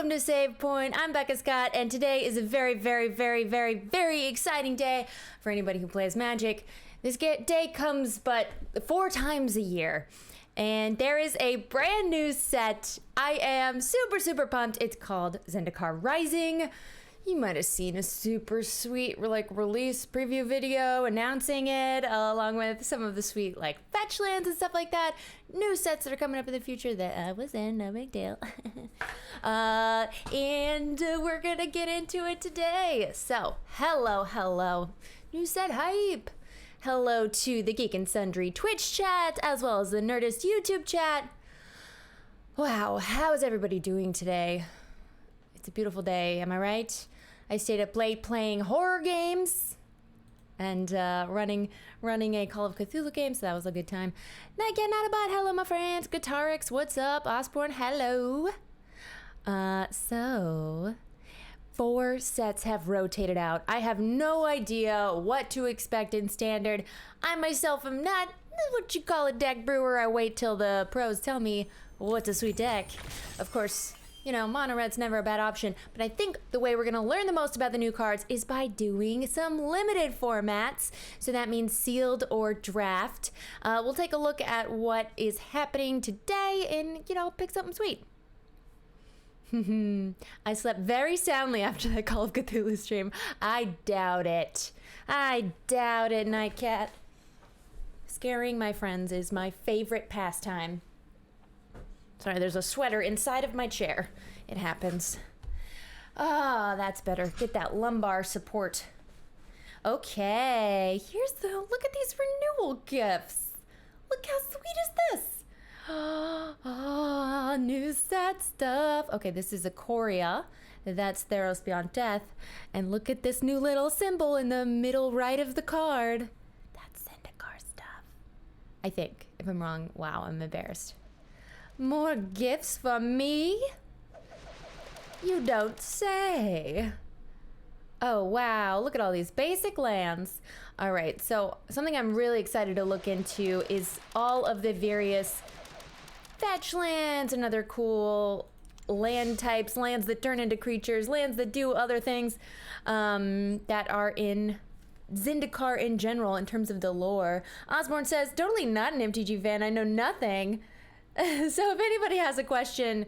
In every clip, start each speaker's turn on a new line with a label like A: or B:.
A: Welcome to Save Point. I'm Becca Scott, and today is a very, very, very, very, very exciting day for anybody who plays Magic. This day comes but 4 times a year, and there is a brand new set. I am super, super pumped. It's called Zendikar Rising. You might have seen a super sweet release preview video announcing it, along with some of the sweet fetch lands and stuff like that. New sets that are coming up in the future that I was in, no big deal. And we're gonna get into it today. So, hello. New set hype. Hello to the Geek and Sundry Twitch chat, as well as the Nerdist YouTube chat. Wow, how is everybody doing today? It's a beautiful day, am I right? I stayed up late playing horror games and running a Call of Cthulhu game, so that was a good time. Not a bot. Hello, my friends. Guitarix, what's up? Osborne, hello. So 4 sets have rotated out. I have no idea what to expect in Standard. I myself am not what you call a deck brewer. I wait till the pros tell me what's a sweet deck. Of course, you know, mono red's never a bad option, but I think the way we're gonna learn the most about the new cards is by doing some limited formats. So that means sealed or draft. We'll take a look at what is happening today and, you know, pick something sweet. I slept very soundly after that Call of Cthulhu stream. I doubt it, Nightcat. Scaring my friends is my favorite pastime. Sorry, there's a sweater inside of my chair. It happens. Ah, that's better. Get that lumbar support. Okay, look at these renewal gifts. Look how sweet is this? Ah, new set stuff. Okay, this is a Coria. That's Theros Beyond Death. And look at this new little symbol in the middle right of the card. That's Zendikar stuff. I think. If I'm wrong, wow, I'm embarrassed. More gifts for me? You don't say. Oh, wow. Look at all these basic lands. All right, so something I'm really excited to look into is all of the various fetch lands and other cool land types, lands that turn into creatures, lands that do other things that are in Zendikar in general in terms of the lore. Osborne says, totally not an MTG fan. I know nothing. So if anybody has a question,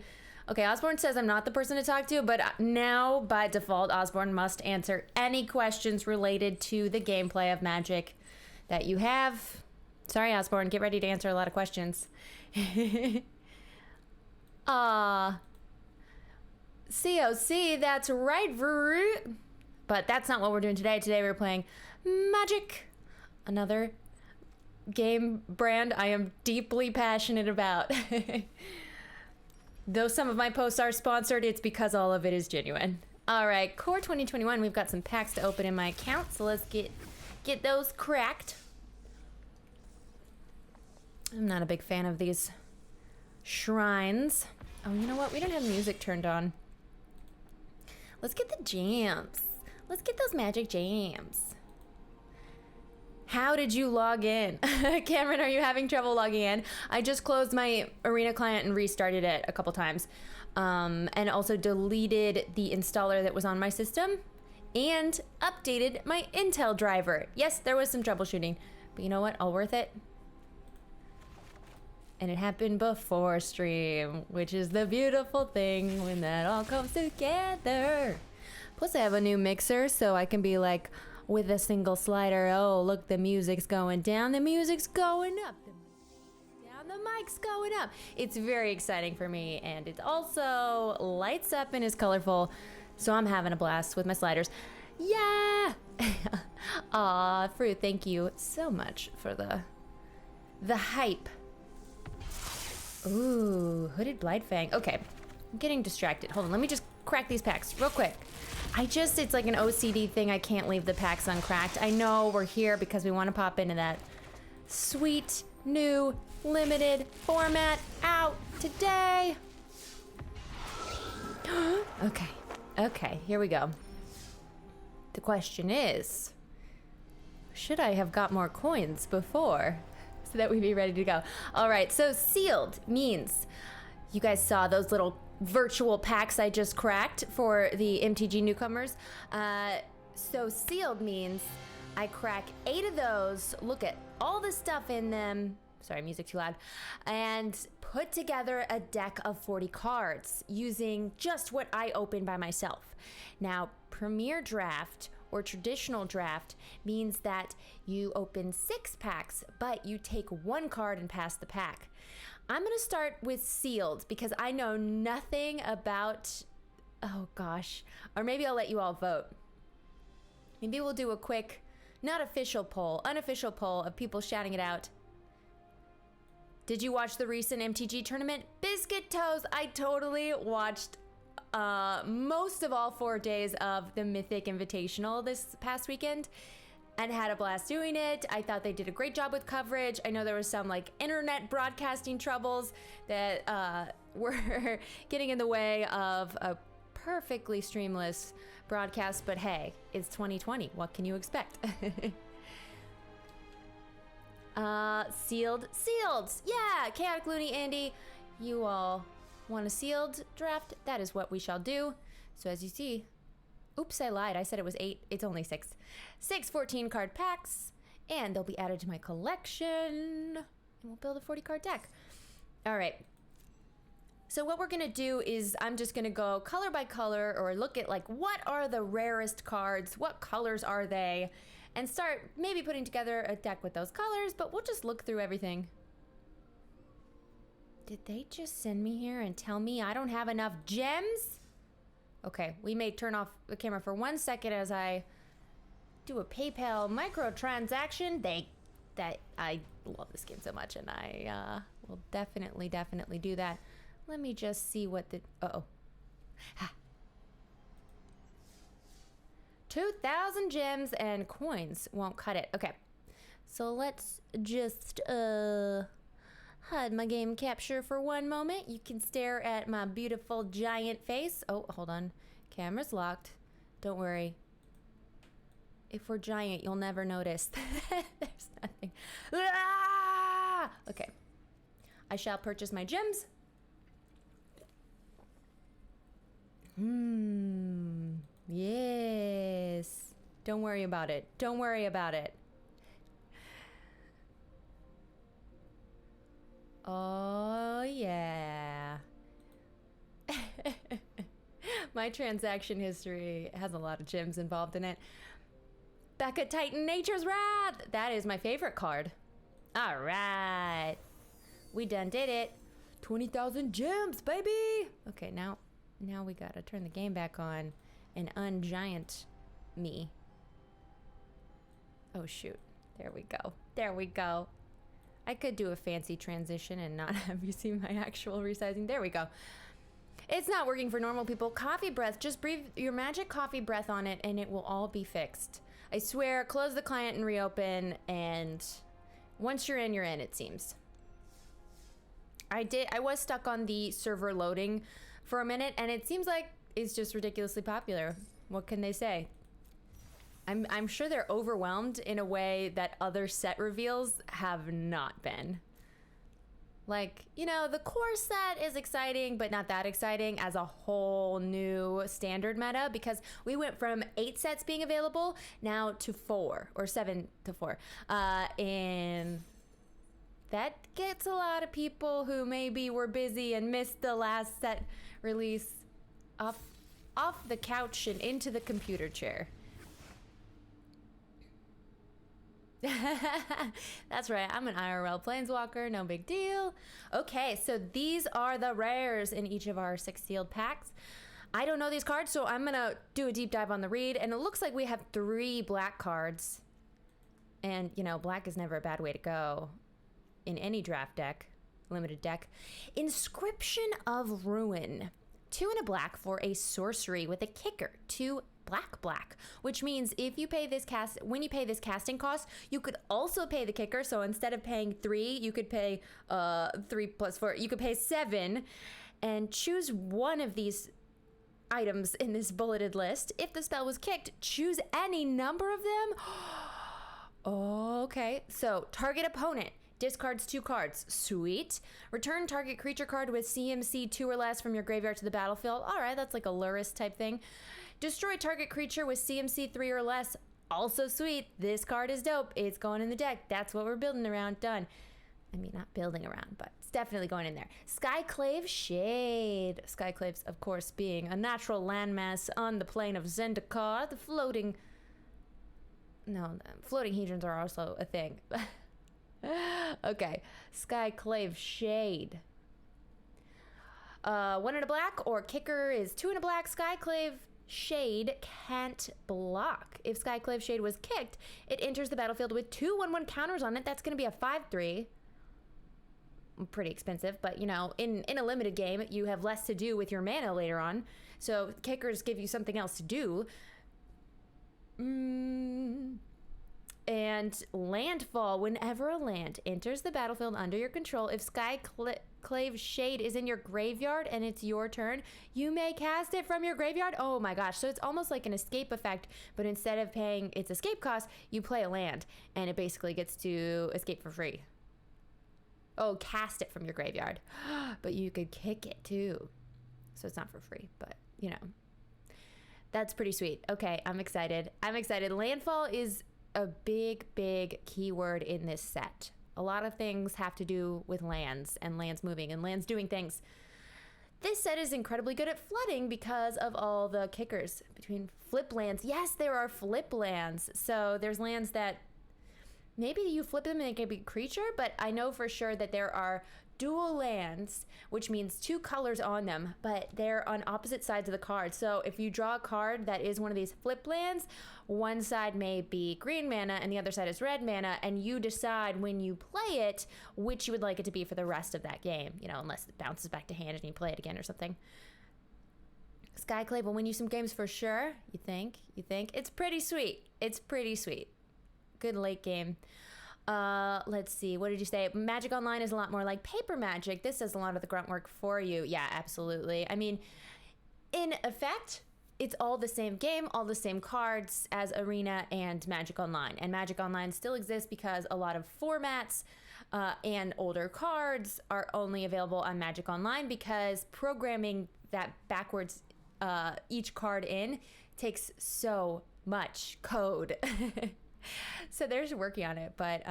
A: okay, Osborne says I'm not the person to talk to, but now by default, Osborne must answer any questions related to the gameplay of Magic that you have. Sorry, Osborne, get ready to answer a lot of questions. COC, that's right, Vroot. But that's not what we're doing today. Today we're playing Magic, another game brand I am deeply passionate about. Though some of my posts are sponsored, it's because all of it is genuine. All right, Core 2021, we've got some packs to open in my account, so let's get those cracked. I'm not a big fan of these shrines. Oh, you know what? We don't have music turned on. Let's get the jams. Let's get those magic jams. How did you log in? Cameron, are you having trouble logging in? I just closed my Arena client and restarted it a couple times. And also deleted the installer that was on my system and updated my Intel driver. Yes, there was some troubleshooting, but you know what? All worth it. And it happened before stream, which is the beautiful thing when that all comes together. Plus I have a new mixer, so I can be like, with a single slider, oh, look, the music's going down, the music's going up, down, the mic's going up. It's very exciting for me, and it also lights up and is colorful, so I'm having a blast with my sliders. Yeah! Aw, Fruit, thank you so much for the hype. Ooh, Hooded Blightfang. Okay, I'm getting distracted. Hold on, let me just crack these packs real quick. It's like an OCD thing. I can't leave the packs uncracked. I know we're here because we want to pop into that sweet new limited format out today. Okay, here we go. The question is, should I have got more coins before so that we'd be ready to go? All right, so sealed means you guys saw those little virtual packs I just cracked for the MTG newcomers. So sealed means I crack 8 of those, look at all the stuff in them, sorry, music too loud, and put together a deck of 40 cards using just what I open by myself. Now, Premier Draft or traditional draft means that you open 6 packs, but you take 1 card and pass the pack. I'm gonna start with sealed because I know nothing about, oh gosh, or maybe I'll let you all vote. Maybe we'll do a quick, not official poll, unofficial poll of people shouting it out. Did you watch the recent MTG tournament? Biscuit Toes, I totally watched most of all 4 days of the Mythic Invitational this past weekend and had a blast doing it. I thought they did a great job with coverage. I know there was some like internet broadcasting troubles that were getting in the way of a perfectly streamless broadcast, but hey, it's 2020. What can you expect? Sealed. Yeah, Chaotic Looney Andy, you all want a sealed draft? That is what we shall do. So as you see, oops, I lied. I said it was 8. It's only 6. 6 14 card packs, and they'll be added to my collection, and we'll build a 40 card deck. All right. So what we're gonna do is I'm just gonna go color by color or look at like what are the rarest cards, what colors are they, and start maybe putting together a deck with those colors, but we'll just look through everything. Did they just send me here and tell me I don't have enough gems? Okay, we may turn off the camera for 1 second as I do a PayPal microtransaction. I love this game so much, and I will definitely do that. Let me just see what the, Ha. 2,000 gems and coins won't cut it. Okay, so let's just hide my game capture for 1 moment. You can stare at my beautiful giant face. Oh, hold on. Camera's locked. Don't worry. If we're giant, you'll never notice. There's nothing. Ah! Okay. I shall purchase my gems. Yes. Don't worry about it. Don't worry about it. Oh, yeah. My transaction history has a lot of gems involved in it. Becca Titan Nature's Wrath. That is my favorite card. All right. We done did it. 20,000 gems, baby. Okay, now we gotta turn the game back on and ungiant me. Oh, shoot. There we go. There we go. I could do a fancy transition and not have you see my actual resizing. There we go. It's not working for normal people. Coffee breath. Just breathe your magic coffee breath on it and it will all be fixed. I swear, close the client and reopen, and once you're in, it seems. I was stuck on the server loading for a minute, and it seems like it's just ridiculously popular. What can they say? I'm sure they're overwhelmed in a way that other set reveals have not been. Like, you know, the core set is exciting, but not that exciting as a whole new standard meta, because we went from 8 sets being available now to 4, or 7 to 4. And that gets a lot of people who maybe were busy and missed the last set release off the couch and into the computer chair. That's right, I'm an IRL planeswalker, no big deal. Okay, so these are the rares in each of our 6 sealed packs. I don't know these cards, so I'm gonna do a deep dive on the read, and it looks like we have 3 black cards. And, you know, black is never a bad way to go in any draft deck, limited deck. Inscription of Ruin. 2 and a black for a sorcery with a kicker. 2 black, which means if you pay this when you pay this casting cost, you could also pay the kicker. So instead of paying 3, you could pay 3 plus 4. You could pay 7 and choose one of these items in this bulleted list. If the spell was kicked, choose any number of them. Okay, so target opponent Discards 2 cards. Sweet. Return target creature card with CMC 2 or less from your graveyard to the battlefield. All right, that's like a Luris type thing. Destroy target creature with CMC 3 or less. Also sweet. This card is dope. It's going in the deck. That's what we're building around. Done. I mean, not building around, but it's definitely going in there. Skyclave Shade. Skyclaves, of course, being a natural landmass on the plane of Zendikar. The floating hedrons are also a thing. Okay, Skyclave Shade. 1 in a black, or kicker is 2 in a black. Skyclave Shade can't block. If Skyclave Shade was kicked, it enters the battlefield with 2/1/1 counters on it. That's going to be a 5/3. Pretty expensive, but you know, in a limited game, you have less to do with your mana later on. So kickers give you something else to do. And landfall. Whenever a land enters the battlefield under your control, if Skyclave Shade is in your graveyard and it's your turn, you may cast it from your graveyard. Oh my gosh. So it's almost like an escape effect, but instead of paying its escape cost, you play a land and it basically gets to escape for free. Oh, cast it from your graveyard. But you could kick it too. So it's not for free, but you know. That's pretty sweet. Okay, I'm excited. Landfall is a big keyword in this set. A lot of things have to do with lands and lands moving and lands doing things. This set is incredibly good at flooding because of all the kickers between flip lands. Yes, there are flip lands. So there's lands that maybe you flip them and they can be a creature, but I know for sure that there are dual lands, which means 2 colors on them, but they're on opposite sides of the card. So if you draw a card that is one of these flip lands, one side may be green mana and the other side is red mana, and you decide when you play it which you would like it to be for the rest of that game, you know, unless it bounces back to hand and you play it again or something. Skyclave will win you some games for sure. You think? It's pretty sweet. Good late game. Let's see. What did you say? Magic Online is a lot more like Paper Magic. This does a lot of the grunt work for you. Yeah, absolutely. I mean, in effect, it's all the same game, all the same cards as Arena and Magic Online. And Magic Online still exists because a lot of formats and older cards are only available on Magic Online because programming that backwards each card in takes so much code. So they're just working on it, but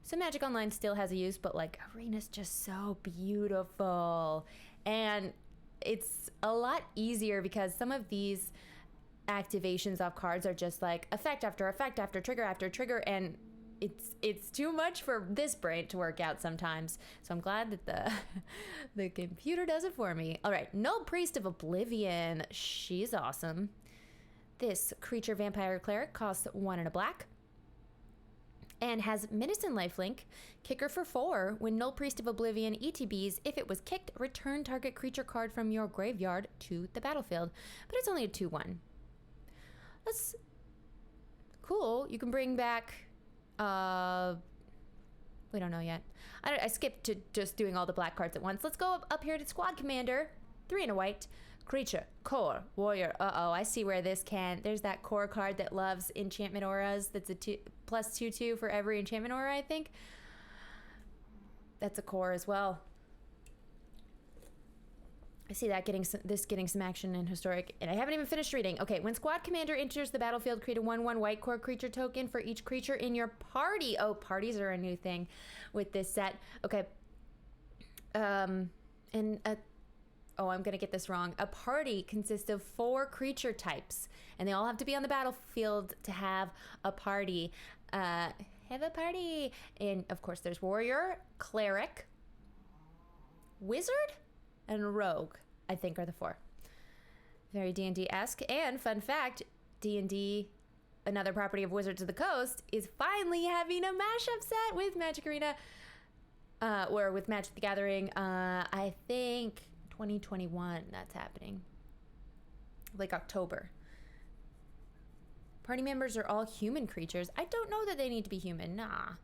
A: so Magic Online still has a use, but like Arena's just so beautiful, and it's a lot easier because some of these activations of cards are just like effect after effect after trigger, and it's too much for this brain to work out sometimes. So I'm glad that the computer does it for me. All right, Null Priest of Oblivion. She's awesome. This creature vampire cleric costs 1 in a black and has Menace and Lifelink. Kicker for 4. When Null Priest of Oblivion ETBs, if it was kicked, return target creature card from your graveyard to the battlefield. But it's only a 2/1. That's cool. You can bring back we don't know yet. I skipped to just doing all the black cards at once. Let's go up here to Squad Commander. 3 in a white. Creature, core, warrior. Uh-oh, I see where this can. There's that core card that loves enchantment auras. That's a +2/2 for every enchantment aura, I think. That's a core as well. I see that getting some action in Historic, and I haven't even finished reading. Okay, when Squad Commander enters the battlefield, create a 1/1 white core creature token for each creature in your party. Oh, parties are a new thing with this set. Okay. Oh, I'm going to get this wrong. A party consists of 4 creature types, and they all have to be on the battlefield to have a party. And, of course, there's warrior, cleric, wizard, and rogue, I think are the 4. Very D&D-esque. And fun fact, D&D, another property of Wizards of the Coast, is finally having a mashup set with Magic Arena, or with Magic the Gathering. I think 2021 that's happening, like October. Party members are all human creatures. I don't know that they need to be human. Nah.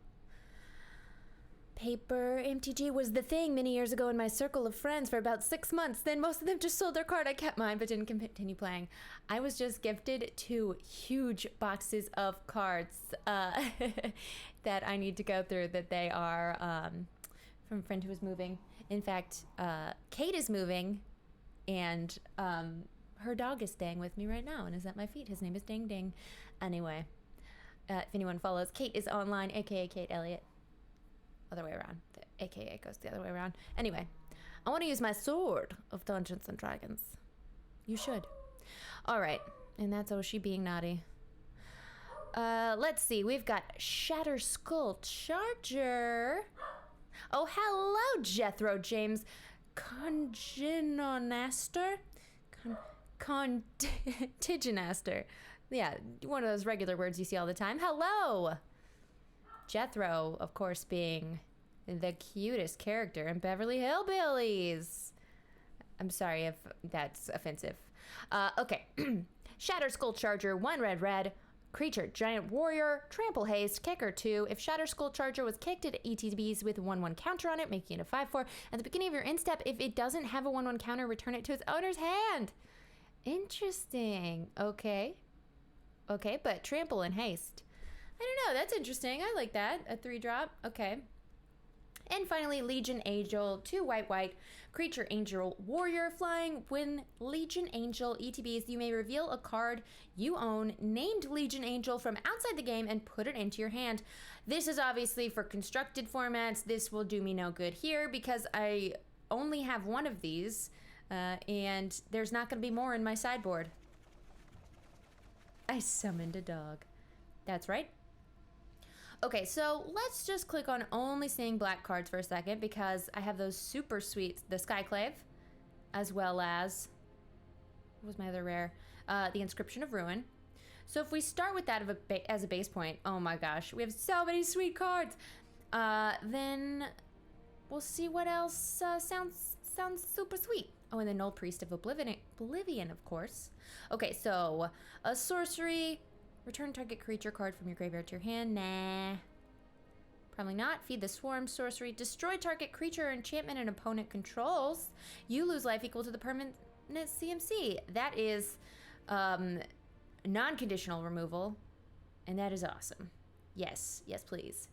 A: Paper MTG was the thing many years ago in my circle of friends for about 6 months. Then most of them just sold their card. I kept mine but didn't continue playing. I was just gifted 2 huge boxes of cards that I need to go through, that they are from a friend who is moving. In fact, Kate is moving, and her dog is staying with me right now and is at my feet. His name is Ding Ding. Anyway, if anyone follows, Kate is online, aka Kate Elliott. Other way around. The AKA goes the other way around. Anyway, I want to use my sword of Dungeons and Dragons. You should. All right. And that's Oshi being naughty. Let's see. We've got Shatter Skull Charger. Oh, hello, Jethro James. Congenaster? Contiginaster. Yeah, one of those regular words you see all the time. Hello! Jethro, of course, being the cutest character in Beverly Hillbillies. I'm sorry if that's offensive. Okay. Shatter Skull Charger, 1 red. Creature, Giant Warrior, Trample Haste, Kicker 2. If Shatter Skull Charger was kicked at ETBs with a 1/1 counter on it, making it a 5/4. At the beginning of your end step, if it doesn't have a 1/1 counter, return it to its owner's hand. Interesting. Okay, but Trample and Haste. I don't know, that's interesting. I like that. A 3-drop. Okay. And finally, Legion Angel, 2 white. Creature, Angel Warrior, flying. When Legion Angel ETBs, you may reveal a card you own named Legion Angel from outside the game and put it into your hand. This is obviously for constructed formats. This will do me no good here because I only have 1 of these, and there's not going to be more in my sideboard. I summoned a dog. That's right. Okay, so let's just click on only seeing black cards for a second because I have those super sweet, the Skyclave, as well as, what was my other rare? The Inscription of Ruin. So if we start with that as a base point, oh my gosh, we have so many sweet cards. Then we'll see what else sounds super sweet. Oh, and the Null Priest of Oblivion, of course. Okay, so a sorcery. Return target creature card from your graveyard to your hand. Nah. Probably not. Feed the Swarm sorcery. Destroy target creature or enchantment an opponent controls. You lose life equal to the permanent CMC. That is non-conditional removal. And that is awesome. Yes, please.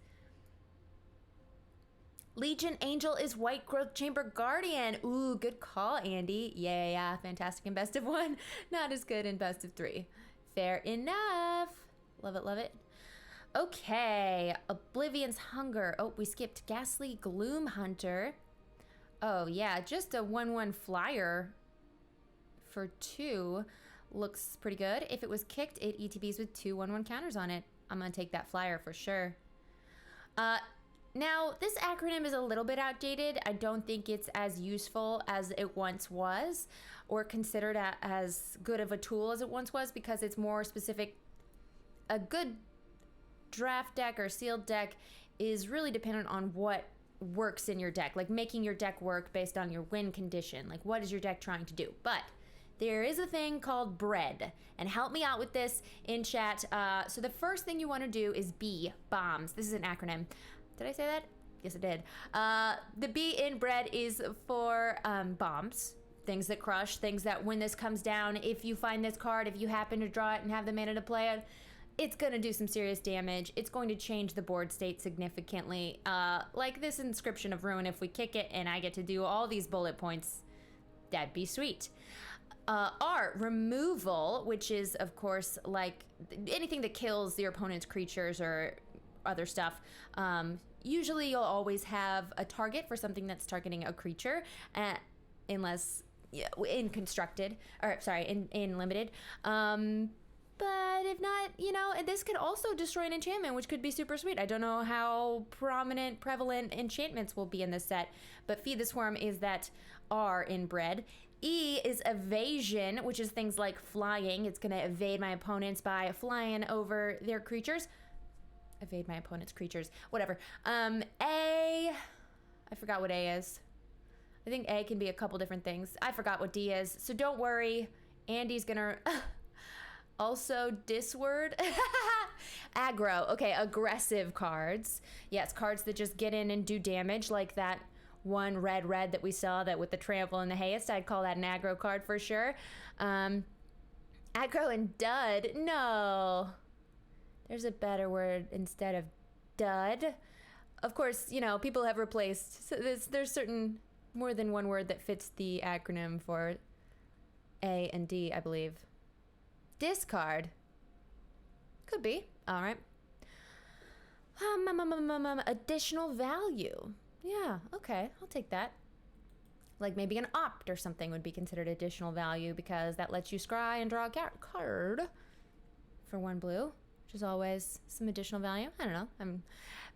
A: Legion Angel is White Growth Chamber Guardian. Ooh, good call, Andy. Yeah. Fantastic in best of 1. Not as good in best of 3. Fair enough. Love it. Okay. Oblivion's Hunger. Oh, we skipped Ghastly Gloom Hunter. Oh, yeah. Just a 1/1 flyer for 2 looks pretty good. If it was kicked, it ETBs with 2 1/1 counters on it. I'm going to take that flyer for sure. Now, this acronym is a little bit outdated. I don't think it's as useful as it once was, or considered as good of a tool as it once was, because it's more specific. A good draft deck or sealed deck is really dependent on what works in your deck, like making your deck work based on your win condition. Like, what is your deck trying to do? But there is a thing called bread, and help me out with this in chat. So the first thing you want to do is B, bombs. This is an acronym. Did I say that? Yes, I did. The B in bread is for bombs. Things that crush, things that when this comes down, if you find this card, if you happen to draw it and have the mana to play it, it's going to do some serious damage. It's going to change the board state significantly. Like this Inscription of Ruin, if we kick it and I get to do all these bullet points, that'd be sweet. R, removal, which is, of course, like anything that kills your opponent's creatures or other stuff. Usually you'll always have a target for something that's targeting a creature, unless in constructed, or sorry, in limited. But if not, this could also destroy an enchantment, which could be super sweet. I don't know how prevalent enchantments will be in this set, but Feed the Swarm is that R in bread. E is evasion, which is things like flying. It's going to evade my opponents by flying over their creatures. Evade my opponent's creatures, whatever. A, I forgot what A is. I think A can be a couple different things. I forgot what D is, so don't worry. Andy's gonna also disword. Aggro. Okay, aggressive cards. Yes, cards that just get in and do damage, like that one red that we saw that with the trample and the haste. I'd call that an aggro card for sure. Aggro and dud. No. There's a better word instead of dud. Of course, you know, people have replaced, so there's certain more than one word that fits the acronym for A and D, I believe. Discard. Could be. All right. Additional value. Yeah, okay, I'll take that. Like maybe an opt or something would be considered additional value because that lets you scry and draw a card for 1 blue, which is always some additional value. I don't know.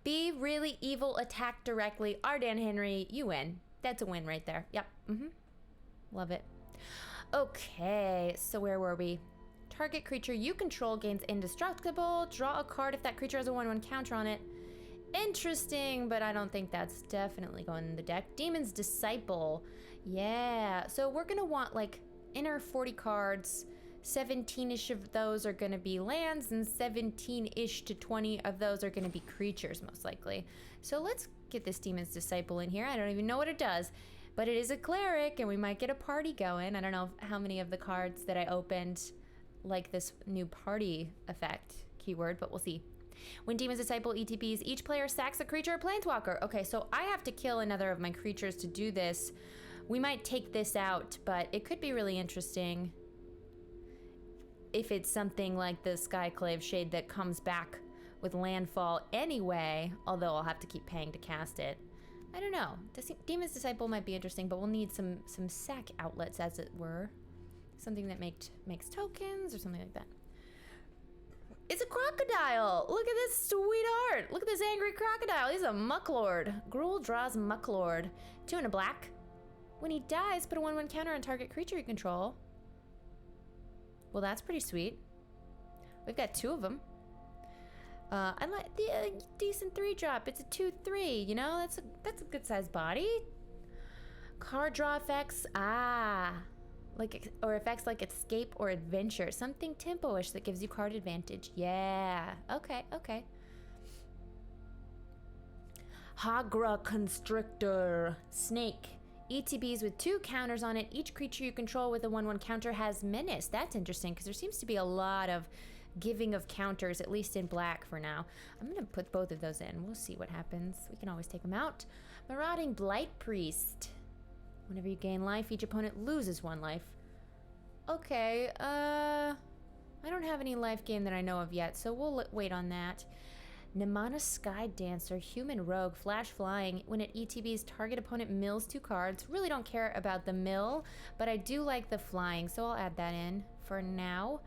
A: Be really evil, attack directly. Ardan Henry, you win. That's a win right there. Yep. Love it. Okay, so where were we? Target creature you control gains indestructible. Draw a card if that creature has a 1/1 counter on it. Interesting, but I don't think that's definitely going in the deck. Demon's Disciple. Yeah, so we're going to want like inner 40 cards. 17-ish of those are going to be lands, and 17-ish to 20 of those are going to be creatures, most likely. So let's get this Demon's Disciple in here. I don't even know what it does, but it is a cleric, and we might get a party going. I don't know how many of the cards that I opened like this new party effect keyword, but we'll see. When Demon's Disciple ETBs, each player sacks a creature or planeswalker. Okay, so I have to kill another of my creatures to do this. We might take this out, but it could be really interesting if it's something like the Skyclave Shade that comes back with landfall anyway, although I'll have to keep paying to cast it. I don't know. Demon's Disciple might be interesting, but we'll need some sack outlets, as it were. Something that makes tokens or something like that. It's a crocodile! Look at this sweet art! Look at this angry crocodile. He's a Mucklord. Gruul draws Mucklord. 2 and a black. When he dies, put a 1/1 counter on target creature you control. Well, that's pretty sweet. We've got 2 of them. I like the decent 3-drop. It's a 2/3. You know, that's a good sized body. Card draw effects. Or effects like escape or adventure. Something tempo-ish that gives you card advantage. Yeah. Okay. Hagra Constrictor. Snake. ETBs with 2 counters on it. Each creature you control with a 1/1 counter has menace. That's interesting because there seems to be a lot of giving of counters, at least in black for now. I'm going to put both of those in. We'll see what happens. We can always take them out. Marauding Blight Priest. Whenever you gain life, each opponent loses 1 life. Okay, I don't have any life gain that I know of yet, so we'll wait on that. Nemana Sky Dancer, Human Rogue, Flash Flying. When it ETBs, target opponent mills 2 cards. Really don't care about the mill, but I do like the flying, so I'll add that in for now.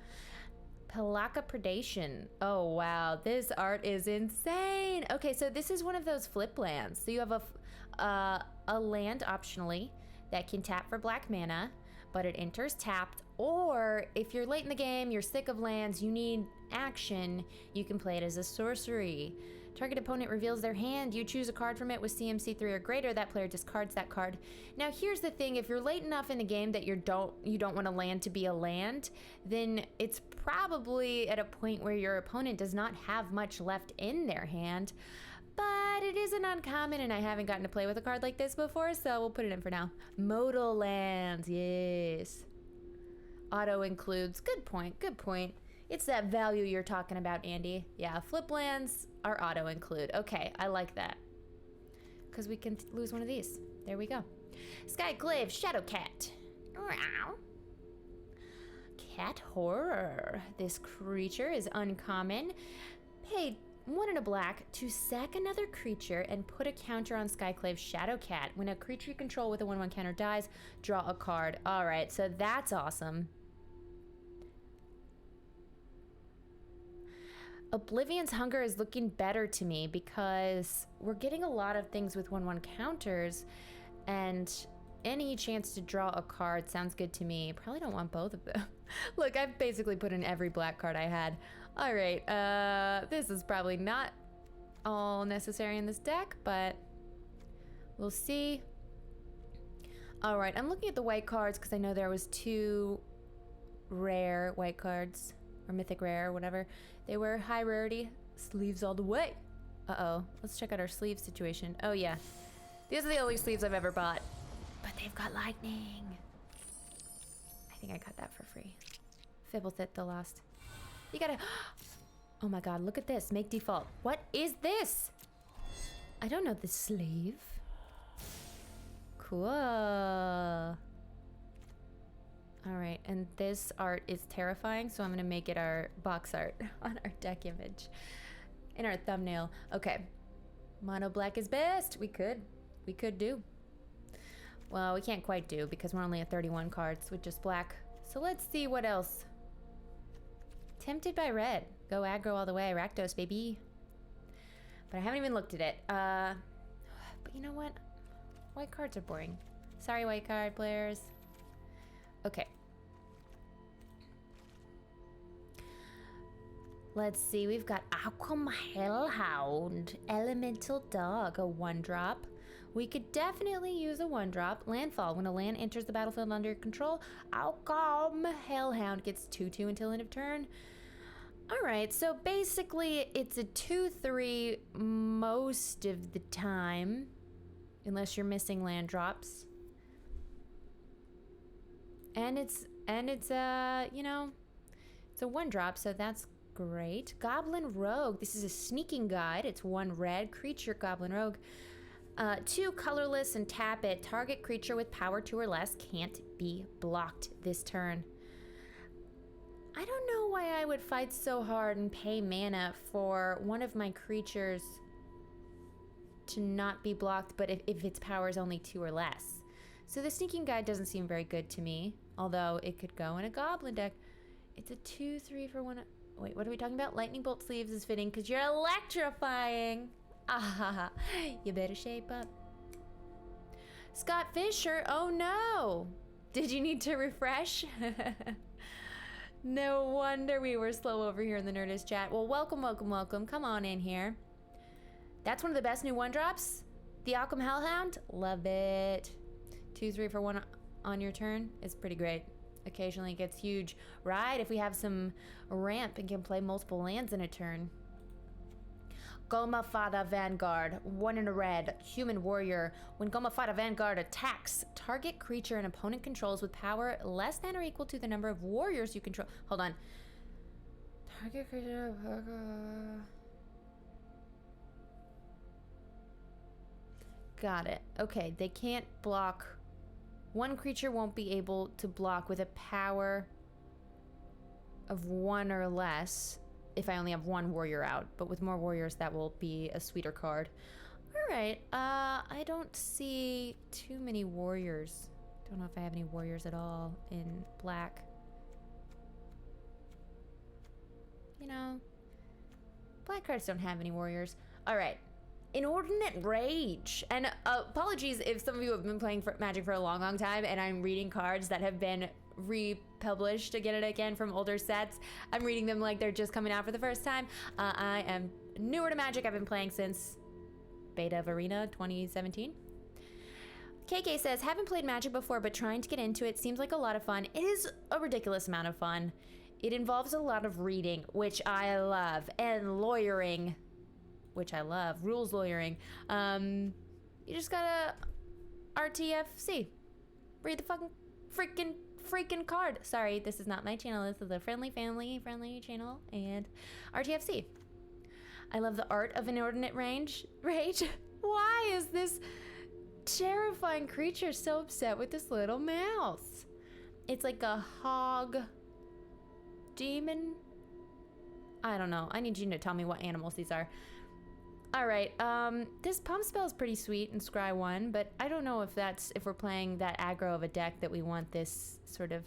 A: Pelaka Predation. Oh, wow. This art is insane. Okay, so this is one of those flip lands. So you have a land optionally that can tap for black mana, but it enters tapped. Or if you're late in the game, you're sick of lands, you need action, you can play it as a sorcery. Target opponent reveals their hand. You choose a card from it with CMC 3 or greater. That player discards that card. Now, here's the thing. If you're late enough in the game that you don't want a land to be a land, then it's probably at a point where your opponent does not have much left in their hand. But it is an uncommon, and I haven't gotten to play with a card like this before, so we'll put it in for now. Modal lands, yes. Auto includes. Good point. It's that value you're talking about, Andy. Yeah, flip lands are auto include. Okay, I like that. Because we can lose one of these. There we go. Skyclave Shadowcat. Cat Horror. This creature is uncommon. Pay 1 and a black to sack another creature and put a counter on Skyclave Shadowcat. When a creature you control with a 1/1 counter dies, draw a card. All right, so that's awesome. Oblivion's Hunger is looking better to me because we're getting a lot of things with 1/1 counters, and any chance to draw a card sounds good to me. Probably don't want both of them. Look, I've basically put in every black card I had. All right, this is probably not all necessary in this deck, but we'll see. All right, I'm looking at the white cards because I know there was 2 rare white cards, or mythic rare or whatever. They wear high rarity sleeves all the way. Uh-oh. Let's check out our sleeve situation. Oh, yeah. These are the only sleeves I've ever bought. But they've got lightning. I think I got that for free. Fibblethit the Lost. You gotta... Oh my god, look at this. Make default. What is this? I don't know this sleeve. Cool. Alright, and this art is terrifying, so I'm gonna make it our box art on our deck image. In our thumbnail. Okay. Mono black is best. We could do. Well, we can't quite do because we're only at 31 cards with just black. So let's see what else. Tempted by red. Go aggro all the way. Rakdos, baby. But I haven't even looked at it. But you know what? White cards are boring. Sorry, white card players. Okay. Let's see. We've got Aquam Hellhound. Elemental Dog. A 1-drop. We could definitely use a 1-drop. Landfall. When a land enters the battlefield under your control, Outcome Hellhound gets 2/2 until end of turn. Alright, so basically it's a 2/3 most of the time. Unless you're missing land drops. And it's you know, it's a 1-drop, so that's great. Goblin Rogue. This is a sneaking guide. It's 1 red creature Goblin Rogue. 2 colorless and tap it. Target creature with power 2 or less can't be blocked this turn. I don't know why I would fight so hard and pay mana for one of my creatures to not be blocked, but if its power is only 2 or less. So the sneaking guide doesn't seem very good to me, although it could go in a goblin deck. It's a 2/3 for 1. Wait, what are we talking about? Lightning Bolt Sleeves is fitting because you're electrifying. Ah, you better shape up. Scott Fisher, oh no! Did you need to refresh? No wonder we were slow over here in the Nerdist chat. Well, welcome, welcome, welcome. Come on in here. That's one of the best new 1-drops. The Alchem Hellhound, love it. 2/3 for 1 on your turn is pretty great. Occasionally it gets huge. Right, if we have some ramp and can play multiple lands in a turn. Goma Fada Vanguard, 1 in a red, human warrior. When Goma Fada Vanguard attacks, target creature an opponent controls with power less than or equal to the number of warriors you control. Hold on. Target creature. Got it. Okay, they can't block. One creature won't be able to block with a power of 1 or less. If I only have 1 warrior out, but with more warriors that will be a sweeter card. Alright, I don't see too many warriors. Don't know if I have any warriors at all in black. You know, black cards don't have any warriors. Alright, Inordinate Rage. And apologies if some of you have been playing Magic for a long, long time and I'm reading cards that have been republished again and again from older sets. I'm reading them like they're just coming out for the first time. I am newer to Magic. I've been playing since Beta of Arena 2017. KK says, haven't played Magic before, but trying to get into it seems like a lot of fun. It is a ridiculous amount of fun. It involves a lot of reading, which I love, and lawyering, which I love. Rules lawyering. You just gotta RTFC. Read the fucking freaking card. Sorry, this is not my channel. This is a family-friendly channel, and RTFC. I love the art of Inordinate Rage. Why is this terrifying creature so upset with this little mouse? It's like a hog demon. I don't know. I need you to tell me what animals these are. Alright, this pump spell is pretty sweet in Scry 1, but I don't know if we're playing that aggro of a deck that we want this sort of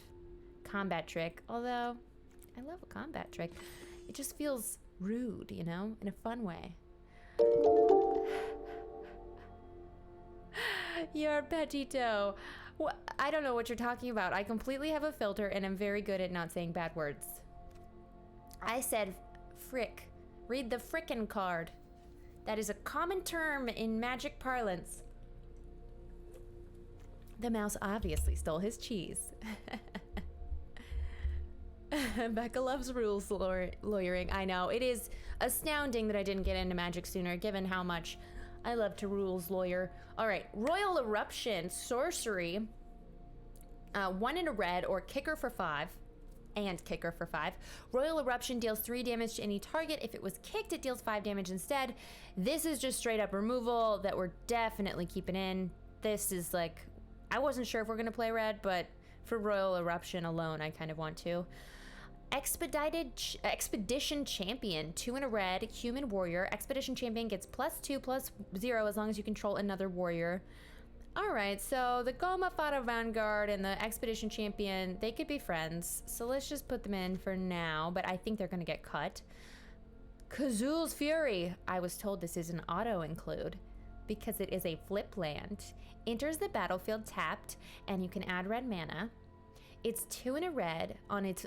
A: combat trick. Although, I love a combat trick. It just feels rude, you know, in a fun way. You're Petito. I don't know what you're talking about. I completely have a filter and I'm very good at not saying bad words. I said frick. Read the frickin' card. That is a common term in Magic parlance. The mouse obviously stole his cheese. Becca loves rules lawyering. I know. It is astounding that I didn't get into Magic sooner, given how much I love to rules lawyer. All right, Royal Eruption, sorcery. 1 in a red or kicker for 5. And kicker for 5. Royal Eruption deals 3 damage to any target. If it was kicked, it deals 5 damage instead. This is just straight up removal that we're definitely keeping in. This is like, I wasn't sure if we're gonna play red, but for Royal Eruption alone, I kind of want to. Expedition Champion, 2 in a red, human warrior. Expedition Champion gets +2/+0 as long as you control another warrior. All right, so the Goma Fata Vanguard and the Expedition Champion, they could be friends. So let's just put them in for now, but I think they're gonna get cut. Kazul's Fury. I was told this is an auto include because it is a flip land. Enters the battlefield tapped, and you can add red mana. It's 2 in a red on its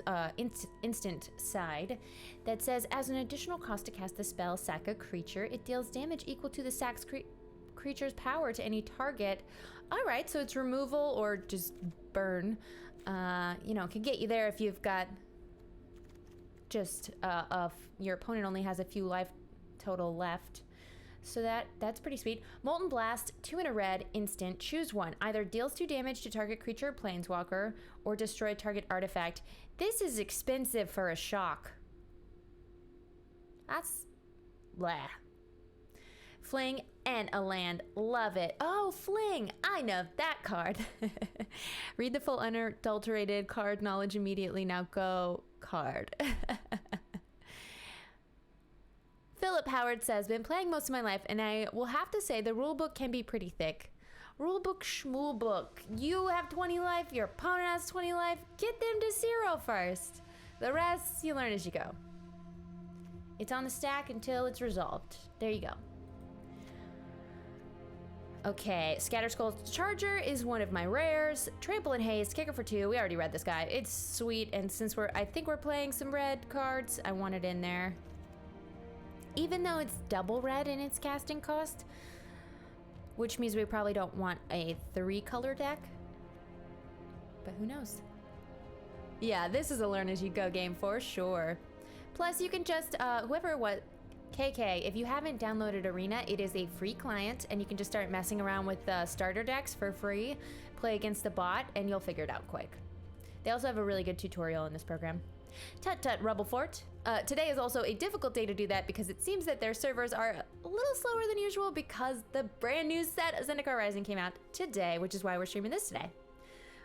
A: instant side that says, as an additional cost to cast the spell, sack a creature. It deals damage equal to the sack's creature's power to any target. All right, so it's removal or just burn. You know, can get you there if you've got just your opponent only has a few life total left. So that's pretty sweet. Molten Blast, 2 in a red, instant. Choose one. Either deals 2 damage to target creature or planeswalker, or destroy target artifact. This is expensive for a shock. That's blah. Fling and a land. Love it. Oh, Fling. I know that card. Read the full unadulterated card knowledge immediately. Now go card. Philip Howard says, been playing most of my life, and I will have to say the rulebook can be pretty thick. Rulebook schmool book. You have 20 life, your opponent has 20 life. Get them to 0 first. The rest, you learn as you go. It's on the stack until it's resolved. There you go. Okay, Scatterskull's Charger is one of my rares. Trample and Haste, kicker for 2. We already read this guy. It's sweet, and since I think we're playing some red cards, I want it in there. Even though it's double red in its casting cost, which means we probably don't want a 3-color deck, but who knows? Yeah, this is a learn as you go game for sure. Plus, you can just, KK, if you haven't downloaded Arena, it is a free client, and you can just start messing around with the starter decks for free, play against the bot, and you'll figure it out quick. They also have a really good tutorial in this program. Tut tut, Rebel Fort. Today is also a difficult day to do that because it seems that their servers are a little slower than usual because the brand new set of Zendikar Rising came out today, which is why we're streaming this today.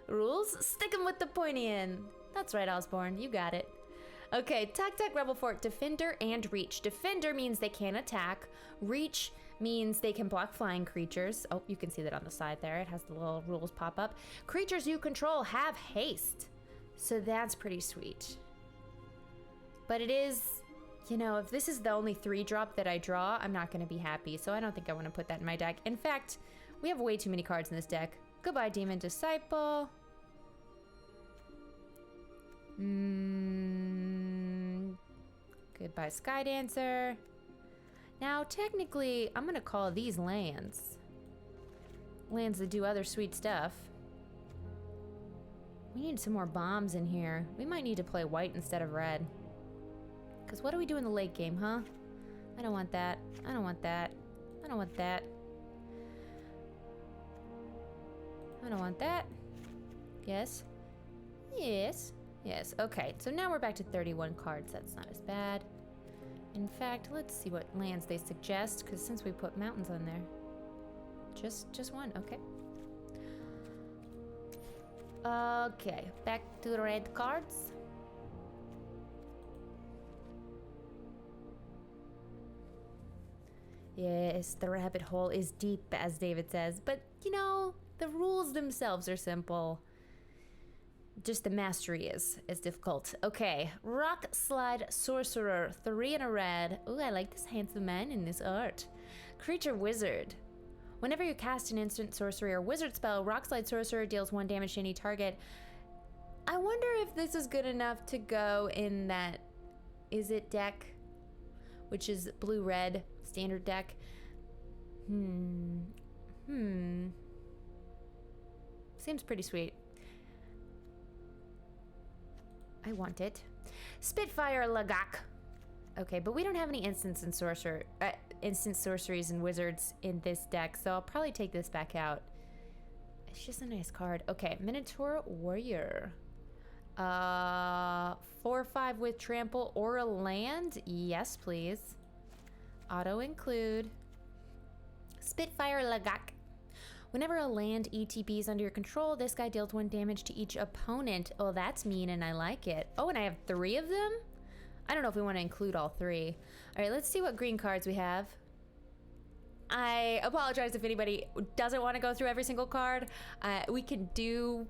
A: Rules? Stick 'em with the pointy end. That's right, Osborne, you got it. Okay, Tuck Tuck Rebel Fort, Defender and Reach. Defender means they can attack. Reach means they can block flying creatures. Oh, you can see that on the side there. It has the little rules pop up. Creatures you control have haste. So that's pretty sweet. But it is, you know, if this is the only 3-drop that I draw, I'm not going to be happy. So I don't think I want to put that in my deck. In fact, we have way too many cards in this deck. Goodbye, Demon Disciple. Goodbye, Sky Dancer. Now, technically, I'm going to call these lands. Lands that do other sweet stuff. We need some more bombs in here. We might need to play white instead of red. Because what do we do in the late game, huh? I don't want that. I don't want that. I don't want that. I don't want that. Yes. Yes. Yes. Okay, so now we're back to 31 cards. That's not as bad. In fact, let's see what lands they suggest, because since we put mountains on there. Just one. Okay. Okay, back to the red cards. Yes, the rabbit hole is deep, as David says, but you know, the rules themselves are simple. Just the mastery is difficult. Okay, Rock Slide Sorcerer, 3 in a red. Ooh, I like this handsome man in this art. Creature Wizard. Whenever you cast an instant sorcery or wizard spell, Rock Slide Sorcerer deals 1 damage to any target. I wonder if this is good enough to go in that Is It deck, which is blue-red standard deck. Seems pretty sweet. I want it. Spitfire Lagak. Okay, but we don't have any instant sorceries and wizards in this deck, so I'll probably take this back out. It's just a nice card. Okay, Minotaur Warrior. 4/5 with trample or a land? Yes, please. Auto include. Spitfire Lagak. Whenever a land ETB is under your control, this guy deals 1 damage to each opponent. Oh, that's mean and I like it. Oh, and I have 3 of them? I don't know if we want to include all 3. All right, let's see what green cards we have. I apologize if anybody doesn't want to go through every single card. We can do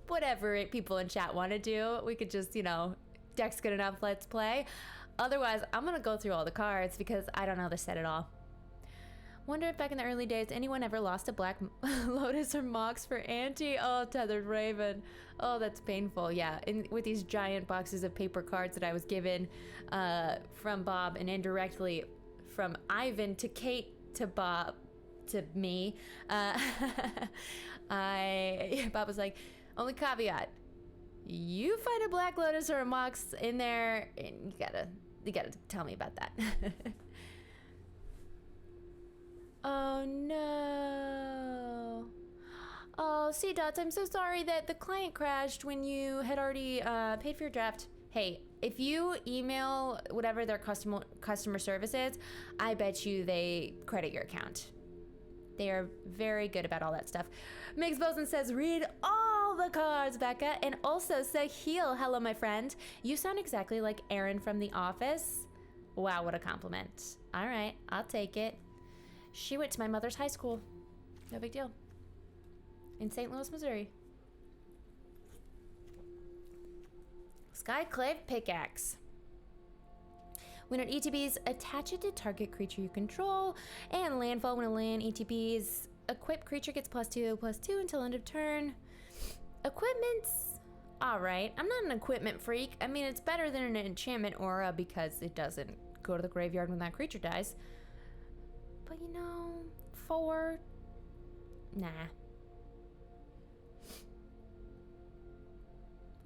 A: whatever people in chat want to do. We could just, deck's good enough, let's play. Otherwise, I'm going to go through all the cards because I don't know the set at all. Wonder if back in the early days, anyone ever lost a black lotus or mox for Auntie? Oh, Tethered Raven. Oh, that's painful. Yeah, with these giant boxes of paper cards that I was given from Bob and indirectly from Ivan to Kate to Bob to me. Bob was like, only caveat, you find a black lotus or a mox in there and you gotta tell me about that. Oh no. Oh, C-Dots, I'm so sorry that the client crashed when you had already paid for your draft. Hey, if you email whatever their customer service is, I bet you they credit your account. They are very good about all that stuff. Mix Boson says, read all the cards, Becca. And also Sahil, hello, my friend. You sound exactly like Aaron from The Office. Wow, what a compliment. All right, I'll take it. She went to my mother's high school. No big deal. In St. Louis, Missouri. Skyclave Pickaxe. When an ETBs, attach it to target creature you control, and landfall when a land ETBs, equipped creature gets +2/+2 until end of turn. Equipment's alright. I'm not an equipment freak. I mean, it's better than an enchantment aura because it doesn't go to the graveyard when that creature dies. But 4, nah.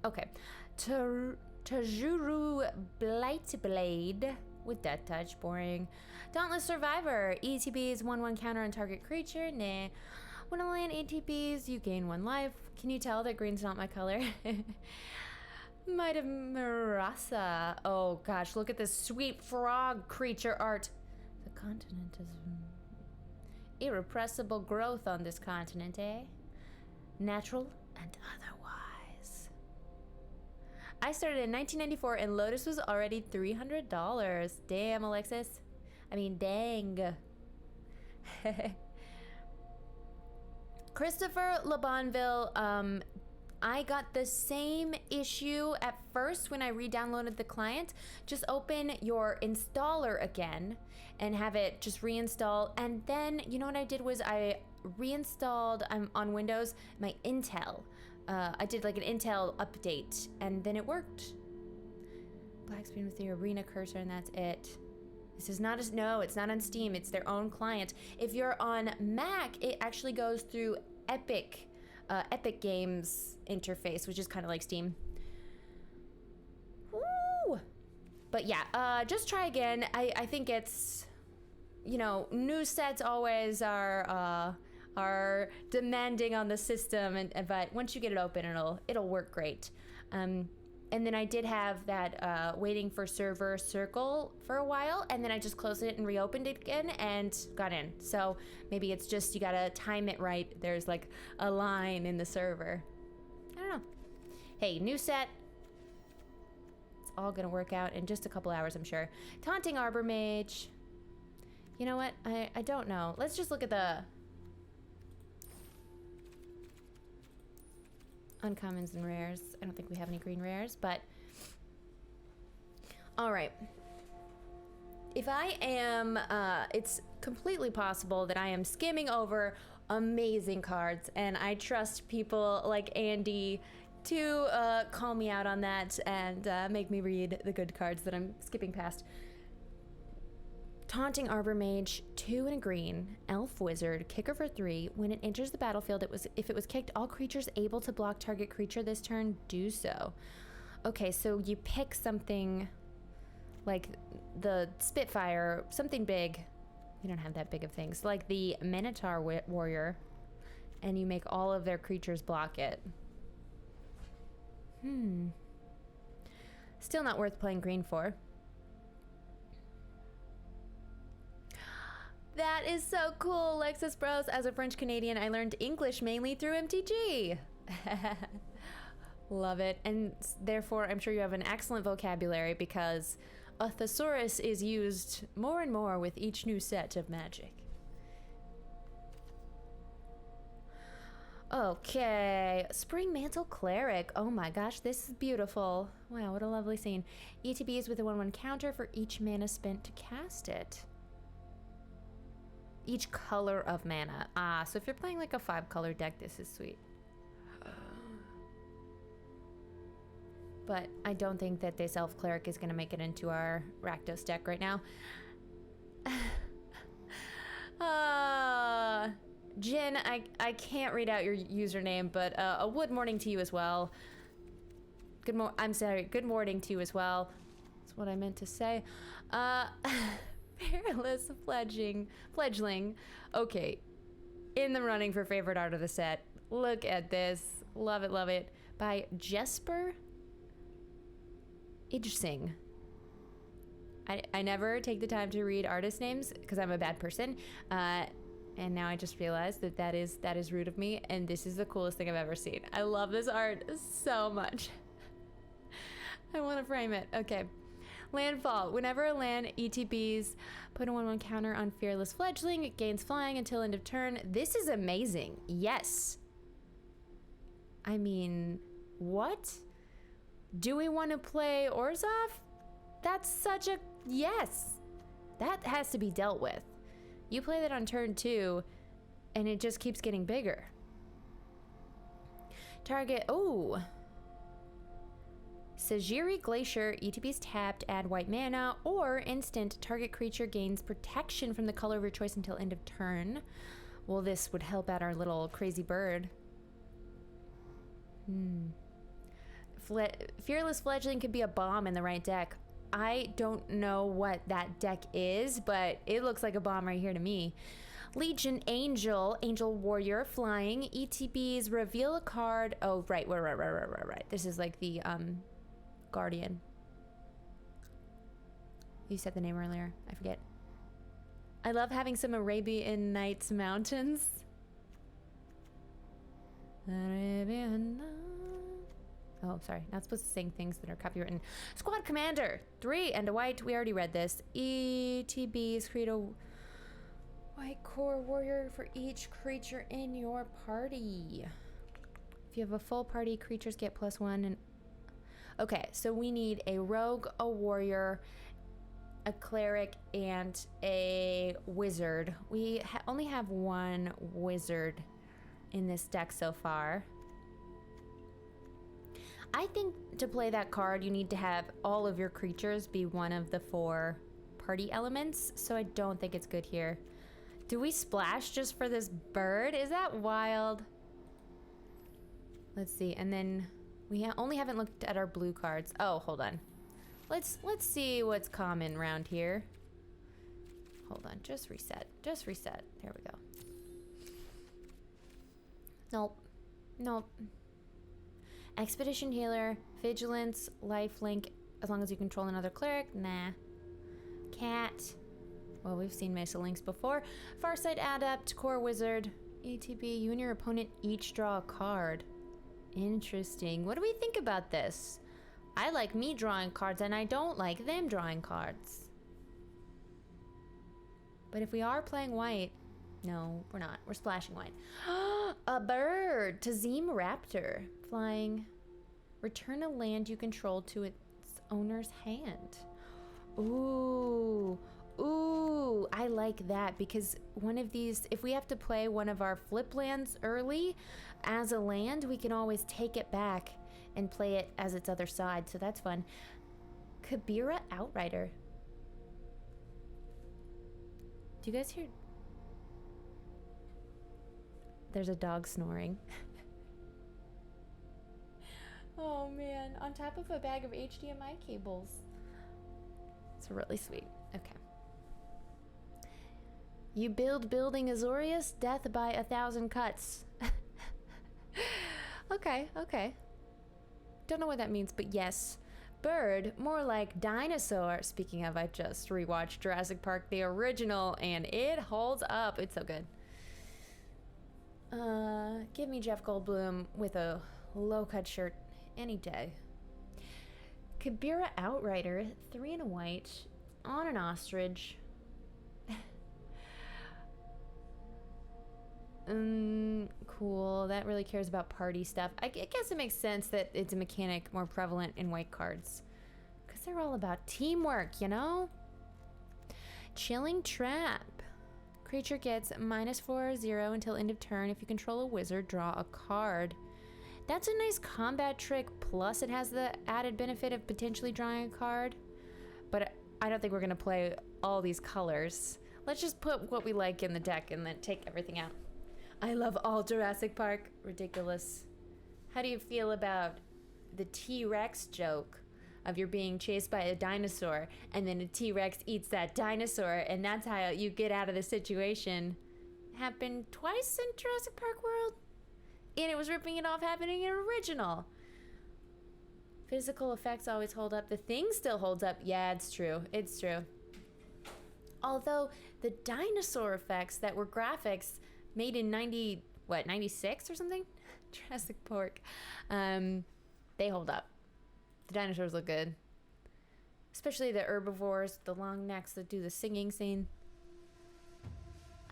A: Okay. Tajuru Blightblade with Death Touch, boring. Dauntless Survivor, ETBs 1/1 counter on target creature, nah. When a land ETBs, you gain 1 life. Can you tell that green's not my color? Might have Marasa. Oh gosh, look at this sweet frog creature art. The continent is irrepressible growth on this continent, eh? Natural and otherwise. I started in 1994 and Lotus was already $300. Damn, Alexis. I mean, dang. Christopher LeBonville, I got the same issue at first when I re-downloaded the client. Just open your installer again and have it just reinstall. And then, you know what I did was I reinstalled on Windows my Intel. I did like an Intel update and then it worked. Black screen with the arena cursor and that's it. This is not no, it's not on Steam. It's their own client. If you're on Mac, it actually goes through Epic Games interface, which is kind of like Steam. Woo! But yeah, just try again. I think it's, new sets always are demanding on the system, but once you get it open, it'll work great. And then I did have that waiting for server circle for a while, and then I just closed it and reopened it again and got in. So maybe it's just you gotta time it right. There's like a line in the server. I don't know. Hey, new set. It's all gonna work out in just a couple hours, I'm sure. Taunting Arbor Mage. You know what? I don't know. Let's just look at the uncommons and rares. I don't think we have any green rares, but all right. If I am, it's completely possible that I am skimming over amazing cards, and I trust people like Andy to call me out on that and make me read the good cards that I'm skipping past. Taunting Arbor Mage, 2 and a green, Elf Wizard, kicker for 3. When it enters the battlefield, if it was kicked, all creatures able to block target creature this turn do so. Okay, so you pick something like the Spitfire, something big. You don't have that big of things. Like the Minotaur Warrior, and you make all of their creatures block it. Still not worth playing green for. That is so cool, Lexus Bros. As a French Canadian, I learned English mainly through MTG. Love it. And therefore, I'm sure you have an excellent vocabulary because a thesaurus is used more and more with each new set of Magic. Okay, Spring Mantle Cleric. Oh my gosh, this is beautiful. Wow, what a lovely scene. ETBs with a 1/1 counter for each mana spent to cast it. Each color of mana. Ah, so if you're playing like a 5-color deck, this is sweet. But I don't think that this Elf Cleric is going to make it into our Rakdos deck right now. Jin, I can't read out your username, but a wood morning to you as well. Good morning to you as well. That's what I meant to say. Peerless Fledgling. Okay, in the running for favorite art of the set. Look at this. Love it, love it. By Jesper Ijsing. I never take the time to read artist names because I'm a bad person. And now I just realized that is rude of me, and this is the coolest thing I've ever seen. I love this art so much. I want to frame it. Okay. Landfall. Whenever a land ETBs, put a 1/1 counter on Fearless Fledgling. It gains flying until end of turn. This is amazing. Yes. I mean, what? Do we want to play Orzhov? That's such a yes. That has to be dealt with. You play that on turn 2, and it just keeps getting bigger. Target, oh. Sajiri Glacier, ETB's tapped, add white mana, or instant, target creature gains protection from the color of your choice until end of turn. Well, this would help out our little crazy bird. Fearless Fledgling could be a bomb in the right deck. I don't know what that deck is, but it looks like a bomb right here to me. Legion Angel, Angel Warrior, flying. ETBs reveal a card. Oh, right. This is like the Guardian. You said the name earlier. I forget. I love having some Arabian Nights mountains. Arabian Nights. Oh, sorry. Not supposed to sing things that are copywritten. Squad Commander. 3 and a white. We already read this. ETBs create a white core warrior for each creature in your party. If you have a full party, creatures get +1. And okay, so we need a rogue, a warrior, a cleric, and a wizard. We only have one wizard in this deck so far. I think to play that card, you need to have all of your creatures be one of the 4 party elements, so I don't think it's good here. Do we splash just for this bird? Is that wild? Let's see, and then we only haven't looked at our blue cards. Oh, hold on. Let's see what's common around here. Hold on, just reset. There we go. Nope. Expedition Healer, Vigilance, Lifelink, as long as you control another cleric. Nah. Cat. Well, we've seen Mesa Links before. Farsight Adept, Core Wizard, ETB. You and your opponent each draw a card. Interesting. What do we think about this? I like me drawing cards, and I don't like them drawing cards. But if we are playing white... No, we're not. We're splashing white. A bird! Tazim Raptor. Flying. Return a land you control to its owner's hand. Ooh. I like that because one of these, if we have to play one of our flip lands early as a land, we can always take it back and play it as its other side. So that's fun. Kabira Outrider. Do you guys hear... There's a dog snoring. Oh man, on top of a bag of HDMI cables. It's really sweet. Okay. You build building Azorius, death by 1,000 cuts. Okay. Don't know what that means, but yes. Bird, more like dinosaur. Speaking of, I just rewatched Jurassic Park, the original, and it holds up. It's so good. Give me Jeff Goldblum with a low-cut shirt any day. Kabira Outrider, 3 and a white, on an ostrich. Cool. That really cares about party stuff. I guess it makes sense that it's a mechanic more prevalent in white cards. Because they're all about teamwork, you know? Chilling Trap. Creature gets -4/0 until end of turn. If you control a wizard, draw a card. That's a nice combat trick, plus it has the added benefit of potentially drawing a card. But I don't think we're going to play all these colors. Let's just put what we like in the deck and then take everything out. I love all Jurassic Park. Ridiculous. How do you feel about the T-Rex joke of you're being chased by a dinosaur and then a T-Rex eats that dinosaur and that's how you get out of the situation? Happened twice in Jurassic Park World? And it was ripping it off happening in original. Physical effects always hold up. The thing still holds up. Yeah, it's true. It's true. Although the dinosaur effects that were graphics made in 96 or something? Jurassic Park. They hold up. The dinosaurs look good. Especially the herbivores, the long necks that do the singing scene.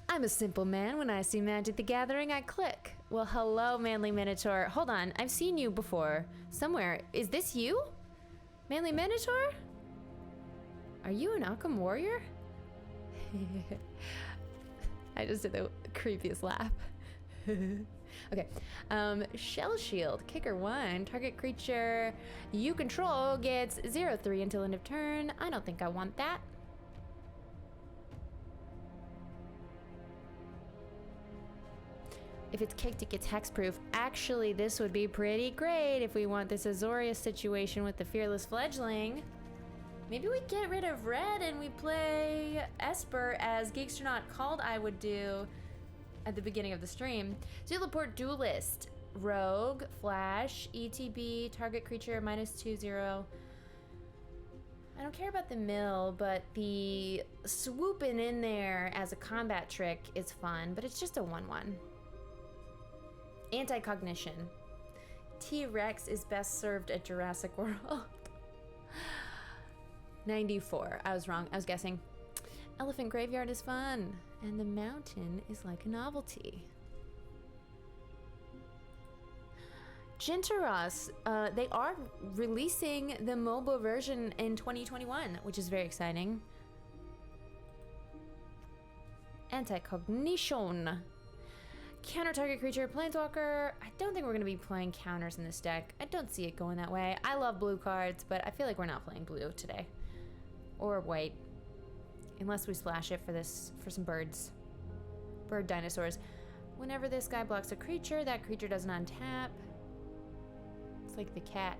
A: I'm a simple man. When I see Magic the Gathering, I click. Well, hello, Manly Minotaur. Hold on, I've seen you before. Somewhere. Is this you? Manly Minotaur? Are you an Occam Warrior? I just did the creepiest laugh. Okay. Shell Shield. Kicker 1. Target creature you control gets 0/3 until end of turn. I don't think I want that. If it's kicked, it gets hexproof. Actually, this would be pretty great if we want this Azorius situation with the Fearless Fledgling. Maybe we get rid of red and we play Esper as Geeksternaut called I would do at the beginning of the stream. Teleport Duelist. Rogue, Flash, ETB, target creature -2/0. I don't care about the mill, but the swooping in there as a combat trick is fun, but it's just a 1/1. Anti-cognition. T-Rex is best served at Jurassic World. 94. I was wrong. I was guessing. Elephant Graveyard is fun. And the mountain is like a novelty. Jintaros. They are releasing the mobile version in 2021, which is very exciting. Anti-cognition. Counter target creature, Planeswalker. I don't think we're going to be playing counters in this deck. I don't see it going that way. I love blue cards, but I feel like we're not playing blue today. Or white. Unless we splash it for some birds. Bird dinosaurs. Whenever this guy blocks a creature, that creature doesn't untap. It's like the cat.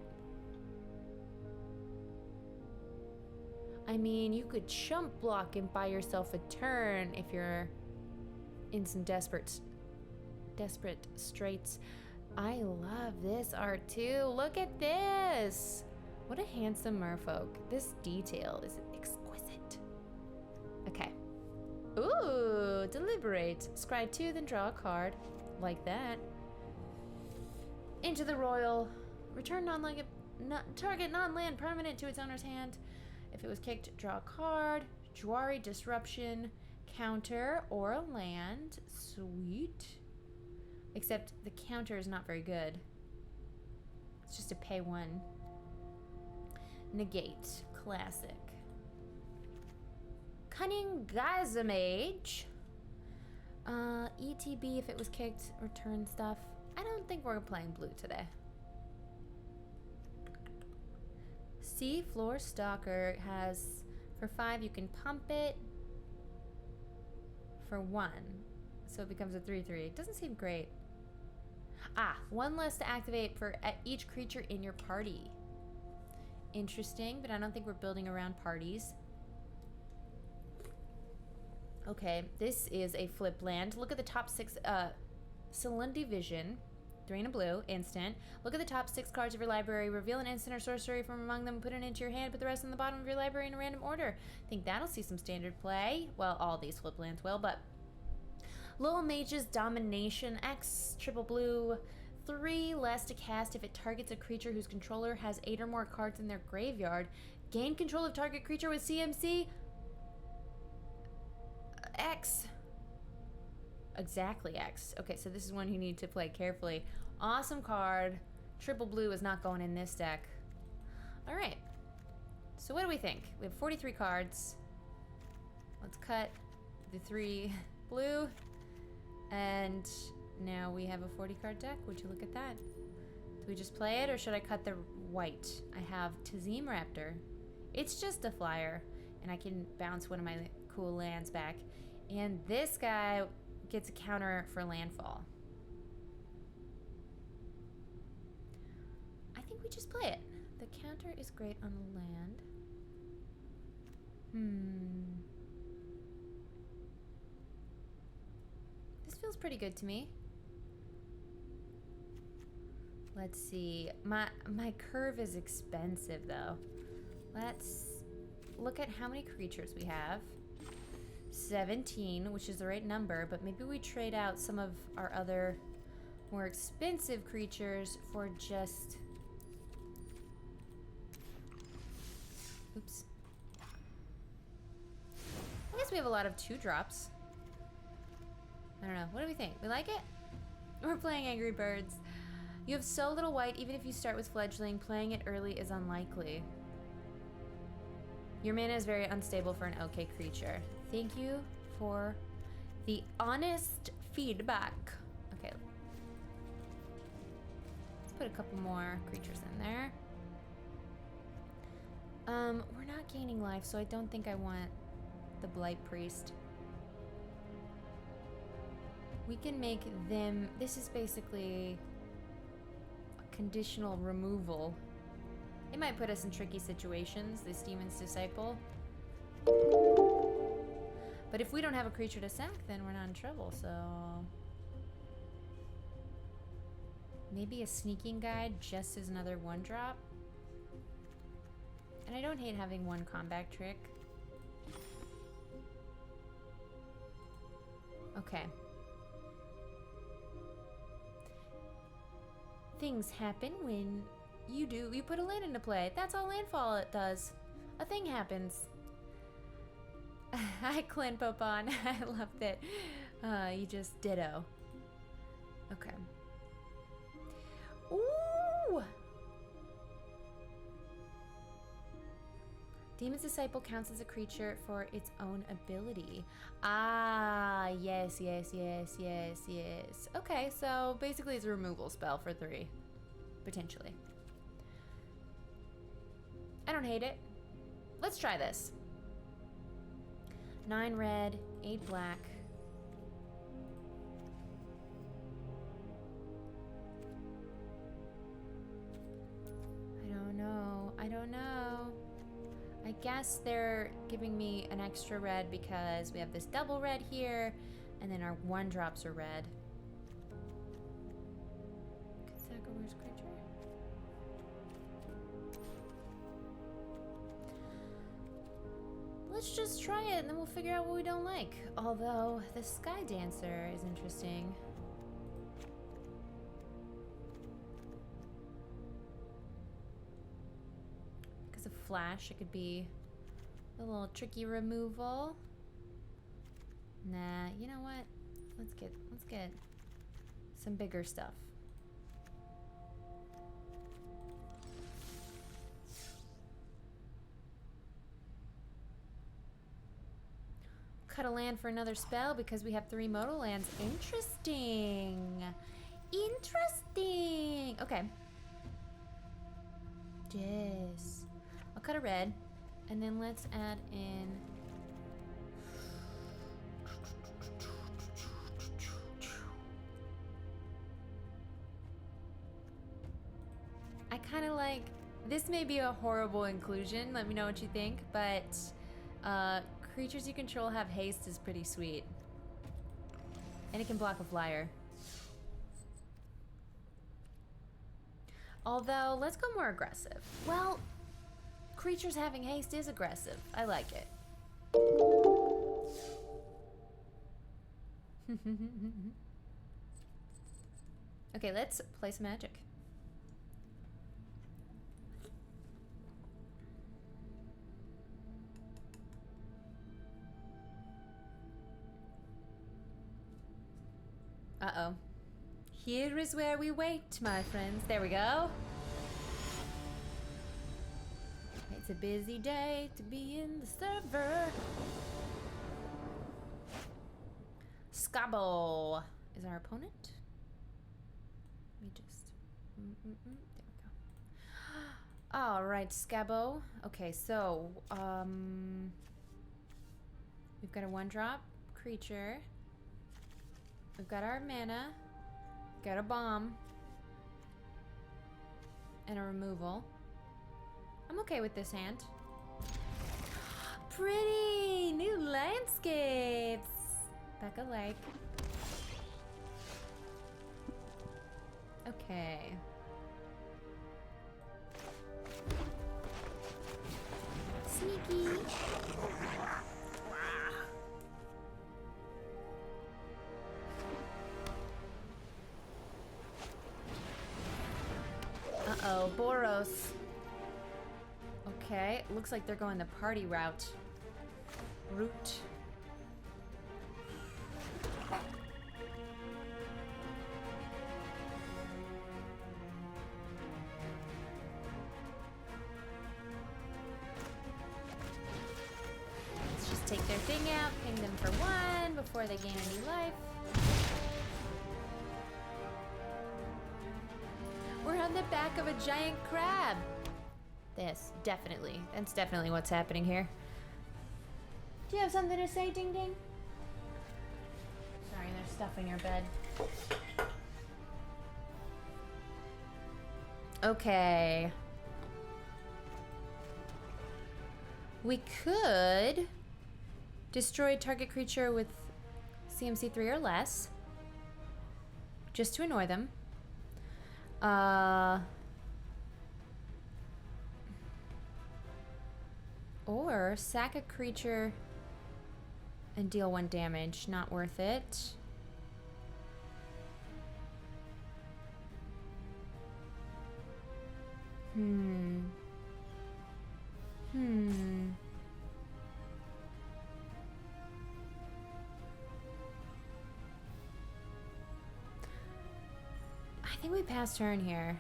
A: I mean, you could chump block and buy yourself a turn if you're in some desperate straits. I love this art too. Look at this. What a handsome merfolk. This detail is exquisite. Okay. Ooh, deliberate. Scry 2, then draw a card. Like that. Into the royal. Return target non-land permanent to its owner's hand. If it was kicked, draw a card. Jwari Disruption. Counter or a land. Sweet. Except the counter is not very good. It's just a pay 1. Negate. Classic. Cunning Gazamage. ETB if it was kicked. Return stuff. I don't think we're playing blue today. Sea Floor Stalker has... For 5, you can pump it. For 1. So it becomes a 3/3. It doesn't seem great. Ah, one less to activate for each creature in your party. Interesting, but I don't think we're building around parties. Okay, this is a flip land. Look at the top 6. Salinity Vision. 3 and a blue, instant. Look at the top 6 cards of your library. Reveal an instant or sorcery from among them. Put it into your hand. Put the rest in the bottom of your library in a random order. Think that'll see some standard play. Well, all these flip lands will, but... Little Mage's Domination. X, triple blue. 3 less to cast if it targets a creature whose controller has 8 or more cards in their graveyard. Gain control of target creature with CMC. X. Exactly X. Okay, so this is one you need to play carefully. Awesome card. Triple blue is not going in this deck. All right. So what do we think? We have 43 cards. Let's cut the 3 blue. And now we have a 40 card deck. Would you look at that? Do we just play it or should I cut the white? I have Tazim Raptor. It's just a flyer. And I can bounce one of my cool lands back. And this guy gets a counter for landfall. I think we just play it. The counter is great on the land. This feels pretty good to me. Let's see. My curve is expensive though. Let's look at how many creatures we have. 17, which is the right number, but maybe we trade out some of our other more expensive creatures for just... Oops. I guess we have a lot of 2-drops. I don't know. What do we think? We like it? We're playing Angry Birds. You have so little white, even if you start with Fledgling, playing it early is unlikely. Your mana is very unstable for an okay creature. Thank you for the honest feedback. Okay. Let's put a couple more creatures in there. We're not gaining life, so I don't think I want the Blight Priest. We can make them... This is basically a conditional removal. It might put us in tricky situations, this Demon's Disciple. But if we don't have a creature to sack, then we're not in trouble, so... Maybe a Sneaking Guide just as another 1-drop. And I don't hate having 1 combat trick. Okay. Things happen when you put a land into play. That's all landfall it does. A thing happens. Hi, Clint Popon. I loved it. You just ditto. Okay. Ooh! Demon's Disciple counts as a creature for its own ability. Ah, yes, yes, yes, yes, yes. Okay, so basically it's a removal spell for 3. Potentially. I don't hate it. Let's try this. 9 red, 8 black. I don't know. I don't know. I guess they're giving me an extra red because we have this double red here, and then our 1-drops are red. Where's creature? Let's just try it, and then we'll figure out what we don't like. Although, the Sky Dancer is interesting. Because of Flash, it could be a little tricky removal. Nah, you know what? Let's get some bigger stuff. Cut a land for another spell because we have 3 modal lands. Interesting. Interesting. Okay. Yes. I'll cut a red. And then let's add in... kind of like, this may be a horrible inclusion, let me know what you think, but creatures you control have haste is pretty sweet. And it can block a flyer. Although, let's go more aggressive. Well, creatures having haste is aggressive. I like it. Okay, let's play some Magic. Uh-oh. Here is where we wait, my friends. There we go. It's a busy day to be in the server. Scabo is our opponent. Let me just... There we go. All right, Scabo. Okay, so we've got a 1-drop creature. We've got our mana. Got a bomb. And a removal. I'm okay with this hand. Pretty new landscapes. Becca like. Okay. Sneaky. Uh-oh, Boros. Okay, looks like they're going the party route. Let's just take their thing out, ping them for 1 before they gain any life. We're on the back of a giant crab. That's definitely what's happening here. Do you have something to say, Ding Ding? Sorry, there's stuff in your bed. Okay. We could destroy target creature with CMC 3 or less, just to annoy them. Or sack a creature and deal 1 damage. Not worth it. I think we pass turn here.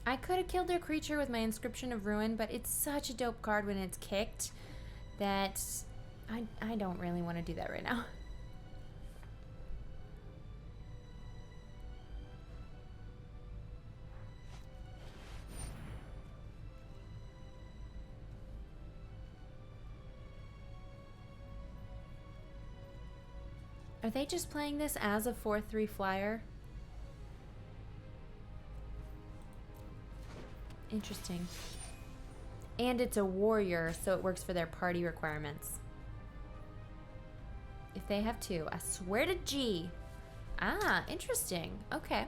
A: I could have killed their creature with my Inscription of Ruin, but it's such a dope card when it's kicked that I don't really want to do that right now. Are they just playing this as a 4/3 flyer? Interesting. And it's a warrior, so it works for their party requirements. If they have 2, I swear to G. Ah, interesting. Okay.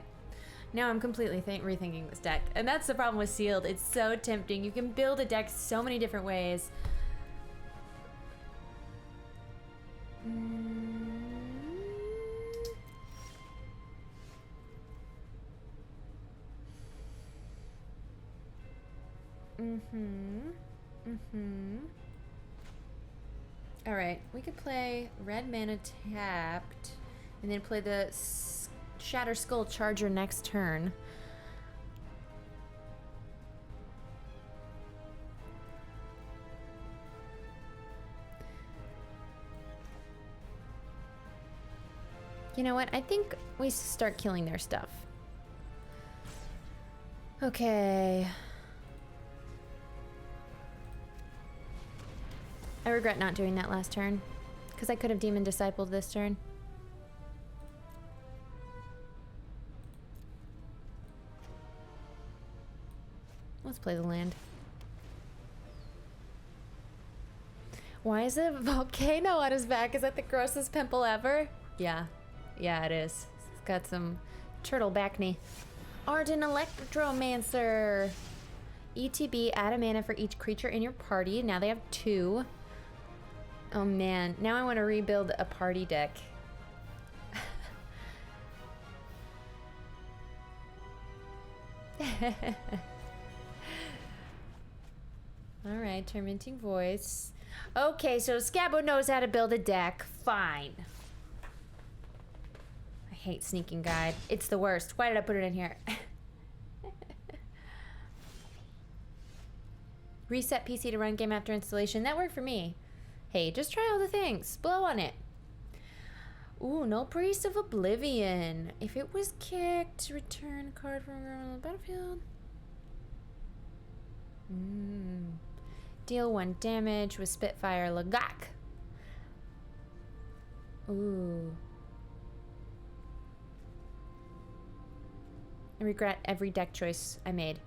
A: Now I'm completely rethinking this deck. And that's the problem with Sealed. It's so tempting. You can build a deck so many different ways. All right, we could play red mana tapped and then play the Shatter Skull Charger next turn. You know what? I think we start killing their stuff. Okay. I regret not doing that last turn, because I could have Demon Discipled this turn. Let's play the land. Why is a volcano on his back? Is that the grossest pimple ever? Yeah. Yeah, it is. It's got some turtle back knee. Ardent Electromancer. ETB, add a mana for each creature in your party. Now they have 2. Oh man, now I want to rebuild a party deck. Alright, Tormenting Voice. Okay, so Scabbo knows how to build a deck. Fine. I hate Sneaking Guide. It's the worst. Why did I put it in here? Reset PC to run game after installation. That worked for me. Hey, just try all the things. Blow on it. Ooh, no Priest of Oblivion. If it was kicked, return card from the battlefield. Deal 1 damage with Spitfire Lagak. Ooh. I regret every deck choice I made.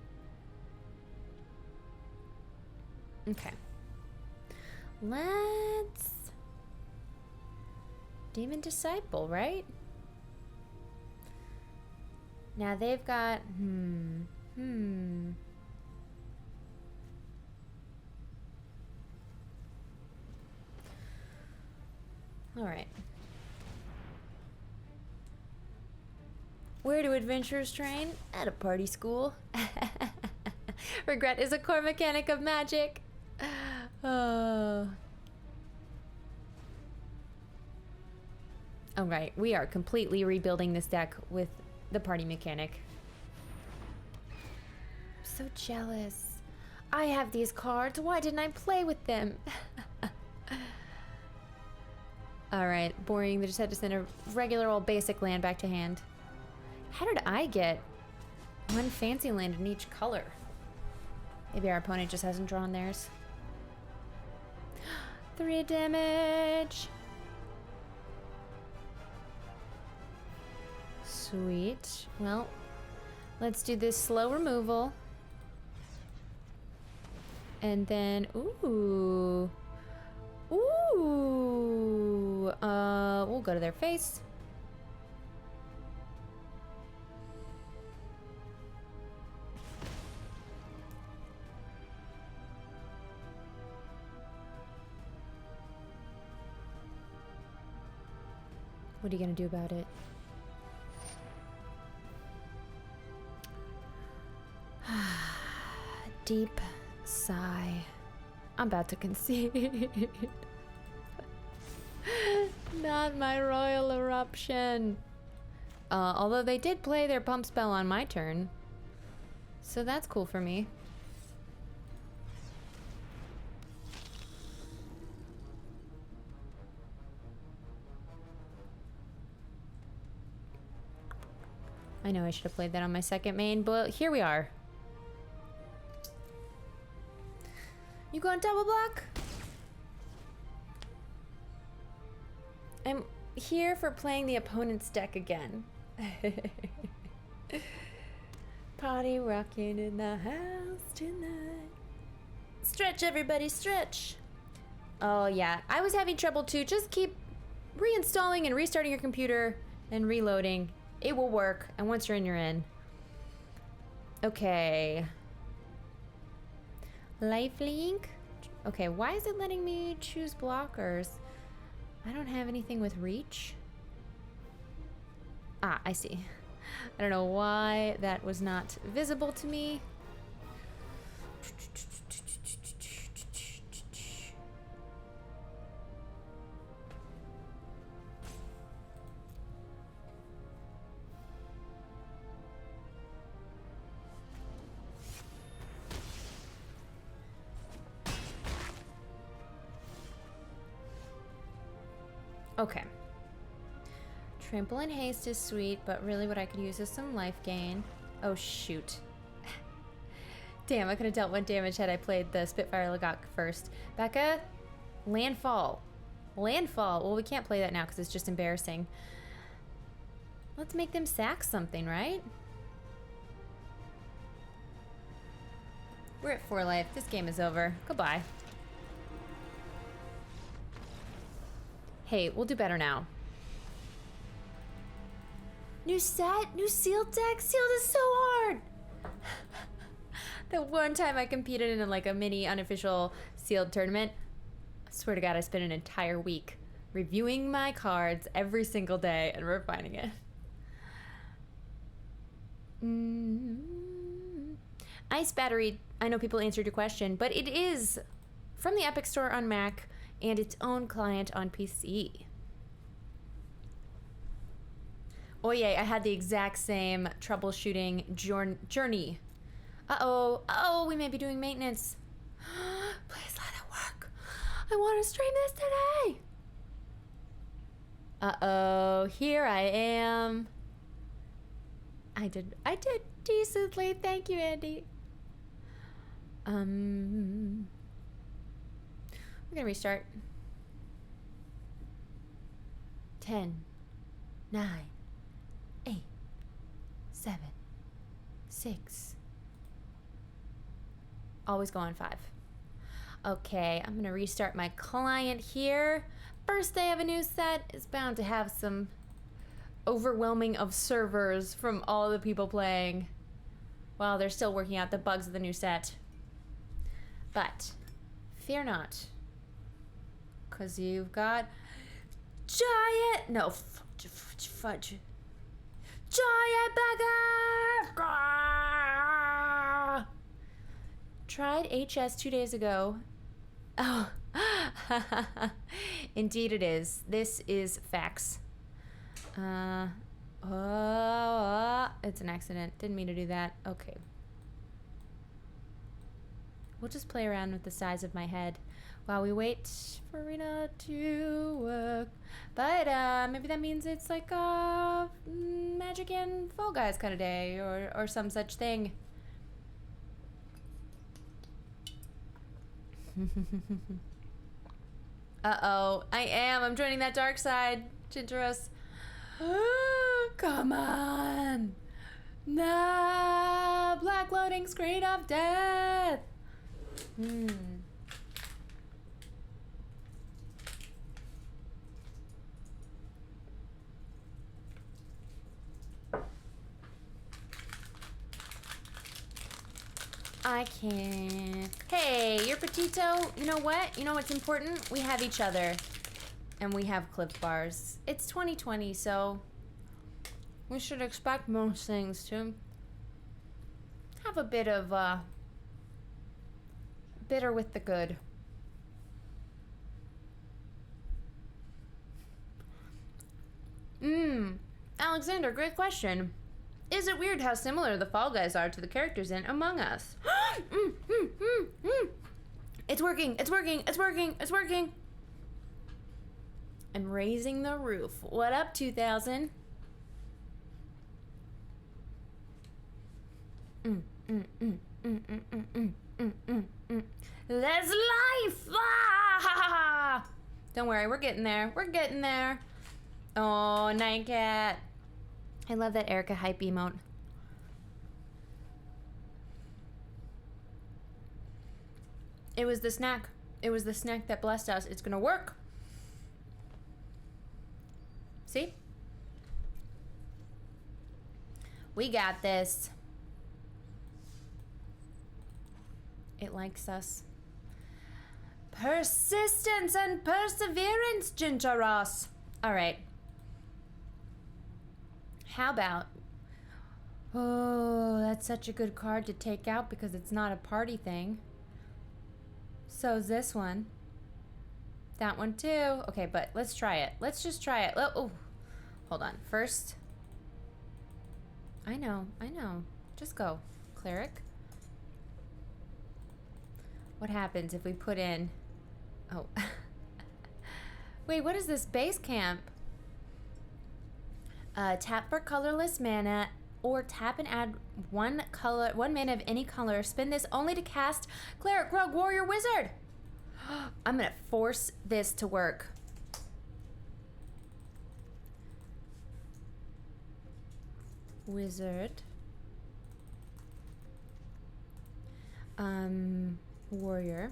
A: Okay. Let's... Demon Disciple, right? Now they've got... Alright. Where do adventurers train? At a party school. Regret is a core mechanic of Magic. Oh. Alright, we are completely rebuilding this deck with the party mechanic. I'm so jealous. I have these cards. Why didn't I play with them? Alright, boring. They just had to send a regular old basic land back to hand. How did I get 1 fancy land in each color? Maybe our opponent just hasn't drawn theirs. 3 damage. Sweet. Well, let's do this slow removal. And then, ooh. Ooh. We'll go to their face. What are you gonna do about it? Deep sigh. I'm about to concede. Not my royal eruption. Although they did play their pump spell on my turn. So that's cool for me. I know I should have played that on my second main, but here we are. You going double block? I'm here for playing the opponent's deck again. Party rocking in the house tonight. Stretch, everybody, stretch. Oh yeah, I was having trouble too. Just keep reinstalling and restarting your computer and reloading. It will work, and once you're in, you're in. Okay. Lifelink? Okay, why is it letting me choose blockers? I don't have anything with reach. Ah, I see. I don't know why that was not visible to me. Okay. Trample and haste is sweet, but really what I could use is some life gain. Oh, shoot. Damn, I could have dealt 1 damage had I played the Spitfire Lagak first. Becca, landfall. Landfall. Well, we can't play that now because it's just embarrassing. Let's make them sack something, right? We're at 4 life. This game is over. Goodbye. Hey, we'll do better now. New set, new sealed deck. Sealed is so hard. The one time I competed in like a mini unofficial sealed tournament, I swear to God, I spent an entire week reviewing my cards every single day and refining it. Ice Battery, I know people answered your question, but it is from the Epic Store on Mac and its own client on PC. Oh yeah, I had the exact same troubleshooting journey. Uh-oh, we may be doing maintenance. Please let it work. I want to stream this today. Uh-oh, here I am. I did decently. Thank you, Andy. We're gonna restart. 10, 9, 8, 7, 6. Always go on 5. Okay, I'm gonna restart my client here. First day of a new set is bound to have some overwhelming of servers from all the people playing while they're still working out the bugs of the new set. But fear not, because you've got fudge. Giant Becca! Tried HS 2 days ago. Oh, indeed it is. This is facts. It's an accident. Didn't mean to do that. Okay. We'll just play around with the size of my head while we wait for Rena to work. But maybe that means it's like a Magic and Fall Guys kind of day or some such thing. Uh-oh. I'm joining that dark side, Chintaros. Come on. Nah. Black loading screen of death. I can't. Hey, you're Petito. You know what? You know what's important? We have each other. And we have Cliff Bars. It's 2020, so we should expect most things to have a bit of bitter with the good. Alexander, great question. Is it weird how similar the Fall Guys are to the characters in Among Us? It's working, it's working, it's working, it's working. I'm raising the roof. What up, 2000? There's life! Ah! Don't worry, we're getting there. We're getting there. Oh, Night Cat. I love that Erica hype emote. It was the snack. It was the snack that blessed us. It's gonna work. See? We got this. It likes us. Persistence and perseverance, Gintaros. All right. How about... Oh, that's such a good card to take out because it's not a party thing. So's this one. That one too. Okay, but let's try it. Let's just try it. Oh, hold on. First... I know. Just go. Cleric. What happens if we put in... Oh. Wait, what is this? Base camp. Tap for colorless mana, or tap and add one mana of any color. Spin this only to cast Cleric, Rogue, Warrior, Wizard. I'm gonna force this to work. Wizard. Warrior.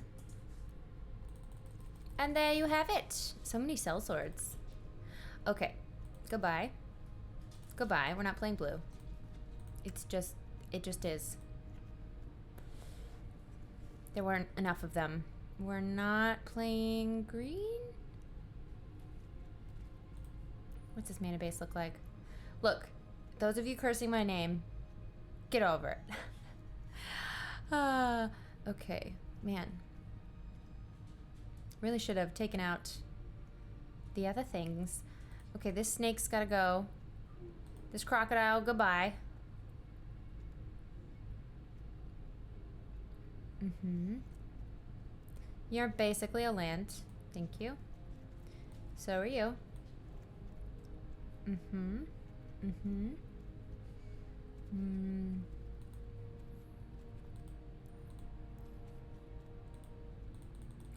A: And there you have it. So many sellswords. Okay. Goodbye. Goodbye. We're not playing blue. It just is. There weren't enough of them. We're not playing green? What's this mana base look like? Look, those of you cursing my name, get over it. Okay. Man. Really should have taken out the other things. Okay, this snake's gotta go. This crocodile, goodbye. You're basically a land. Thank you. So are you.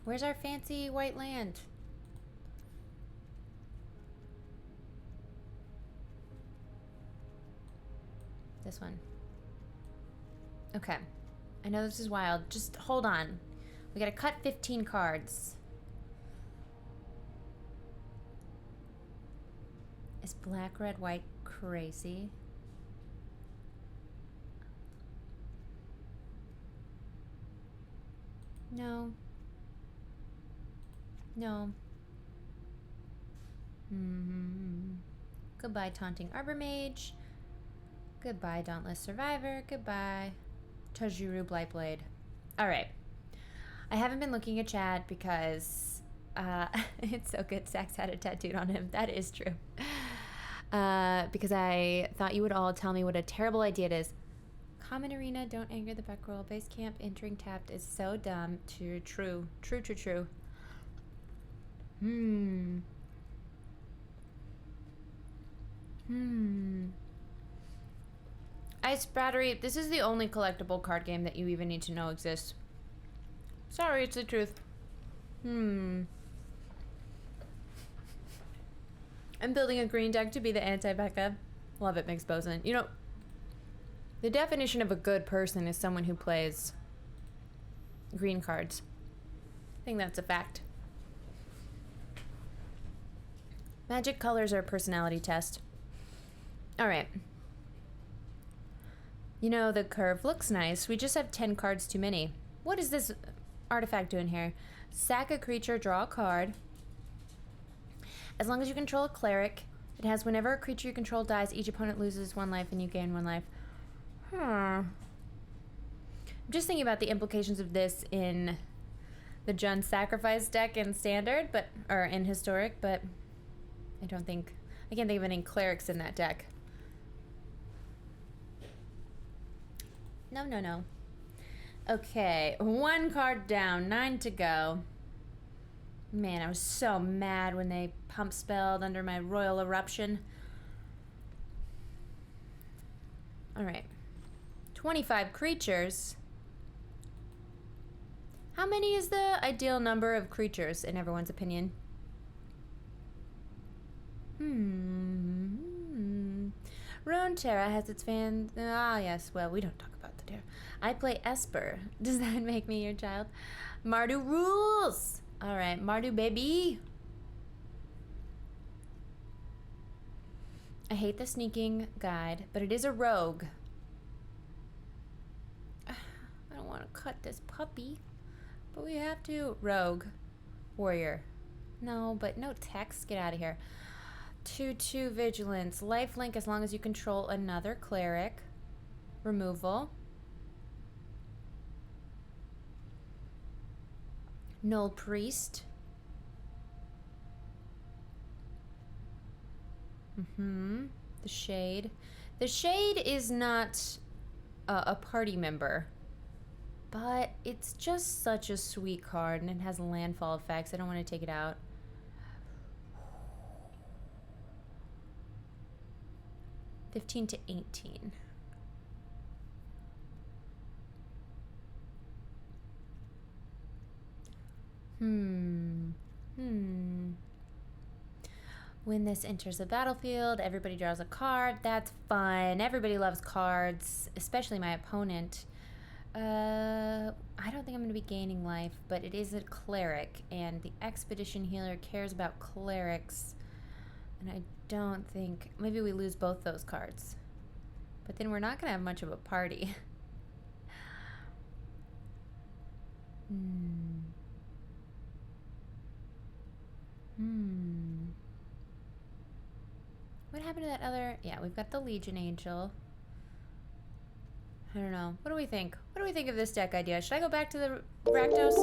A: Where's our fancy white land? This one. Okay. I know this is wild. Just hold on. We gotta cut 15 cards. Is black, red, white crazy? No. No. Goodbye, Taunting Arbor Mage. Goodbye, Dauntless Survivor. Goodbye, Tajuru Blightblade. Alright. I haven't been looking at chat because it's so good Sax had it tattooed on him. That is true. Because I thought you would all tell me what a terrible idea it is. Common Arena, don't anger the Becquerel. Base camp entering tapped is so dumb. True. Ice Battery, this is the only collectible card game that you even need to know exists. Sorry, it's the truth. I'm building a green deck to be the anti-Becca. Love it, Mix Boson. You know, the definition of a good person is someone who plays green cards. I think that's a fact. Magic colors are a personality test. Alright. You know, the curve looks nice. We just have 10 cards too many. What is this artifact doing here? Sack a creature, draw a card. As long as you control a cleric, it has whenever a creature you control dies, each opponent loses 1 life and you gain 1 life. I'm just thinking about the implications of this in the Jund Sacrifice deck in Standard, or in Historic, but I can't think of any clerics in that deck. No. Okay, 1 card down, 9 to go. Man, I was so mad when they pump spelled under my Royal Eruption. Alright. 25 creatures. How many is the ideal number of creatures in everyone's opinion? Runeterra has its fans. Ah, yes. Well, we don't talk about the Terra. I play Esper. Does that make me your child? Mardu rules! Alright, Mardu baby. I hate the sneaking guide, but it is a rogue. I don't want to cut this puppy, but we have to. Rogue. Warrior. No, but no text. Get out of here. 2/2 vigilance. Lifelink as long as you control another cleric. Removal. Null priest. The shade. The shade is not a party member, but it's just such a sweet card and it has landfall effects. I don't want to take it out. $15 to $18. When this enters the battlefield, everybody draws a card. That's fun. Everybody loves cards, especially my opponent. I don't think I'm going to be gaining life, but it is a cleric, and the expedition healer cares about clerics. And I don't think... Maybe we lose both those cards. But then we're not going to have much of a party. What happened to that other... Yeah, we've got the Legion Angel. I don't know. What do we think? What do we think of this deck idea? Should I go back to the Rakdos?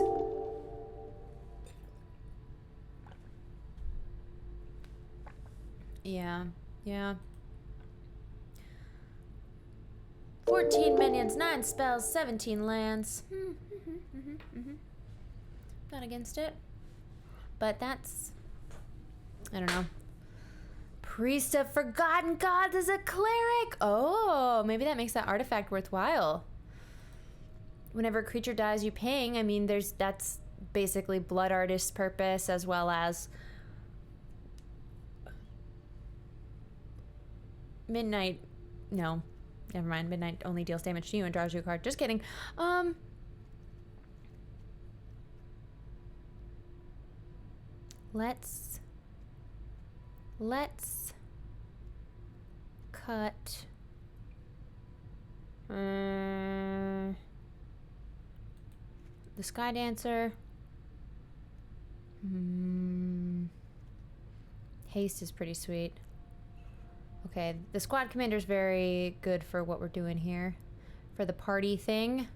A: Yeah. 14 minions, 9 spells, 17 lands. Not against it. But that's... I don't know. Priest of Forgotten Gods is a cleric! Oh, maybe that makes that artifact worthwhile. Whenever a creature dies, you ping. I mean, that's basically Blood Artist's purpose, as well as Midnight. No, never mind. Midnight only deals damage to you and draws you a card. Just kidding. Let's cut. The Sky Dancer. Haste is pretty sweet. Okay, the Squad Commander's very good for what we're doing here. For the party thing.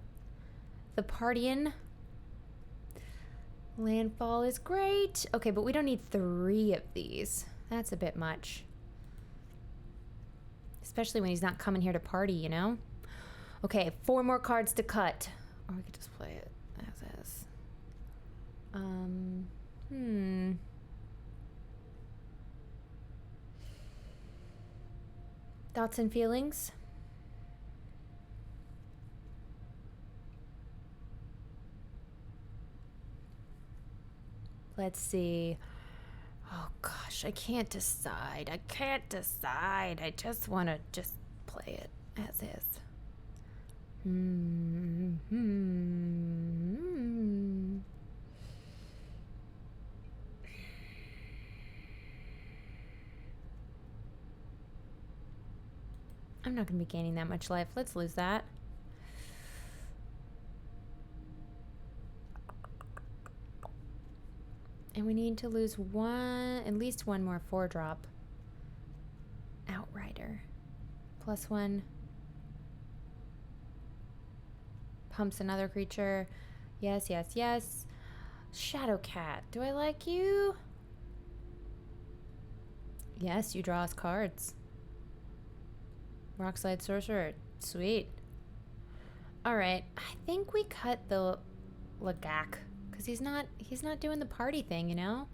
A: The partying. Landfall is great. Okay, but we don't need 3 of these. That's a bit much. Especially when he's not coming here to party, you know? Okay, 4 more cards to cut. Or we could just play it as is. Thoughts and feelings? Let's see. Oh gosh, I can't decide. I just want to just play it as is. I'm not going to be gaining that much life. Let's lose that. And we need to lose at least one more 4-drop. Outrider. +1. Pumps another creature. Yes. Shadowcat. Do I like you? Yes, you draw us cards. Rockslide Sorcerer. Sweet. Alright. I think we cut the Lagak. Because he's not doing the party thing, you know?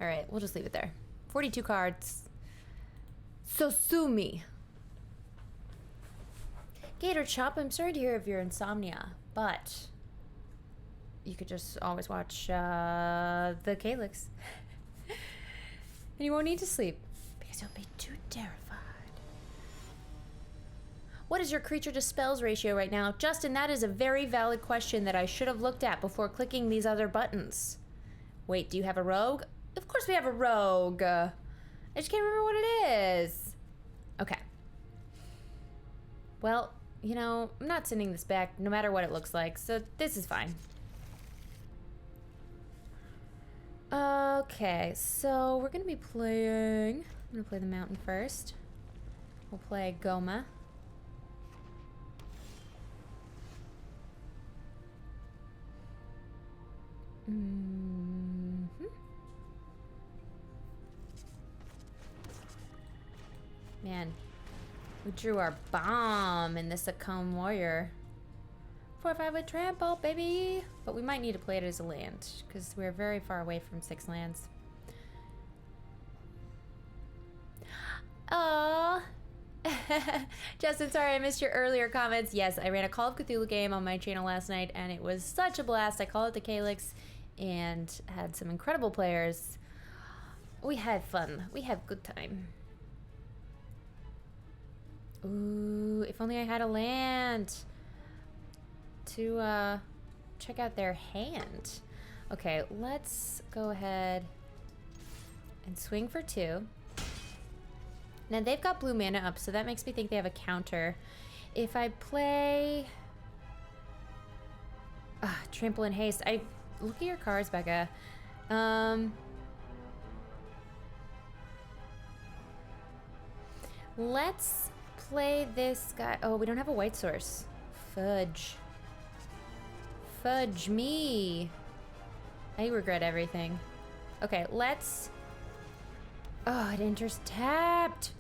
A: Alright, we'll just leave it there. 42 cards. So sue me. Gator Chop, I'm sorry to hear of your insomnia, but you could just always watch the Calyx. And you won't need to sleep because you'll be too terrified. What is your creature to spells ratio right now? Justin, that is a very valid question that I should have looked at before clicking these other buttons. Wait, do you have a rogue? Of course we have a rogue. I just can't remember what it is. Okay. Well, you know, I'm not sending this back no matter what it looks like, so this is fine. Okay, so we're gonna be playing... I'm gonna play the mountain first. We'll play Goma. Man, we drew our bomb in this Minotaur Warrior. 4/5 with trample, baby! But we might need to play it as a land, because we're very far away from 6 lands. Oh, Justin, sorry I missed your earlier comments. Yes, I ran a Call of Cthulhu game on my channel last night, and it was such a blast. I call it the Calyx, and had some incredible players. We had fun. We had good time. Ooh, if only I had a land. to check out their hand. Okay, let's go ahead and swing for 2. Now they've got blue mana up, so that makes me think they have a counter. If I play Trample and Haste, look at your cards, Becca. Let's play this guy. Oh, we don't have a white source. Fudge. Fudge me. I regret everything. Okay, let's... Oh, it enters tapped.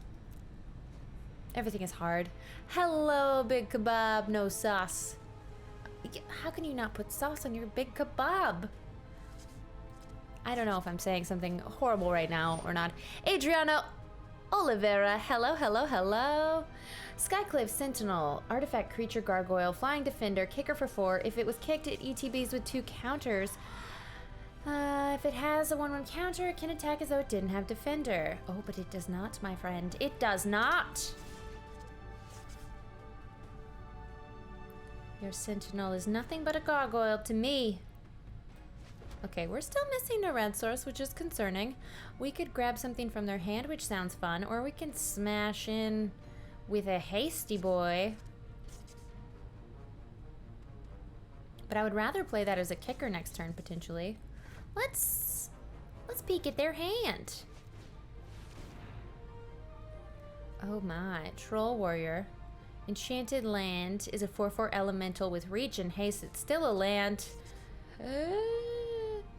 A: Everything is hard. Hello, big kebab. No sauce. How can you not put sauce on your big kebab? I don't know if I'm saying something horrible right now or not. Adriano Oliveira. Hello, hello, hello. Skyclave Sentinel. Artifact creature gargoyle. Flying defender. Kicker for 4. If it was kicked, it ETBs with 2 counters. If it has a 1/1 counter, it can attack as though it didn't have defender. Oh, but it does not, my friend. It does not. Your Sentinel is nothing but a gargoyle to me. Okay, we're still missing a red source, which is concerning. We could grab something from their hand, which sounds fun, or we can smash in with a hasty boy. But I would rather play that as a kicker next turn, potentially. Let's peek at their hand. Oh my, Troll Warrior. Enchanted Land is a 4/4 elemental with reach and haste. It's still a land.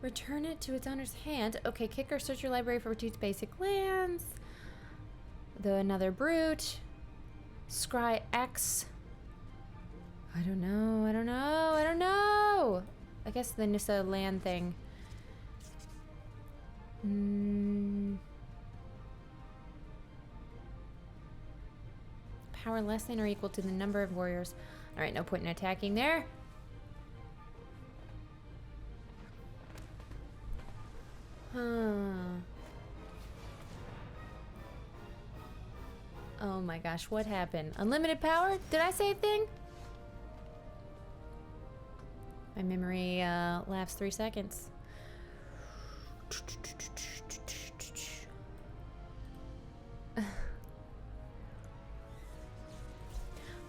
A: Return it to its owner's hand. Okay, kicker, search your library for 2 basic lands. Another brute. Scry X. I don't know, I don't know, I don't know. I guess the Nissa land thing. Power less than or equal to the number of warriors. Alright, no point in attacking there. Oh my gosh, what happened? Unlimited power? Did I say a thing? My memory lasts 3 seconds.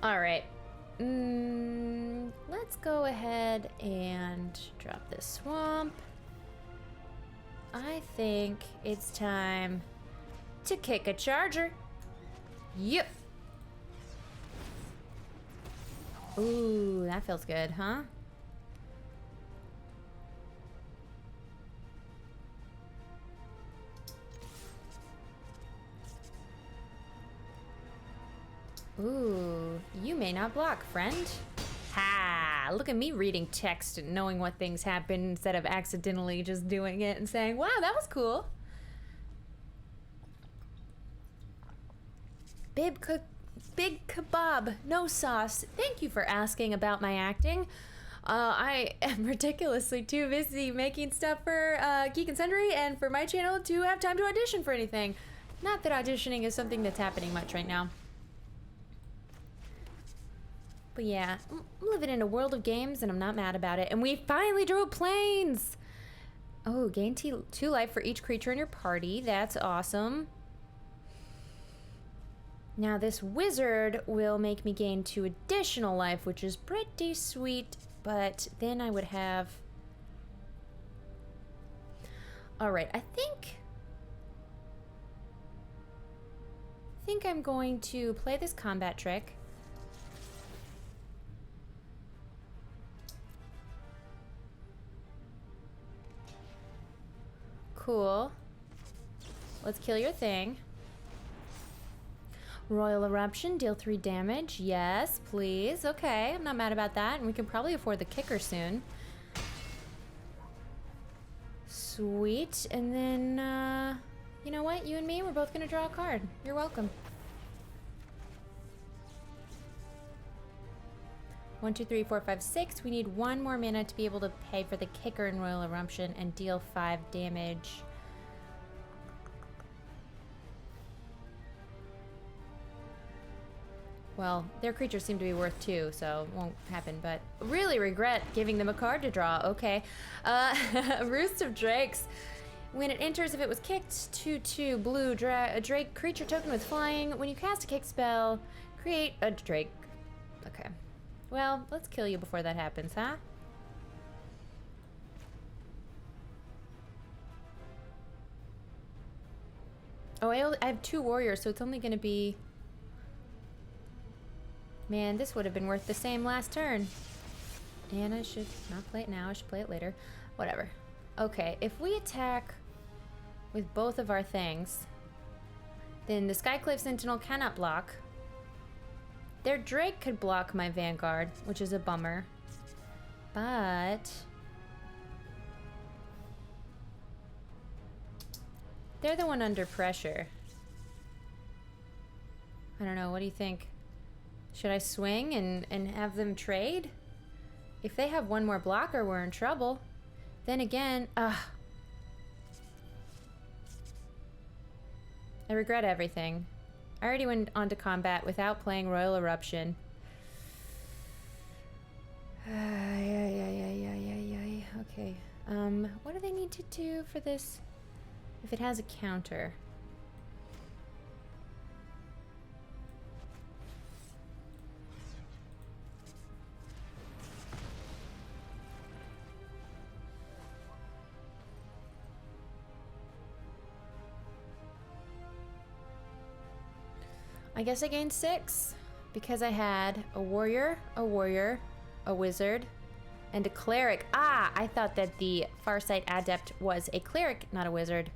A: All right. Let's go ahead and drop this swamp. I think it's time to kick a charger. Yep. Ooh, that feels good, huh? Ooh, you may not block, friend. Ha! Look at me reading text and knowing what things happen instead of accidentally just doing it and saying, wow, that was cool. Big kebab, no sauce. Thank you for asking about my acting. I am ridiculously too busy making stuff for Geek and Sundry and for my channel to have time to audition for anything. Not that auditioning is something that's happening much right now. But yeah, I'm living in a world of games and I'm not mad about it. And we finally drew planes! Oh, gain 2 life for each creature in your party. That's awesome. Now this wizard will make me gain 2 additional life, which is pretty sweet. But then I would have... Alright, I think I'm going to play this combat trick. Cool. Let's kill your thing. Royal Eruption, deal 3 damage. Yes, please. Okay, I'm not mad about that. And we can probably afford the kicker soon. Sweet. And then, you know what? You and me, we're both gonna draw a card. You're welcome. 1, 2, 3, 4, 5, 6. We need 1 more mana to be able to pay for the kicker and Royal Eruption and deal 5 damage. Well, their creatures seem to be worth 2, so it won't happen, but really regret giving them a card to draw. Okay. Roost of Drakes. When it enters, if it was kicked, 2/2 blue, a drake creature token with flying. When you cast a kick spell, create a drake. Okay. Well, let's kill you before that happens, huh? Oh, I have 2 warriors, so it's only going to be... Man, this would have been worth the same last turn. And I should not play it now. I should play it later. Whatever. Okay, if we attack with both of our things, then the Skyclave Sentinel cannot block. Their Drake could block my Vanguard, which is a bummer. But... they're the one under pressure. I don't know, what do you think? Should I swing and have them trade? If they have one more blocker, we're in trouble. Then again, I regret everything. I already went on to combat without playing Royal Eruption. Okay. What do they need to do for this? If it has a counter. I guess I gained 6 because I had a warrior, a wizard, and a cleric. Ah, I thought that the Farsight Adept was a cleric, not a wizard.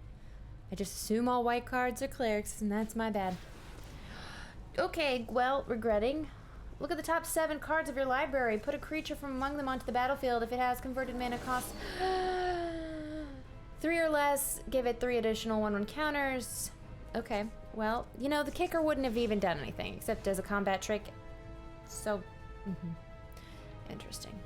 A: I just assume all white cards are clerics, and that's my bad. Okay, well, regretting. Look at the top 7 cards of your library. Put a creature from among them onto the battlefield. If it has converted mana cost 3 or less, give it 3 additional 1/1 counters. Okay, well, you know, the kicker wouldn't have even done anything, except as a combat trick. So, interesting.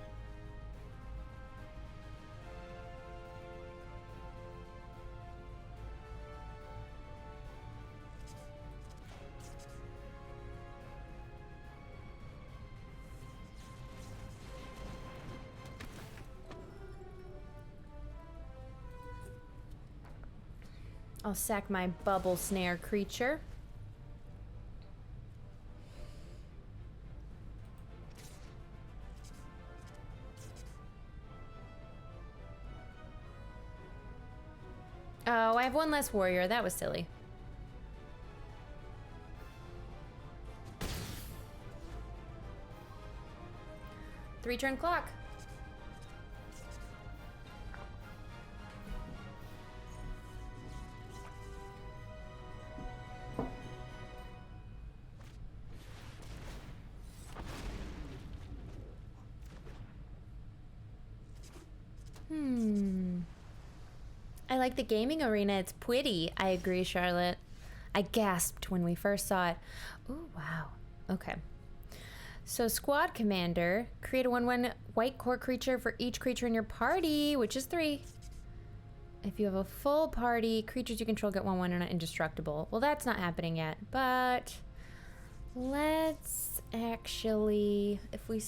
A: I'll sack my bubble snare creature. Oh, I have 1 less warrior. That was silly. Three-turn clock. I like the gaming arena. It's pretty. I agree, Charlotte. I gasped when we first saw it. Ooh, wow. Okay. So, Squad Commander, create a 1/1 white core creature for each creature in your party, which is 3. If you have a full party, creatures you control get 1/1 and are indestructible. Well, that's not happening yet, but let's actually, if we,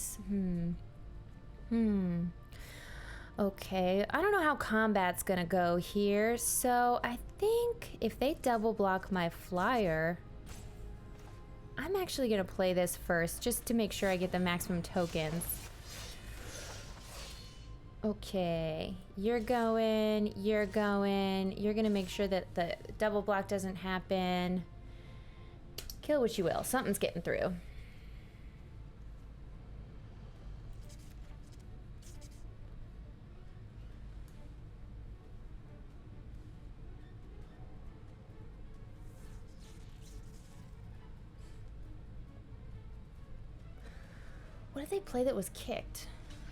A: Okay, I don't know how combat's gonna go here, so I think if they double block my flyer, I'm actually gonna play this first, just to make sure I get the maximum tokens. Okay, you're gonna make sure that the double block doesn't happen. Kill what you will, something's getting through. What did they play that was kicked?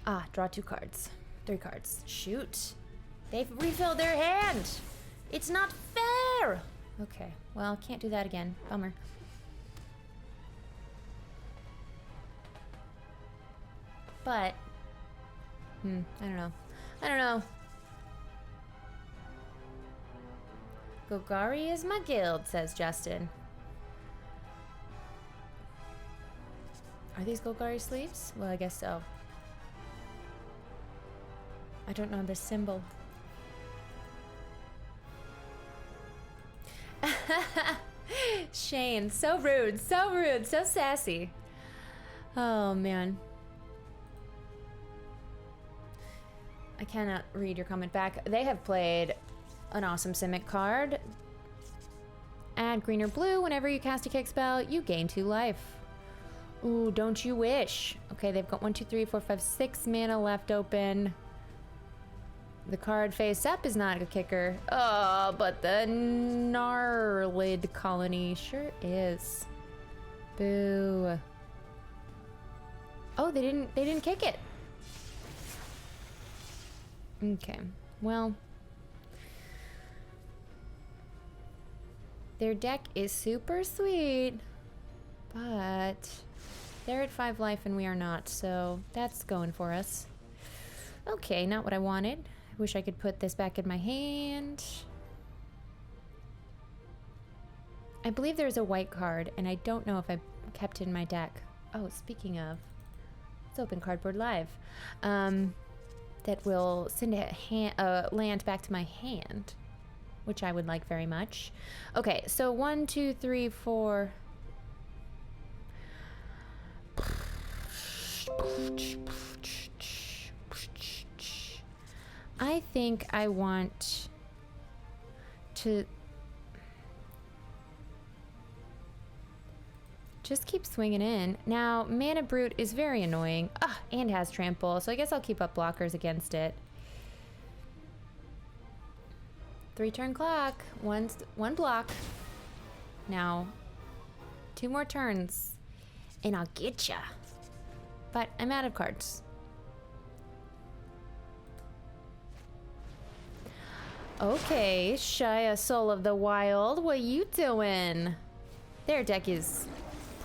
A: Ah, draw 2 cards. 3 cards. Shoot. They've refilled their hand. It's not fair. Okay, well, can't do that again. Bummer. But, I don't know. I don't know. Golgari is my guild, says Justin. Are these Golgari sleeves? Well, I guess so. I don't know the symbol. Shane, so rude, so sassy. Oh, man. I cannot read your comment back. They have played an awesome Simic card. Add green or blue. Whenever you cast a kick spell, you gain 2 life. Ooh, don't you wish. Okay, they've got 1, 2, 3, 4, 5, 6 mana left open. The card face up is not a kicker. Oh, but the Gnarlid colony sure is. Boo. Oh, they didn't kick it. Okay. Well, their deck is super sweet, but they're at 5 life and we are not, so that's going for us. Okay, not what I wanted. I wish I could put this back in my hand. I believe there's a white card, and I don't know if I kept it in my deck. Oh, speaking of, let's open Cardboard Live. That will send a land back to my hand, which I would like very much. Okay, so 1, 2, 3, 4. I think I want to just keep swinging in. Now, Mana Brute is very annoying. And has trample, so I guess I'll keep up blockers against it. 3-turn clock. One block. Now, 2 more turns, and I'll get ya. But I'm out of cards. Okay, Shia Soul of the Wild, what you doing? Their deck is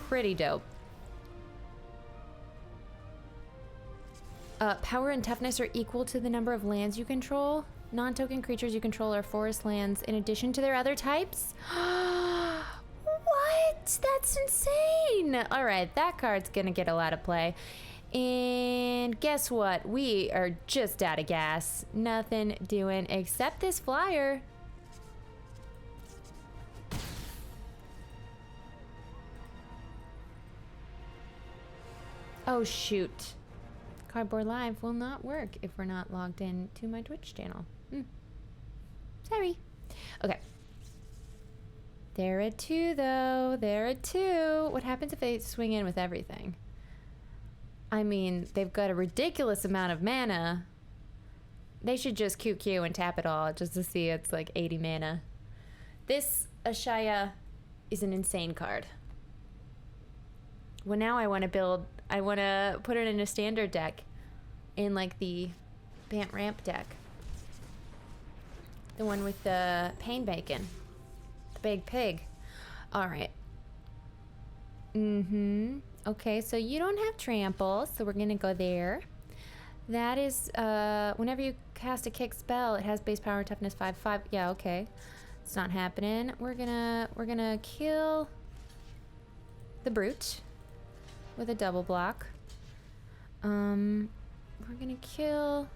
A: pretty dope. Power and toughness are equal to the number of lands you control. Non-token creatures you control are forest lands in addition to their other types. What? That's insane. All right, that card's gonna get a lot of play. And guess what? We are just out of gas. Nothing doing except this flyer. Oh, shoot. Cardboard Live will not work if we're not logged in to my Twitch channel. Sorry. Okay. They're at 2, though. They're at 2. What happens if they swing in with everything? I mean, they've got a ridiculous amount of mana. They should just QQ and tap it all just to see it's like 80 mana. This Ashaya is an insane card. Well, now I want to put it in a standard deck in like the Bant Ramp deck. The one with the pain bacon. The big pig. All right. Okay, so you don't have trample, so we're gonna go there. That is, whenever you cast a kick spell, it has base power, toughness 5/5. Yeah, okay. It's not happening. We're gonna kill the brute with a double block. We're gonna kill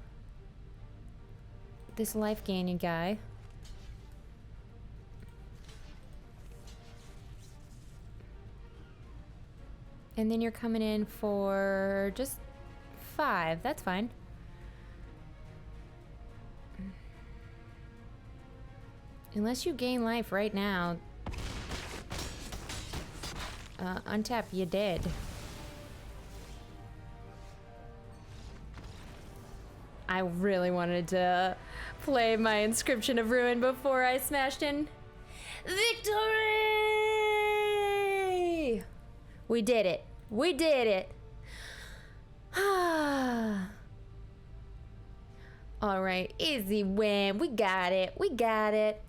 A: this life gaining guy. And then you're coming in for just 5. That's fine. Unless you gain life right now. Untap, you're dead. I really wanted to play my Inscription of Ruin before I smashed in. Victory! We did it. We did it. All right, easy win. We got it. We got it.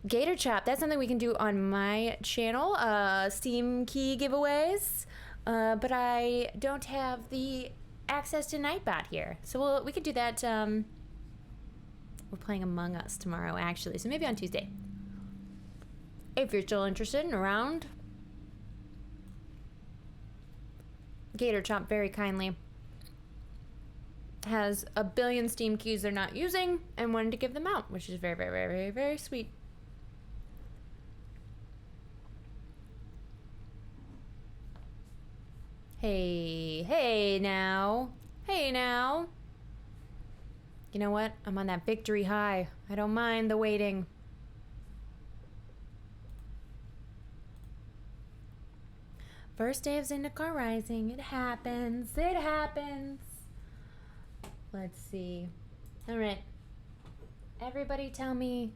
A: Gator Chop, that's something we can do on my channel. Steam key giveaways. But I don't have the access to Nightbot here. So we could do that. We're playing Among Us tomorrow, actually. So maybe on Tuesday. If you're still interested and around, Gator Chomp very kindly has a billion Steam keys they're not using and wanted to give them out, which is very, very, very, very, very sweet. Hey now. Hey now. You know what? I'm on that victory high. I don't mind the waiting. First day of Zendikar Rising. It happens. It happens. Let's see. All right. Everybody tell me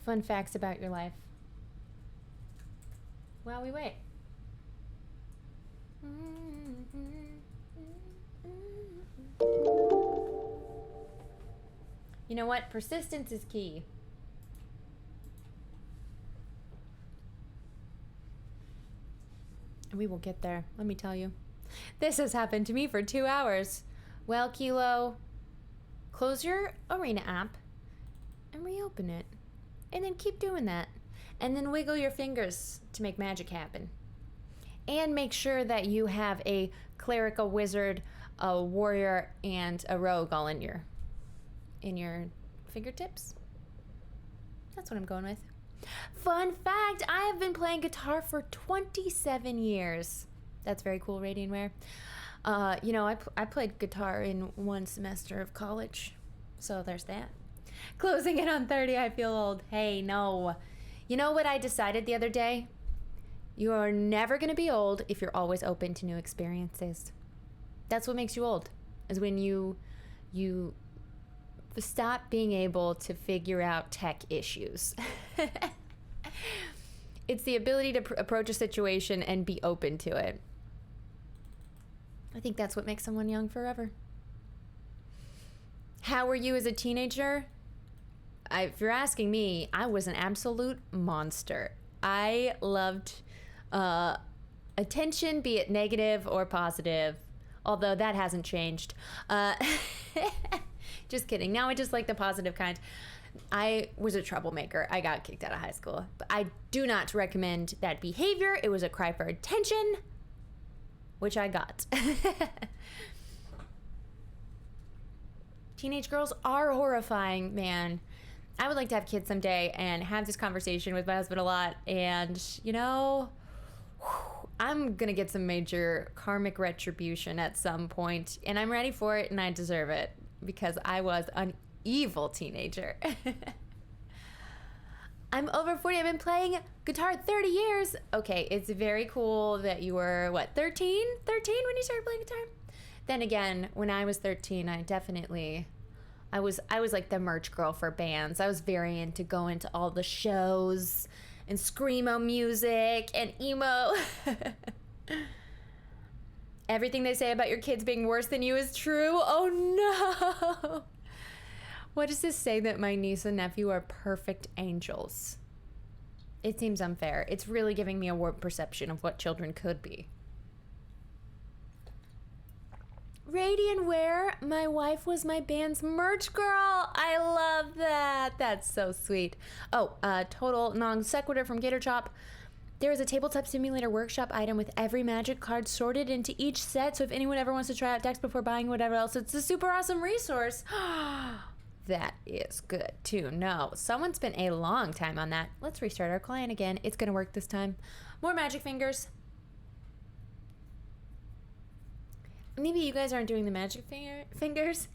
A: fun facts about your life while we wait. You know what? Persistence is key. We will get there, let me tell you. This has happened to me for 2 hours. Well, Kilo, close your Arena app and reopen it. And then keep doing that. And then wiggle your fingers to make magic happen. And make sure that you have a cleric, a wizard, a warrior, and a rogue all in your fingertips. That's what I'm going with. Fun fact, I have been playing guitar for 27 years. That's very cool, Radiantware. You know, I played guitar in 1 semester of college. So there's that. Closing in on 30, I feel old. Hey, no. You know what I decided the other day? You're never going to be old if you're always open to new experiences. That's what makes you old, is when you stop being able to figure out tech issues. It's the ability to approach a situation and be open to it. I think that's what makes someone young forever. How were you as a teenager? If you're asking me, I was an absolute monster. I loved attention, be it negative or positive, although that hasn't changed. Just kidding. Now I just like the positive kind. I was a troublemaker. I got kicked out of high school. But I do not recommend that behavior. It was a cry for attention, which I got. Teenage girls are horrifying, man. I would like to have kids someday and have this conversation with my husband a lot. And, you know, I'm going to get some major karmic retribution at some point. And I'm ready for it and I deserve it because I was an evil teenager. I'm over 40. I've been playing guitar 30 years. Okay, it's very cool that you were, what, 13? 13 when you started playing guitar? Then again, when I was 13, I was like the merch girl for bands. I was very into going to all the shows and screamo music and emo. Everything they say about your kids being worse than you is true. Oh no. What does this say that my niece and nephew are perfect angels? It seems unfair. It's really giving me a warped perception of what children could be. Radiantware, my wife was my band's merch girl. I love that. That's so sweet. Oh, total non sequitur from Gator Chop. There is a tabletop simulator workshop item with every magic card sorted into each set. So if anyone ever wants to try out decks before buying whatever else, it's a super awesome resource. That is good to know. Someone spent a long time on that. Let's restart our client again. It's going to work this time. More magic fingers. Maybe you guys aren't doing the magic fingers.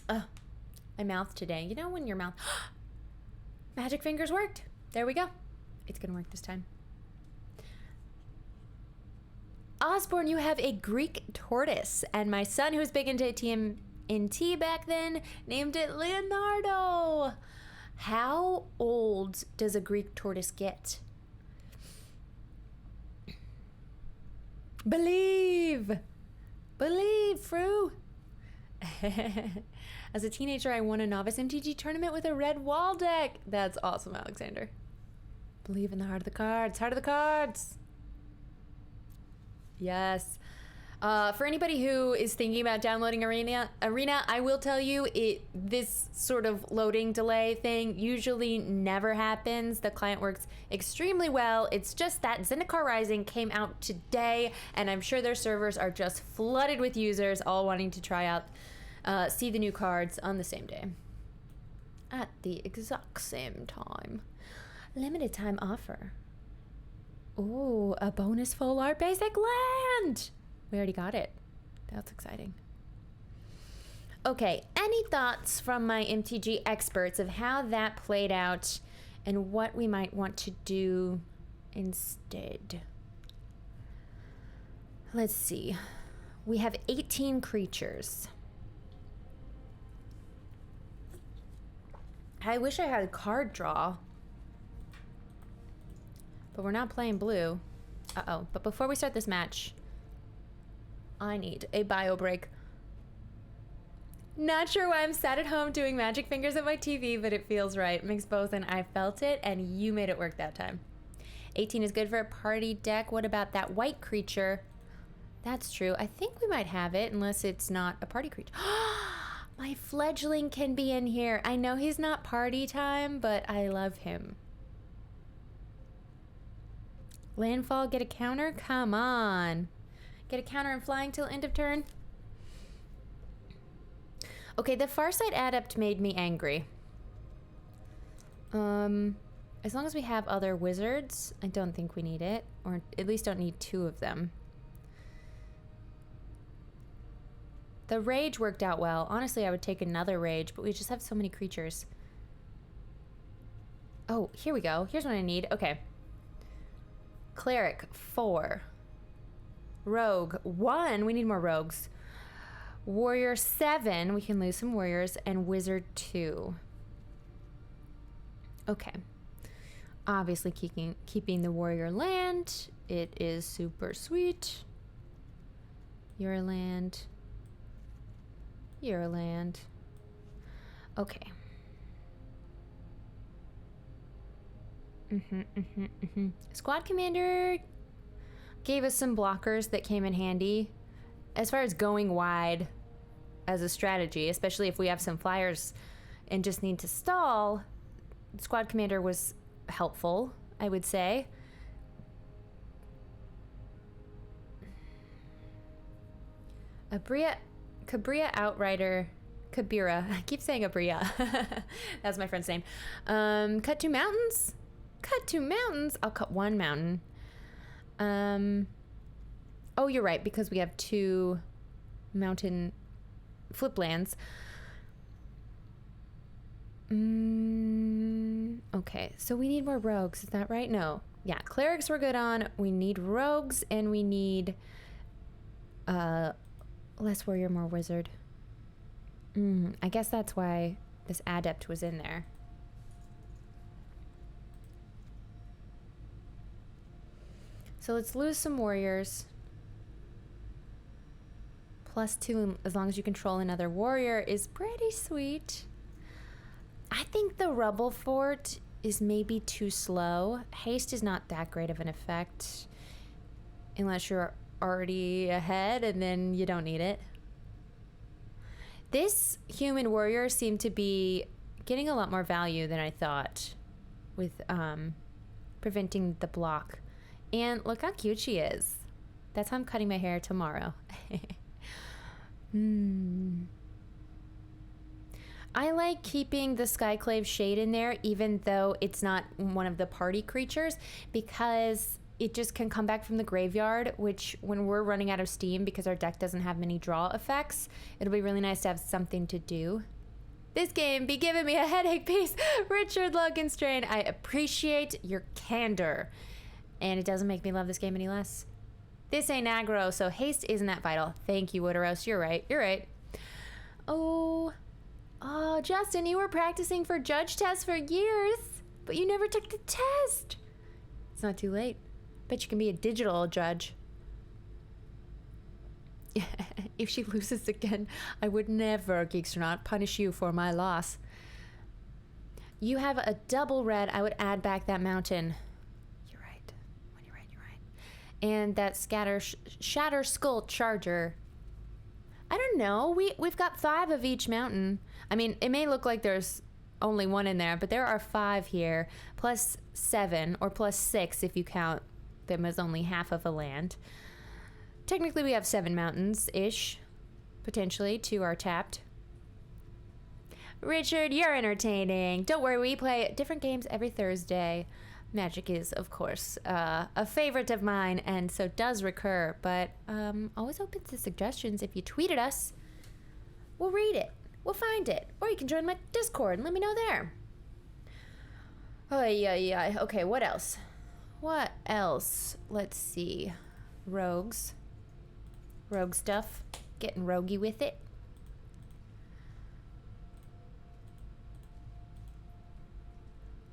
A: Oh, my mouth today. You know when your mouth... Magic fingers worked. There we go. It's going to work this time. Osborne, you have a Greek tortoise. And my son, who was big into TMNT back then, named it Leonardo. How old does a Greek tortoise get? Believe, Fru. As a teenager, I won a novice MTG tournament with a red wall deck. That's awesome, Alexander. Believe in the heart of the cards. Heart of the cards. Yes. For anybody who is thinking about downloading Arena, I will tell you, this sort of loading delay thing usually never happens. The client works extremely well. It's just that Zendikar Rising came out today, and I'm sure their servers are just flooded with users all wanting to try out, see the new cards on the same day. At the exact same time. Limited time offer. Ooh, a bonus full art basic land! We already got it. That's exciting. Okay, any thoughts from my MTG experts of how that played out and what we might want to do instead? Let's see. We have 18 creatures. I wish I had a card draw. But we're not playing blue. Uh-oh. But before we start this match, I need a bio break. Not sure why I'm sat at home doing magic fingers at my TV, but it feels right. Mix both, and I felt it, and you made it work that time. 18 is good for a party deck. What about that white creature? That's true. I think we might have it, unless it's not a party creature. My fledgling can be in here. I know he's not party time, but I love him. Landfall, get a counter? Come on. Get a counter and flying till end of turn. Okay, the Farsight Adept made me angry. As long as we have other wizards, I don't think we need it. Or at least don't need two of them. The Rage worked out well. Honestly, I would take another Rage, but we just have so many creatures. Oh, here we go. Here's what I need. Okay. Cleric, 4. Rogue, 1. We need more rogues. Warrior, 7. We can lose some warriors. And Wizard, 2. Okay. Obviously keeping the warrior land. It is super sweet. Your land. Your land. Okay. Squad commander gave us some blockers that came in handy. As far as going wide as a strategy, especially if we have some flyers and just need to stall, squad commander was helpful, I would say. Cabria Outrider. Kabira. I keep saying Abria. That's my friend's name. Cut 2 mountains? Cut 2 mountains? I'll cut 1 mountain. Oh, you're right, because we have 2 mountain flip lands. Okay, so we need more rogues, is that right? No. Yeah, clerics we're good on. We need rogues, and we need less warrior, more wizard. I guess that's why this adept was in there. So let's lose some warriors. +2 as long as you control another warrior is pretty sweet. I think the rubble fort is maybe too slow. Haste is not that great of an effect unless you're already ahead and then you don't need it. This human warrior seemed to be getting a lot more value than I thought with preventing the block. And look how cute she is. That's how I'm cutting my hair tomorrow. I like keeping the Skyclave Shade in there even though it's not one of the party creatures, because it just can come back from the graveyard, which when we're running out of steam because our deck doesn't have many draw effects, it'll be really nice to have something to do. This game be giving me a headache piece. Richard Loganstrain, I appreciate your candor. And it doesn't make me love this game any less. This ain't aggro, so haste isn't that vital. Thank you, Wooderos. You're right. You're right. Oh, Justin, you were practicing for judge tests for years, but you never took the test. It's not too late. Bet you can be a digital judge. If she loses again, I would never, Geekstronaut, punish you for my loss. You have a double red. I would add back that mountain. You're right. When you're right, you're right. and that Shatter Skull Charger. I don't know. We've got 5 of each mountain. I mean, it may look like there's only 1 in there, but there are 5 here, plus 7, or plus 6 if you count them as only half of a land. Technically, we have 7 mountains-ish. Potentially, 2 are tapped. Richard, you're entertaining. Don't worry, we play different games every Thursday. Magic is, of course, a favorite of mine, and so does recur, but always open to suggestions. If you tweet at us, we'll read it, we'll find it, or you can join my Discord and let me know there. Oh, yeah. Okay, what else? What else? Let's see. Rogues. Rogue stuff. Getting roguey with it.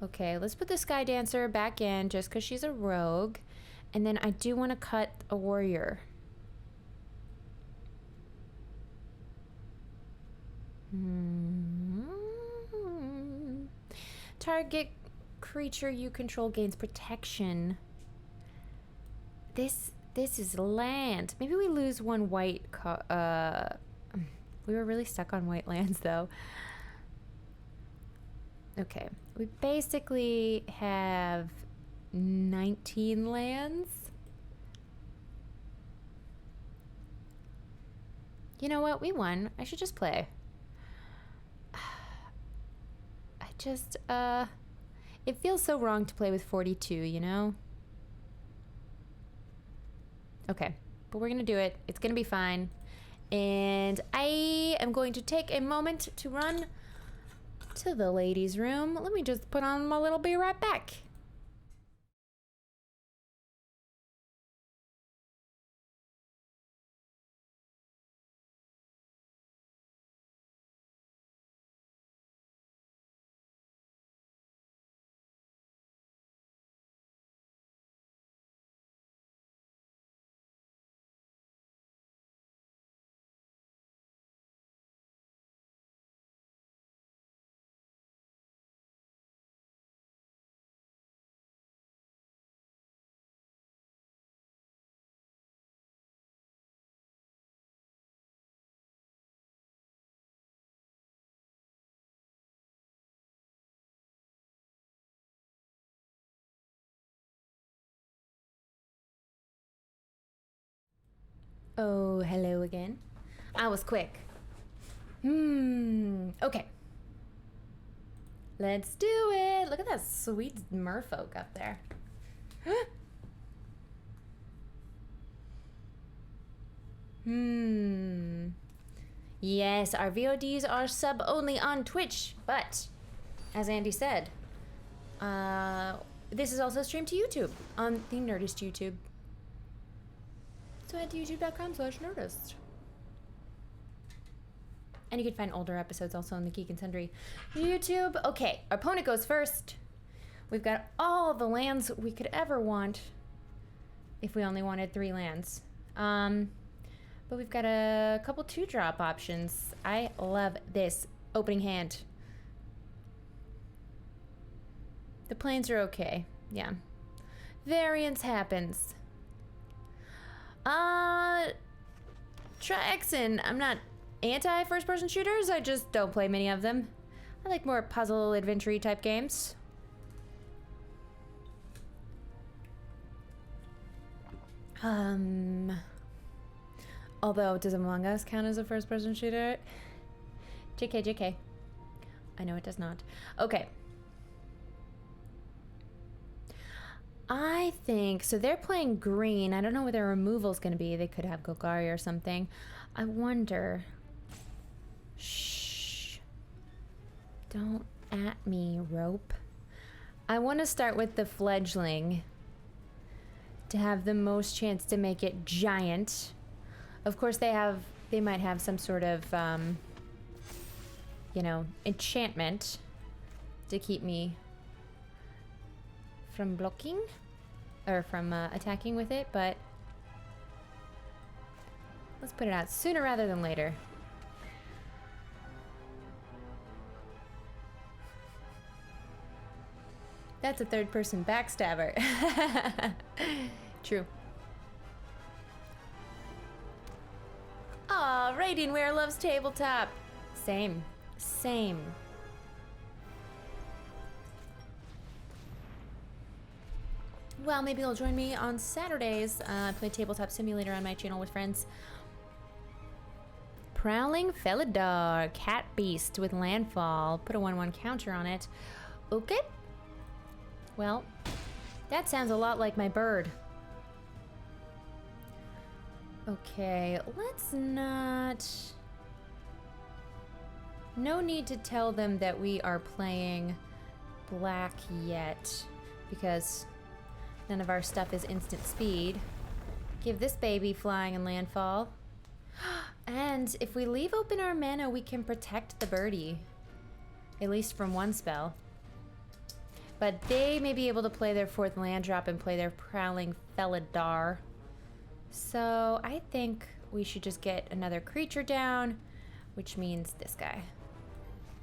A: Okay, let's put the Sky Dancer back in just because she's a rogue. And then I do want to cut a warrior. Target creature you control gains protection. This is land. Maybe we lose 1 white. We were really stuck on white lands though. Okay, we basically have 19 lands. You know what? We won. I should just play. It feels so wrong to play with 42, you know? Okay, but we're gonna do it. It's gonna be fine. And I am going to take a moment to run to the ladies' room. Let me just put on my little be right back. Oh, hello again. I was quick. Okay. Let's do it. Look at that sweet merfolk up there. Yes, our VODs are sub only on Twitch, but as Andy said, this is also streamed to YouTube on the Nerdist YouTube. So head to youtube.com/Nerdist. And you can find older episodes also on the Geek and Sundry YouTube. Okay, our opponent goes first. We've got all the lands we could ever want if we only wanted 3 lands. But we've got a couple 2-drop options. I love this opening hand. The planes are okay. Yeah. Variance happens. Try Xen. I'm not anti first-person shooters. I just don't play many of them. I like more puzzle adventure type games. Although, does Among Us count as a first-person shooter? JK. I know it does not. Okay. I think, so they're playing green. I don't know what their removal's going to be. They could have Golgari or something. I wonder. Shh. Don't at me, rope. I want to start with the fledgling to have the most chance to make it giant. Of course, they might have some sort of, enchantment to keep me from blocking or from attacking with it, but let's put it out sooner rather than later. That's a third-person backstabber. True. Aw, Radiantware loves tabletop. Same. Same. Well, maybe they'll join me on Saturdays. I play Tabletop Simulator on my channel with friends. Prowling Felidar, Cat Beast with Landfall. Put a 1/1 counter on it. Okay. Well, that sounds a lot like my bird. Okay, let's not... No need to tell them that we are playing black yet, because none of our stuff is instant speed. Give this baby flying and landfall. And if we leave open our mana, we can protect the birdie. At least from one spell. But they may be able to play their 4th land drop and play their Prowling Felidar. So I think we should just get another creature down, which means this guy.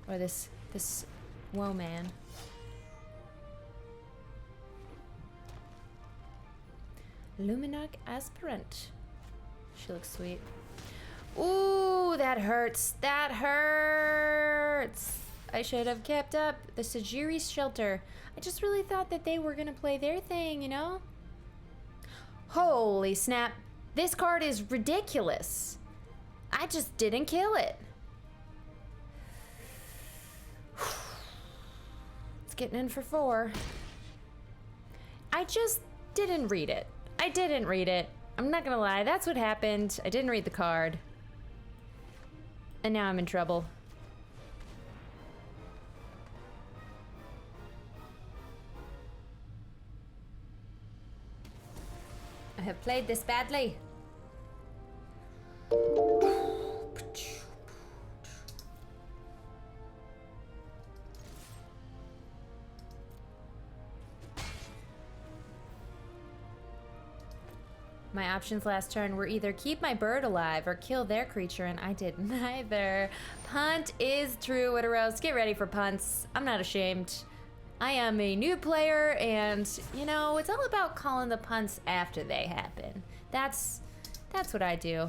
A: Or this woe man. Luminarch Aspirant. She looks sweet. Ooh, that hurts. That hurts. I should have kept up. The Sajiri's Shelter. I just really thought that they were gonna play their thing, you know? Holy snap. This card is ridiculous. I just didn't kill it. It's getting in for 4. I just didn't read it. I didn't read it. I'm not gonna lie, that's what happened. I didn't read the card. And now I'm in trouble. I have played this badly. My options last turn were either keep my bird alive or kill their creature, and I did neither. Punt is true, Witteros. Get ready for punts. I'm not ashamed. I am a new player, and, you know, it's all about calling the punts after they happen. That's what I do.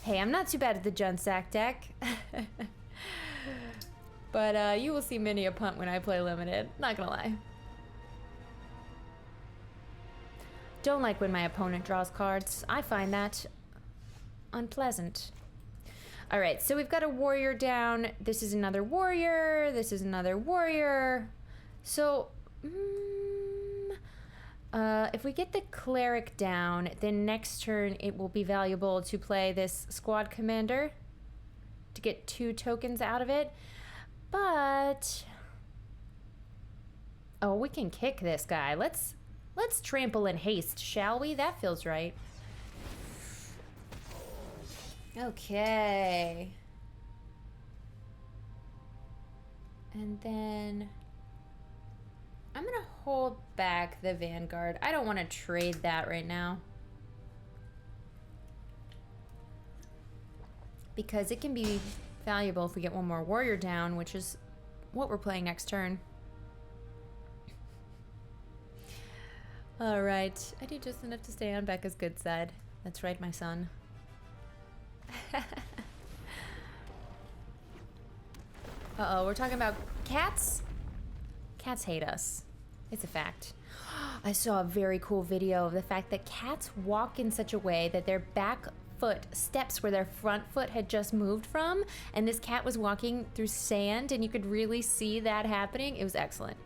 A: Hey, I'm not too bad at the Junsack deck. But you will see many a punt when I play Limited. Not gonna lie. Don't like when my opponent draws cards. I find that unpleasant. All right, so we've got a warrior down. This is another warrior. This is another warrior. So, if we get the cleric down, then next turn it will be valuable to play this squad commander to get 2 tokens out of it. But, oh, we can kick this guy. Let's trample in haste, shall we? That feels right. Okay. And then I'm gonna hold back the Vanguard. I don't want to trade that right now, because it can be valuable if we get one more warrior down, which is what we're playing next turn. All right, I do just enough to stay on Becca's good side. That's right, my son. Uh-oh, we're talking about cats? Cats hate us. It's a fact. I saw a very cool video of the fact that cats walk in such a way that their back foot steps where their front foot had just moved from, and this cat was walking through sand, and you could really see that happening. It was excellent.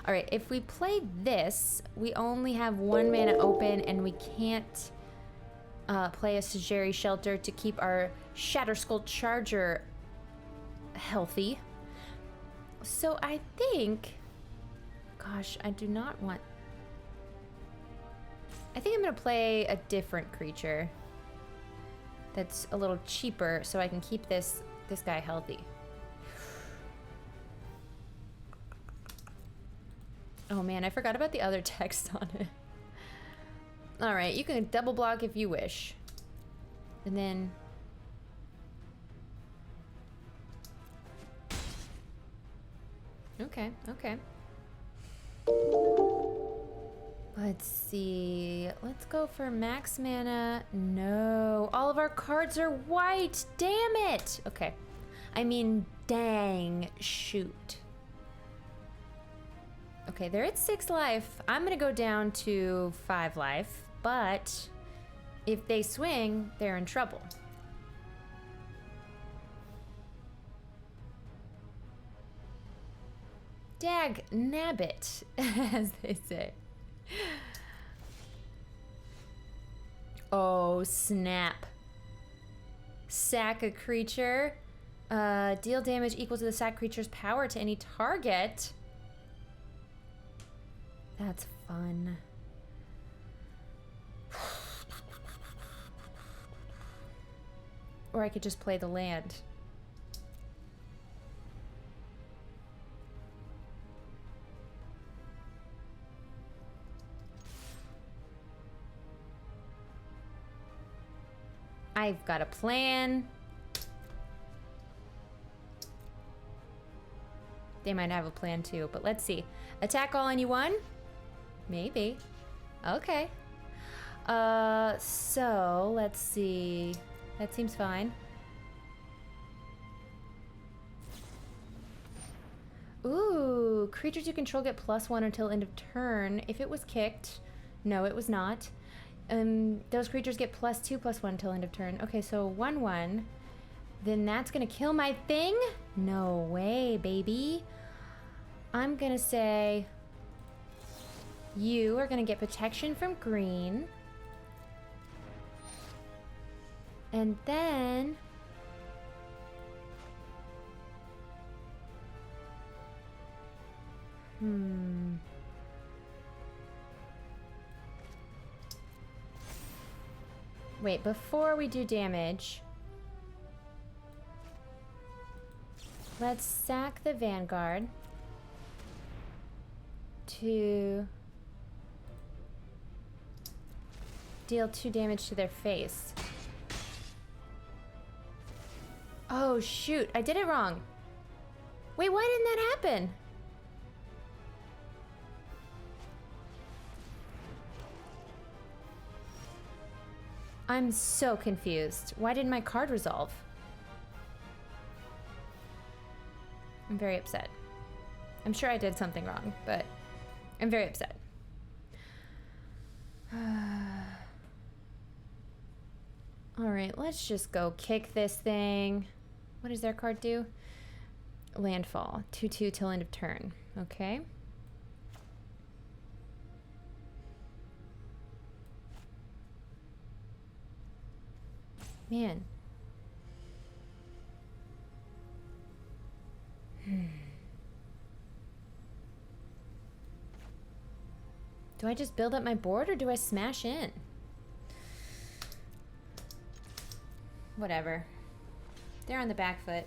A: All right, if we play this, we only have 1 mana open, and we can't play a Sajiri Shelter to keep our Shatterskull Charger healthy. So I think, gosh, I do not want... I think I'm gonna play a different creature that's a little cheaper so I can keep this guy healthy. Oh man, I forgot about the other text on it. All right, you can double block if you wish. And then... Okay, okay. Let's see. Let's go for max mana. No. All of our cards are white. Damn it. Okay. I mean, dang. Shoot. Okay, they're at 6 life. I'm going to go down to 5 life. But if they swing, they're in trouble. Dag nabbit, as they say. Oh, snap. Sack a creature. Deal damage equal to the sack creature's power to any target. That's fun. Or I could just play the land. I've got a plan. They might have a plan too, but let's see. Attack all anyone? Maybe. Okay. So let's see. That seems fine. Ooh, creatures you control get +1 until end of turn. If it was kicked, no, it was not. Those creatures get +2/+1 until end of turn. Okay, so 1/1. Then that's gonna kill my thing? No way, baby. I'm gonna say you are gonna get protection from green. And then wait, before we do damage, let's sack the Vanguard to deal 2 damage to their face. Oh shoot, I did it wrong. Wait, why didn't that happen? I'm so confused. Why didn't my card resolve? I'm very upset. I'm sure I did something wrong, but I'm very upset. Alright, let's just go kick this thing. What does their card do? Landfall. 2/2 till end of turn. Okay. Man. Do I just build up my board or do I smash in? Whatever. They're on the back foot.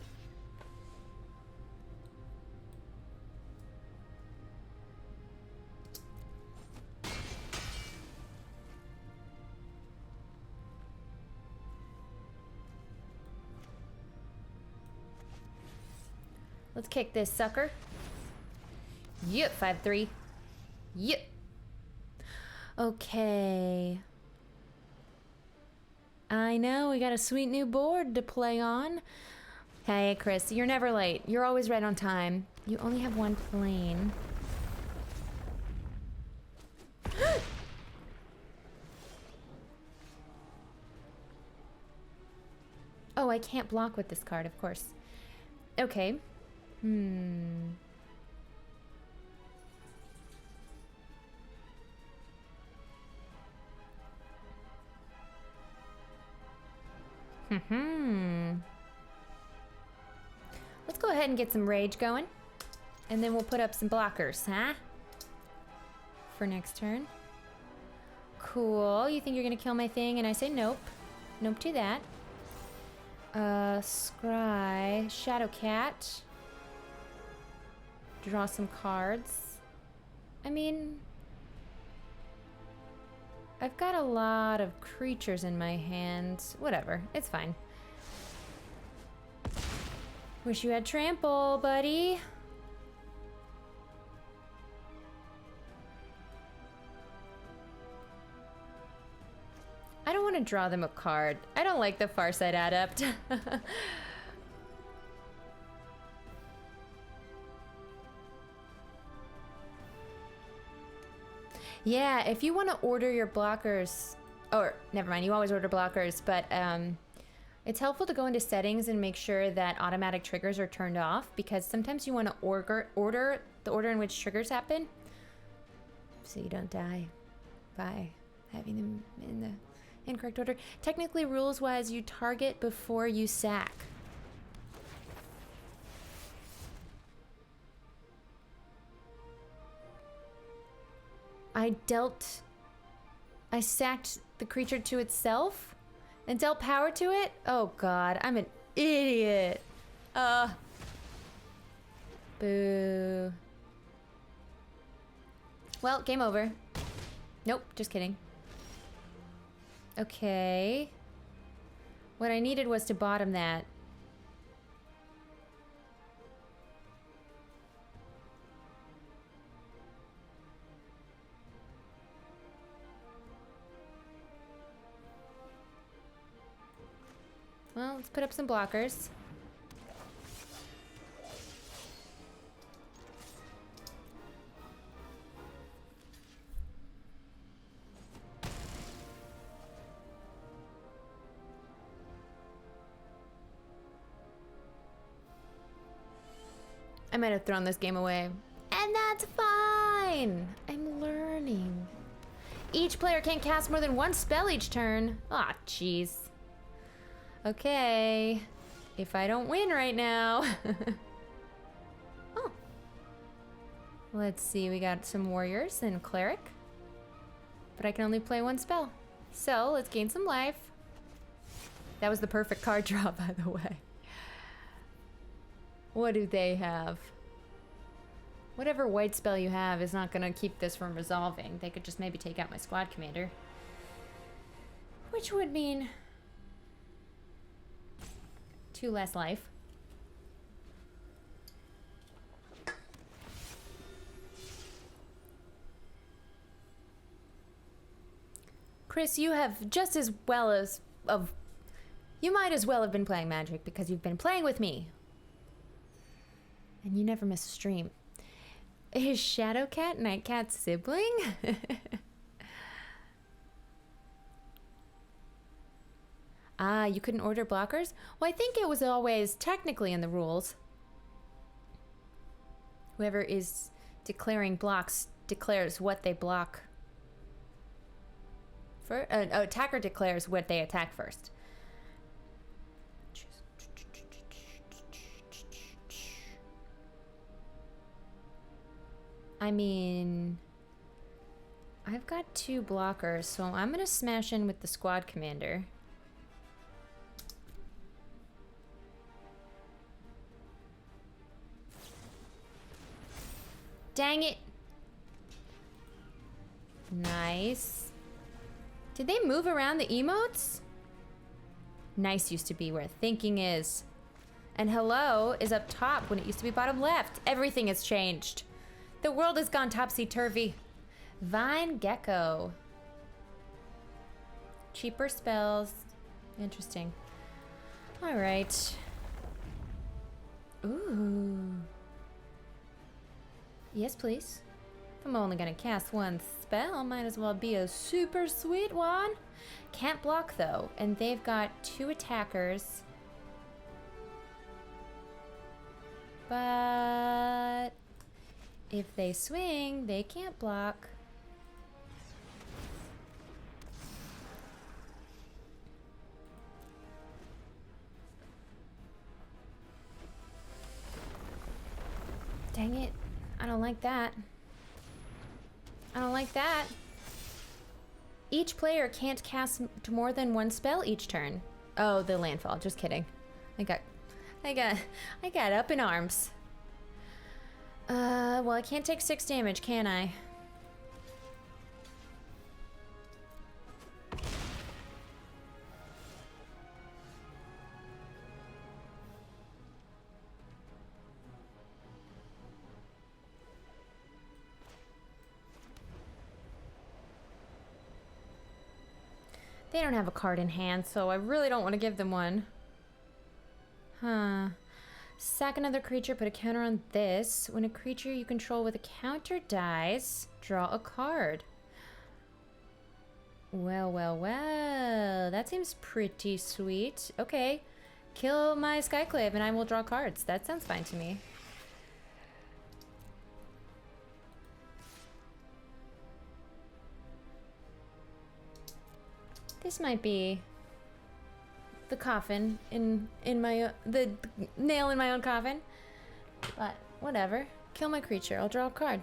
A: Let's kick this sucker. Yep, 5/3. Yep. Okay. I know, we got a sweet new board to play on. Hey, Chris, you're never late. You're always right on time. You only have 1 plane. Oh, I can't block with this card, of course. Okay. Let's go ahead and get some rage going. And then we'll put up some blockers, huh? For next turn. Cool. You think you're gonna kill my thing? And I say nope. Nope to that. Scry. Shadow Cat. Draw some cards. I mean, I've got a lot of creatures in my hand. Whatever, it's fine. Wish you had trample, buddy. want to draw them a card. I don't like the Farsight Adept. Yeah, if you want to order your blockers, or never mind, you always order blockers, but it's helpful to go into settings and make sure that automatic triggers are turned off, because sometimes you want to order the order in which triggers happen, so you don't die by having them in the incorrect order. Technically, rules-wise, you target before you sack. I sacked the creature to itself and dealt power to it? Oh god, I'm an idiot. Boo. Well, game over. Nope, just kidding. Okay. What I needed was to bottom that. Well, let's put up some blockers. I might have thrown this game away. And that's fine! I'm learning. Each player can't cast more than one spell each turn. Aw, jeez. Okay, if I don't win right now. Oh. Let's see, we got some warriors and cleric. But I can only play one spell. So, let's gain some life. That was the perfect card draw, by the way. What do they have? Whatever white spell you have is not gonna keep this from resolving. They could just maybe take out my squad commander. Which would mean 2 less life. Chris, you have just as well as you might as well have been playing Magic because you've been playing with me. And you never miss a stream. Is Shadowcat Nightcat's sibling? Ah, you couldn't order blockers? Well, I think it was always technically in the rules. Whoever is declaring blocks declares what they block. Attacker declares what they attack first. I mean, I've got 2 blockers, so I'm gonna smash in with the squad commander. Dang it. Nice. Did they move around the emotes? Nice used to be where thinking is. And hello is up top when it used to be bottom left. Everything has changed. The world has gone topsy-turvy. Vine Gecko. Cheaper spells. Interesting. All right. Ooh. Yes, please. If I'm only gonna cast one spell, might as well be a super sweet one. Can't block though, and they've got 2 attackers. But if they swing, they can't block. Dang it. I don't like that. I don't like that. Each player can't cast more than 1 spell each turn. Oh, the landfall. Just kidding. I got up in arms. Well, I can't take 6 damage, can I? They don't have a card in hand, so I really don't want to give them one. Huh. Sack another creature, put a counter on this. When a creature you control with a counter dies, draw a card. Well, well, well. That seems pretty sweet. Okay. Kill my Skyclave and I will draw cards. That sounds fine to me. This might be the coffin in my the nail in my own coffin, but whatever. Kill my creature. I'll draw a card.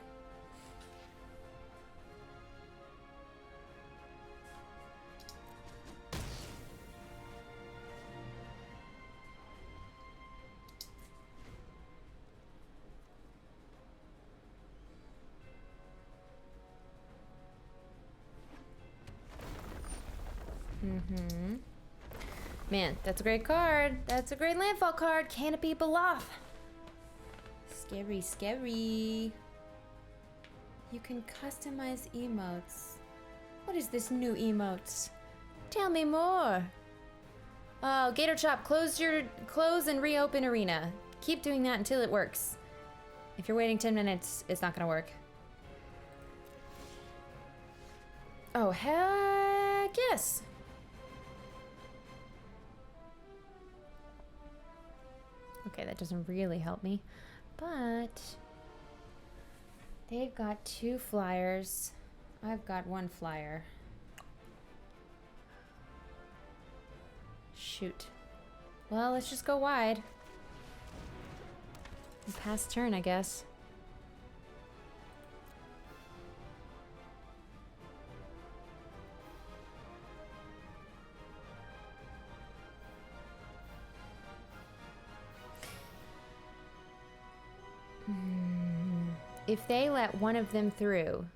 A: Man, that's a great card. That's a great landfall card. Canopy Beloff. Scary, scary. You can customize emotes. What is this new emotes? Tell me more. Oh, Gator Chop, close and reopen arena. Keep doing that until it works. If you're waiting 10 minutes, it's not gonna work. Oh, heck yes. Okay, that doesn't really help me, but they've got 2 flyers. I've got 1 flyer. Shoot. Well, let's just go wide. Pass turn, I guess. If they let one of them through,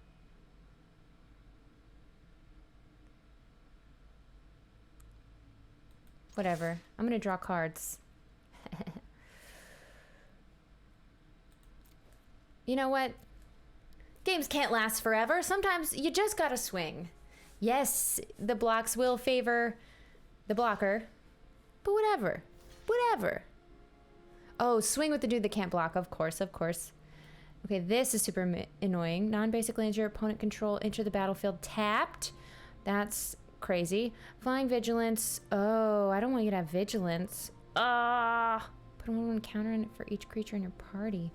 A: whatever. I'm gonna draw cards. You know what? Games can't last forever. Sometimes you just gotta swing. Yes, the blocks will favor the blocker, but whatever. Whatever. Oh, swing with the dude that can't block. Of course, of course. Okay, this is super annoying. Non-basic lands your opponent control enter the battlefield tapped. That's crazy. Flying Vigilance. Oh, I don't want you to have Vigilance. Ah, put a 1/1 counter in it for each creature in your party.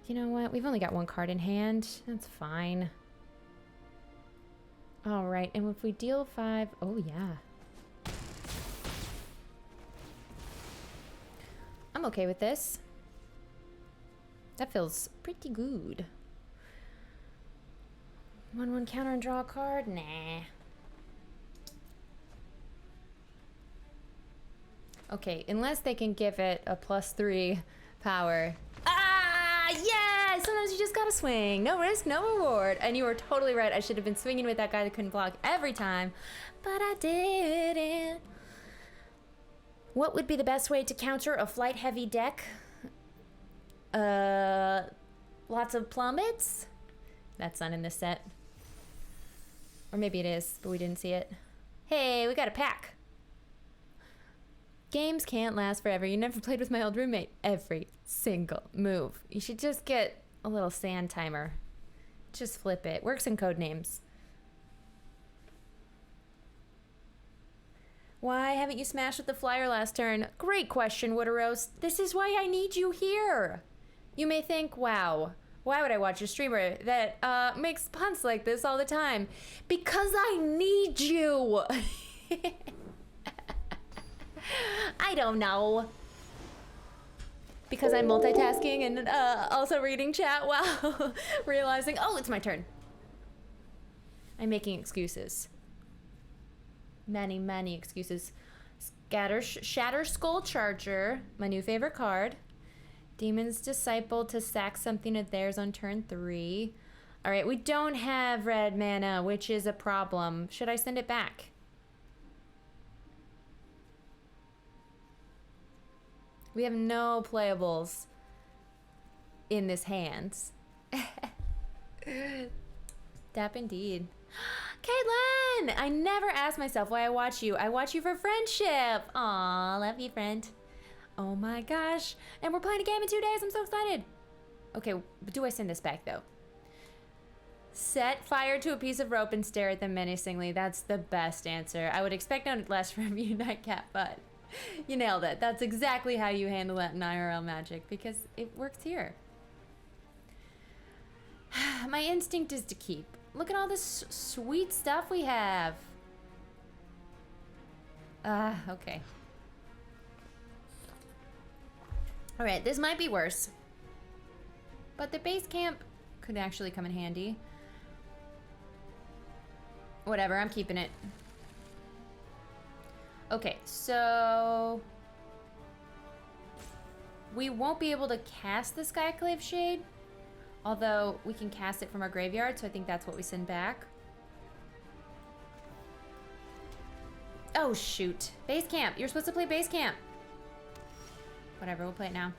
A: You know what? We've only got 1 card in hand. That's fine. All right, and if we deal 5, oh yeah. I'm okay with this. That feels pretty good. 1/1 counter and draw a card? Nah. Okay, unless they can give it a +3 power. Ah, yeah! Sometimes you just gotta swing. No risk, no reward. And you were totally right. I should have been swinging with that guy that couldn't block every time, but I didn't. What would be the best way to counter a flight-heavy deck? Lots of plummets? That's not in this set. Or maybe it is, but we didn't see it. Hey, we got a pack. Games can't last forever. You never played with my old roommate. Every single move. You should just get a little sand timer. Just flip it. Works in code names. Why haven't you smashed with the flyer last turn? Great question, Wooderos. This is why I need you here. You may think, wow, why would I watch a streamer that makes puns like this all the time? Because I need you. I don't know. Because I'm multitasking and also reading chat while realizing, oh, it's my turn. I'm making excuses. Many excuses. Shatter Skull Charger, my new favorite card. Demon's Disciple to sack something of theirs on turn 3. All right, we don't have red mana, which is a problem. Should I send it back? We have no playables in this hand. Dap indeed. Caitlin! I never ask myself why I watch you. I watch you for friendship. Aw, love you, friend. Oh my gosh. And we're playing a game in 2 days. I'm so excited. Okay, but do I send this back, though? Set fire to a piece of rope and stare at them menacingly. That's the best answer. I would expect no less from you, Nightcap, but you nailed it. That's exactly how you handle that in IRL Magic, because it works here. My instinct is to keep. Look at all this sweet stuff we have. Okay. All right, this might be worse. But the base camp could actually come in handy. Whatever, I'm keeping it. Okay, so we won't be able to cast the Skyclave Shade, although we can cast it from our graveyard, so I think that's what we send back. Oh, shoot. Base camp. You're supposed to play base camp. Whatever, we'll play it now.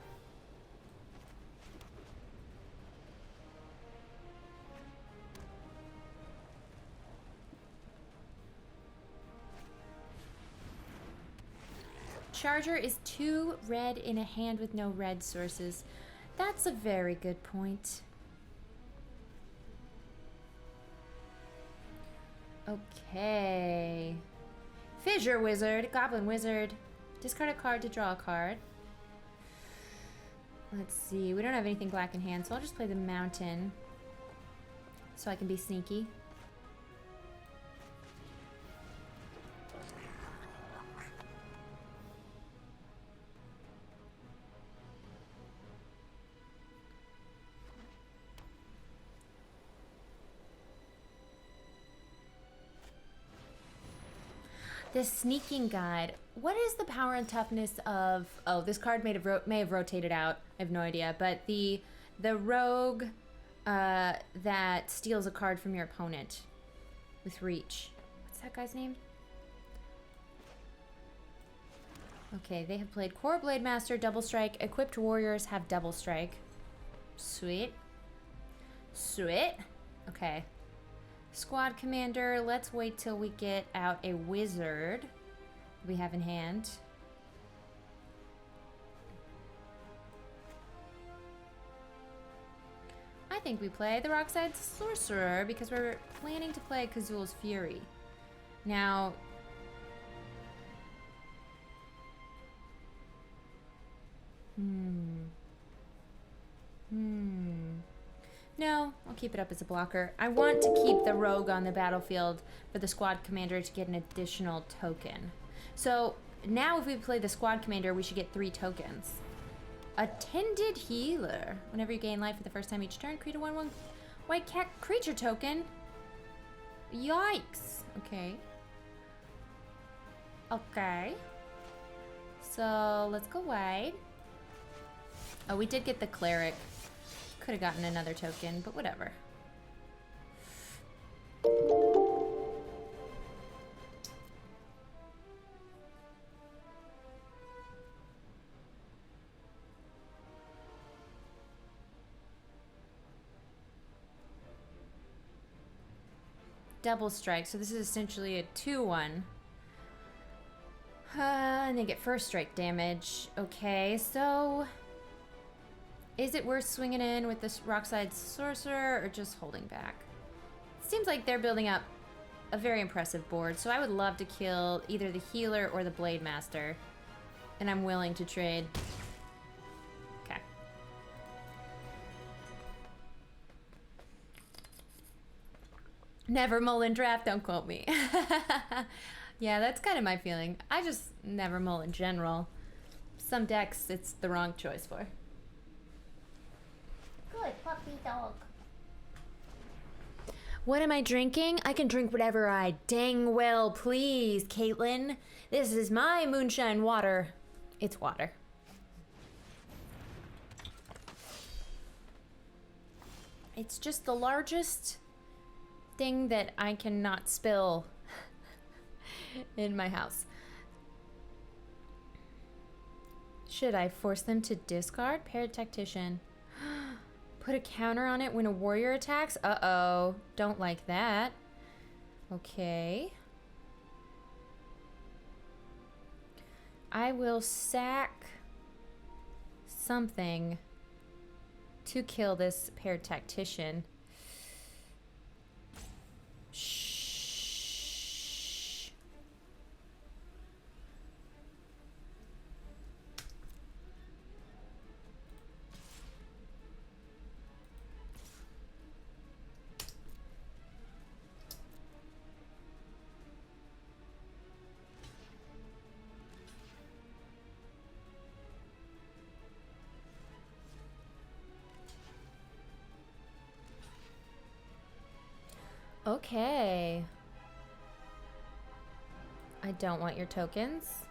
A: Charger is 2 red in a hand with no red sources. That's a very good point. Okay. Fissure Wizard, Goblin Wizard. Discard a card to draw a card. Let's see, we don't have anything black in hand, so I'll just play the Mountain so I can be sneaky. The Sneaking Guide. What is the power and toughness of... Oh, this card may have rotated out. I have no idea. But the rogue that steals a card from your opponent with reach. What's that guy's name? Okay, they have played Core Blade Master, Double Strike. Equipped warriors have Double Strike. Sweet. Sweet. Okay. Squad Commander, let's wait till we get out a wizard we have in hand. I think we play the Rockside Sorcerer because we're planning to play Kazul's Fury. Now, No, I'll keep it up as a blocker. I want to keep the rogue on the battlefield for the squad commander to get an additional token. So now if we play the squad commander, we should get 3 tokens. Attended Healer. Whenever you gain life for the first time each turn, create a 1/1 white cat creature token. Yikes. Okay. Okay. So let's go wide. Oh, we did get the cleric. Could have gotten another token, but whatever. Double strike, so this is essentially a 2/1. And they get first strike damage. Okay, so... is it worth swinging in with this Rockside Sorcerer or just holding back? It seems like they're building up a very impressive board, so I would love to kill either the Healer or the Blade Master. And I'm willing to trade. Okay. Never mull in draft, don't quote me. Yeah, that's kind of my feeling. I just never mull in general. Some decks, it's the wrong choice for. Good puppy dog. What am I drinking? I can drink whatever I dang well please, Caitlin. This is my moonshine water. It's water. It's just the largest thing that I cannot spill in my house. Should I force them to discard? Paired Tactician. Put a counter on it when a warrior attacks? Uh-oh. Don't like that. Okay. I will sack something to kill this paired tactician. Shh. Okay. I don't want your tokens.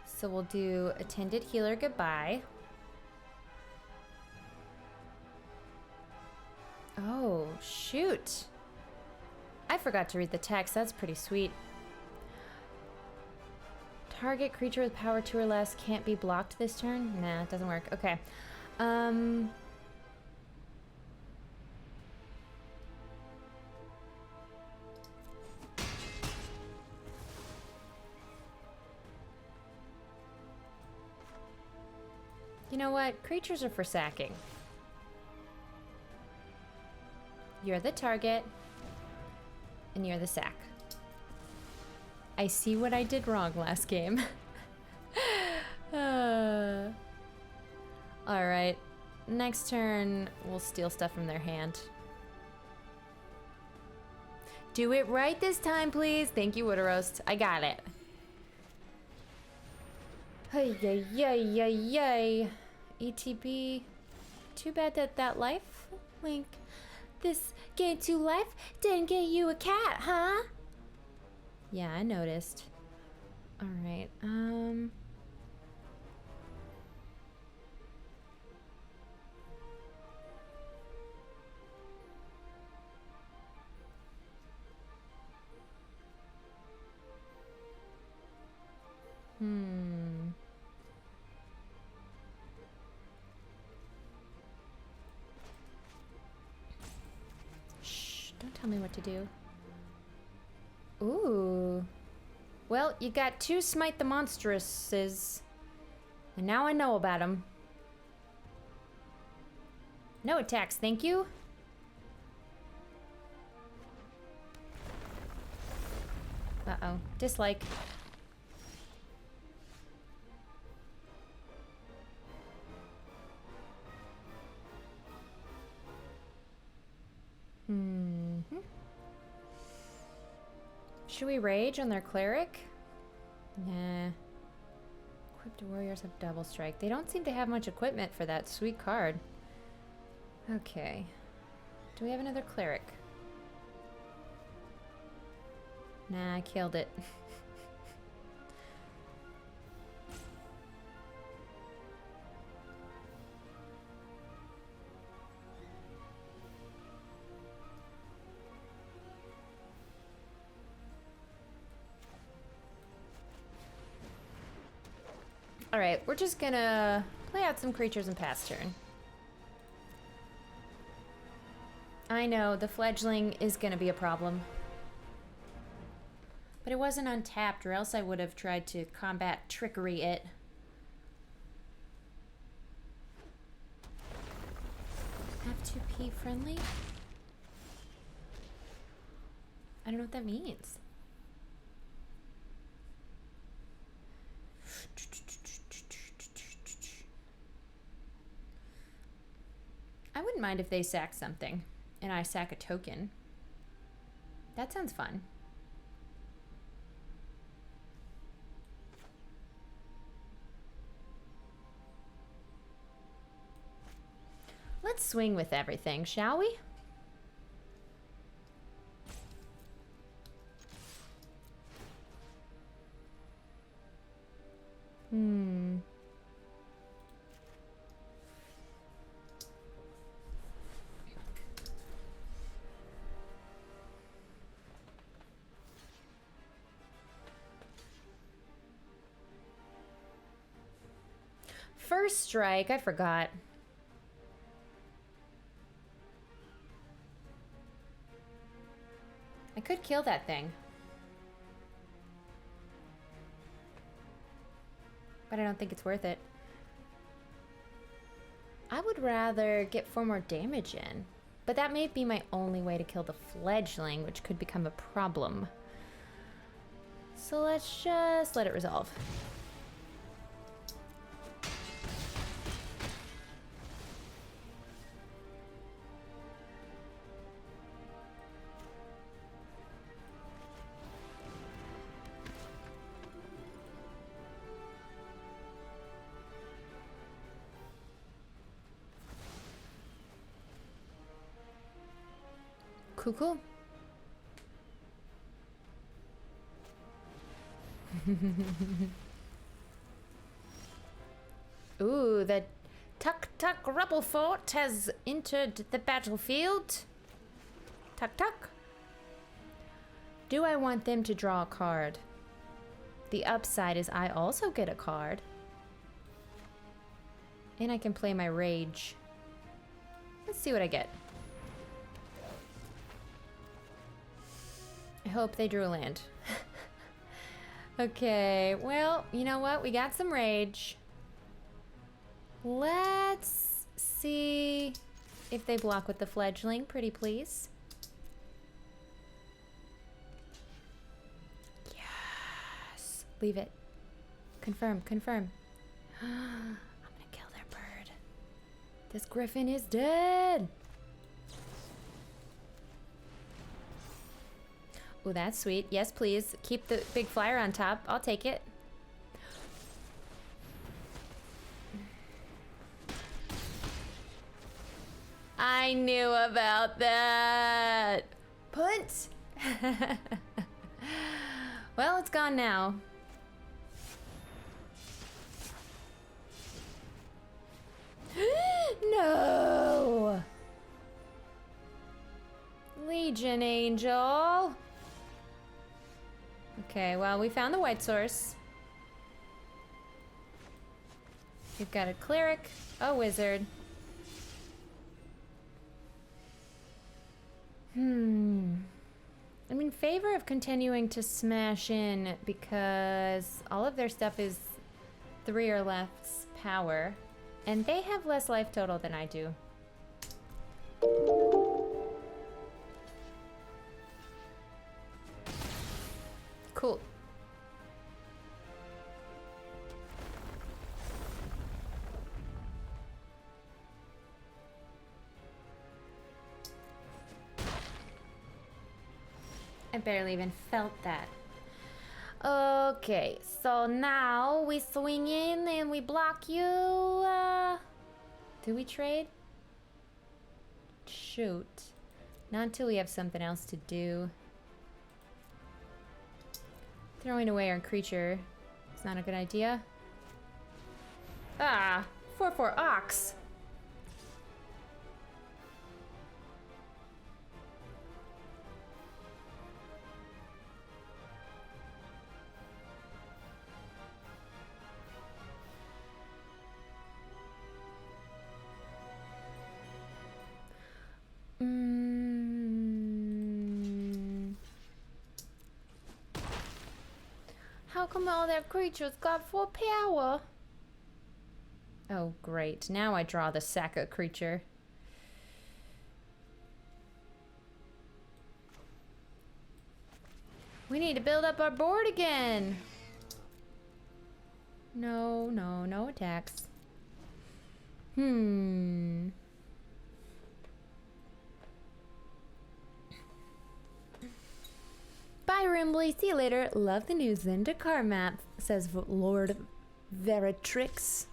A: So we'll do Attended Healer Goodbye. Oh, shoot. I forgot to read the text. That's pretty sweet. Target creature with power 2 or less can't be blocked this turn? Nah, it doesn't work. Okay. You know what? Creatures are for sacking. You're the target, and you're the sack. I see what I did wrong last game. Alright. Next turn, we'll steal stuff from their hand. Do it right this time, please. Thank you, Wooderoast. I got it. Hey, yay, yay, yay, yay. ETB. Too bad that that life link, this game 2 life, didn't get you a cat, huh? Yeah, I noticed. Alright, Shh, don't tell me what to do. Ooh. Well, you got 2 Smite the Monstrouses. And now I know about them. No attacks, thank you. Uh-oh. Dislike. Should we rage on their cleric? Nah. Equipped warriors have double strike. They don't seem to have much equipment for that sweet card. Okay. Do we have another cleric? Nah, I killed it. Alright, we're just gonna play out some creatures and pass turn. I know, the fledgling is gonna be a problem. But it wasn't untapped, or else I would have tried to combat trickery it. F2P friendly? I don't know what that means. I wouldn't mind if they sack something and I sack a token. That sounds fun. Let's swing with everything, shall we? First strike, I forgot. I could kill that thing. But I don't think it's worth it. I would rather get 4 more damage in. But that may be my only way to kill the fledgling, which could become a problem. So let's just let it resolve. Cool, cool. Ooh, the Tuk-Tuk Rebel Fort has entered the battlefield. Tuk-Tuk. Do I want them to draw a card? The upside is I also get a card. And I can play my rage. Let's see what I get. I hope they drew a land. Okay, well, you know what? We got some rage. Let's see if they block with the fledgling, pretty please. Yes. Leave it. Confirm, confirm. I'm gonna kill their bird. This griffin is dead. Oh, that's sweet. Yes, please. Keep the big flyer on top. I'll take it. I knew about that. Punt. Well, it's gone now. No. Legion Angel. Okay, well, we found the white source. We've got a cleric, a wizard. I'm in favor of continuing to smash in because all of their stuff is 3 or less power, and they have less life total than I do. Cool. I barely even felt that. Okay, so now we swing in and we block you. Do we trade? Shoot. Not until we have something else to do. Throwing away our creature is not a good idea. Ah, 4/4 ox. How come all their creatures got 4 power? Oh, great. Now I draw the Saka creature. We need to build up our board again. No, no, no attacks. Bye, Rimbley. See you later. Love the new Zendikar map, says Lord Veritrix.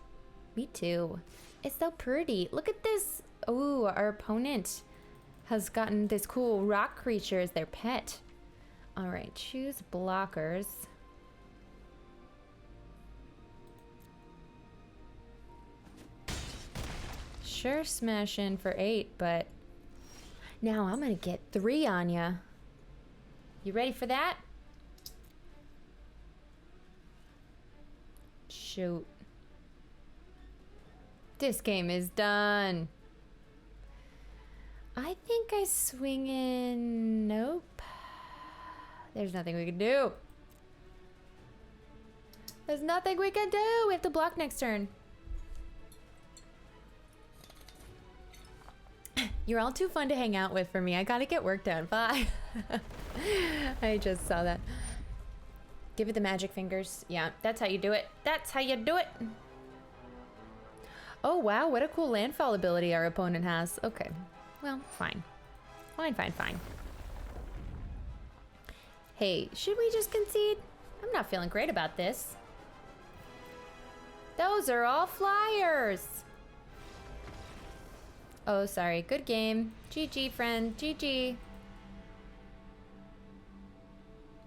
A: Me too. It's so pretty. Look at this. Ooh, our opponent has gotten this cool rock creature as their pet. All right, choose blockers. Sure, smash in for 8, but now I'm gonna get 3 on ya. You ready for that? Shoot. This game is done. I think I swing in. Nope. There's nothing we can do. There's nothing we can do. We have to block next turn. You're all too fun to hang out with for me. I gotta get work done. Bye. I just saw that. Give it the magic fingers. Yeah, that's how you do it. That's how you do it. Oh, wow. What a cool landfall ability our opponent has. Okay. Well, fine. Fine, fine, fine. Hey, should we just concede? I'm not feeling great about this. Those are all flyers. Oh, sorry. Good game. GG, friend. GG.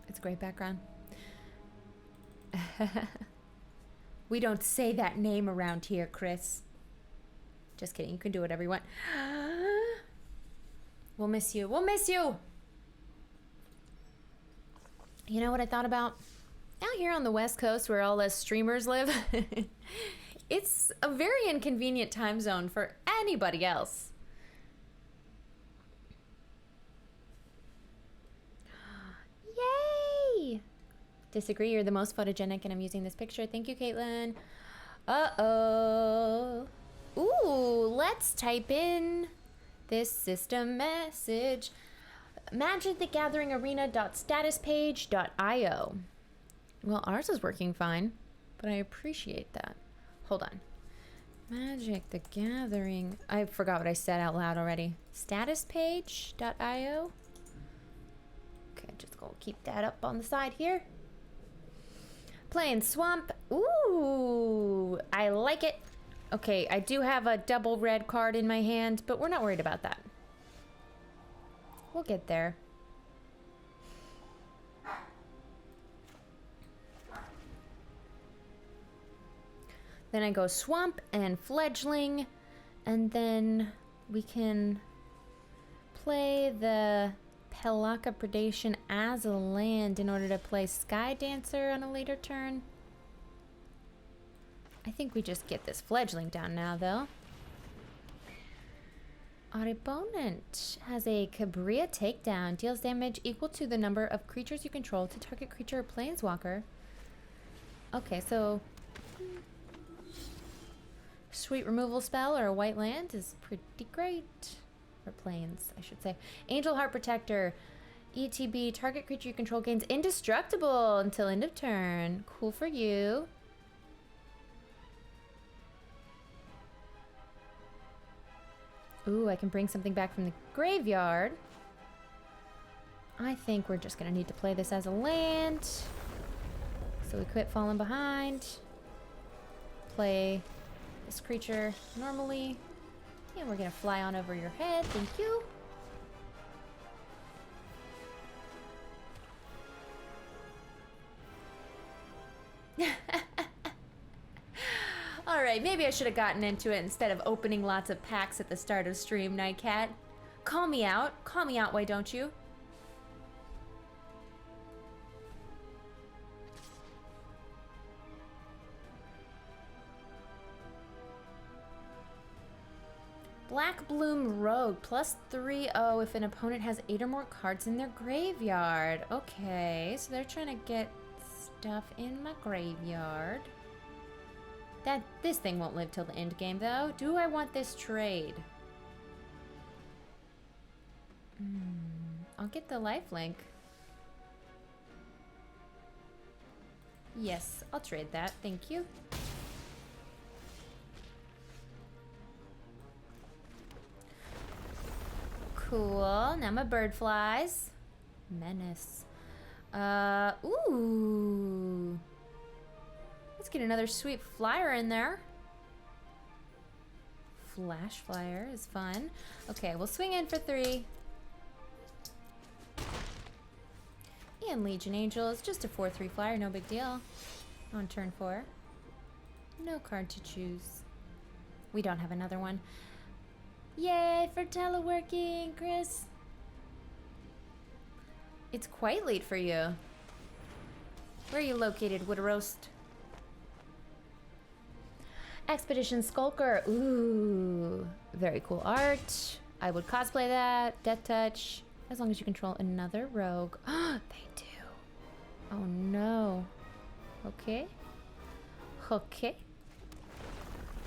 A: It's a great background. We don't say that name around here, Chris. Just kidding. You can do whatever you want. We'll miss you. We'll miss you. You know what I thought about? Out here on the West Coast where all us streamers live, it's a very inconvenient time zone for anybody else. Yay! Disagree, you're the most photogenic and I'm using this picture. Thank you, Caitlin. Uh-oh. Ooh, let's type in this system message. magicthegatheringarena.statuspage.io. Well, ours is working fine, but I appreciate that. Hold on. Magic the Gathering. I forgot what I said out loud already. Statuspage.io. Okay, just gonna keep that up on the side here. Playing Swamp. Ooh, I like it. Okay, I do have a double red card in my hand, but we're not worried about that. We'll get there. Then I go Swamp and Fledgling, and then we can play the Pelaka Predation as a land in order to play Sky Dancer on a later turn. I think we just get this Fledgling down now, though. Our opponent has a Cabria Takedown. Deals damage equal to the number of creatures you control to target creature or planeswalker. Okay, so... Sweet removal spell or a white land is pretty great. Or planes, I should say. Angel Heart Protector. ETB, target creature you control gains indestructible until end of turn. Cool for you. Ooh, I can bring something back from the graveyard. I think we're just gonna need to play this as a land. So we quit Falling Behind. Play this creature normally. And we're gonna fly on over your head. Thank you. Alright, maybe I should have gotten into it instead of opening lots of packs at the start of stream, Nightcat. Call me out. Call me out, why don't you? Black Bloom Rogue, plus 3/0 if an opponent has 8 or more cards in their graveyard. Okay, so they're trying to get stuff in my graveyard. This thing won't live till the end game, though. Do I want this trade? I'll get the lifelink. Yes, I'll trade that. Thank you. Cool. Now my bird flies. Menace. Ooh. Let's get another sweet flyer in there. Flash flyer is fun. Okay, we'll swing in for 3. And Legion Angel is just a 4/3 flyer, no big deal. On turn 4. No card to choose. We don't have another one. Yay for teleworking, Chris. It's quite late for you. Where are you located, Wood Roast? Expedition Skulker. Ooh, very cool art. I would cosplay that. Death Touch. As long as you control another rogue. They do. Oh no. Okay. Okay.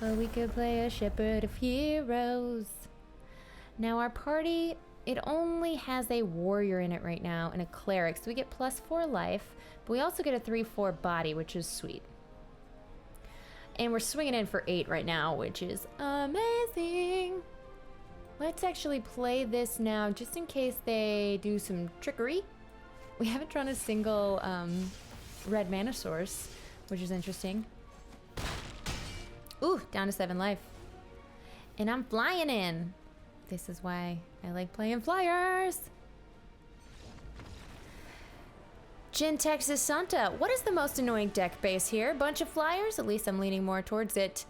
A: Well, we could play a shepherd of heroes. Now our party, it only has a warrior in it right now and a cleric, so we get +4 life, but we also get a 3/4 body, which is sweet. And we're swinging in for 8 right now, which is amazing. Let's actually play this now, just in case they do some trickery. We haven't drawn a single red mana source, which is interesting. Ooh, down to 7 life. And I'm flying in. This is why I like playing flyers. Gin Texas Santa. What is the most annoying deck base here? Bunch of flyers? At least I'm leaning more towards it.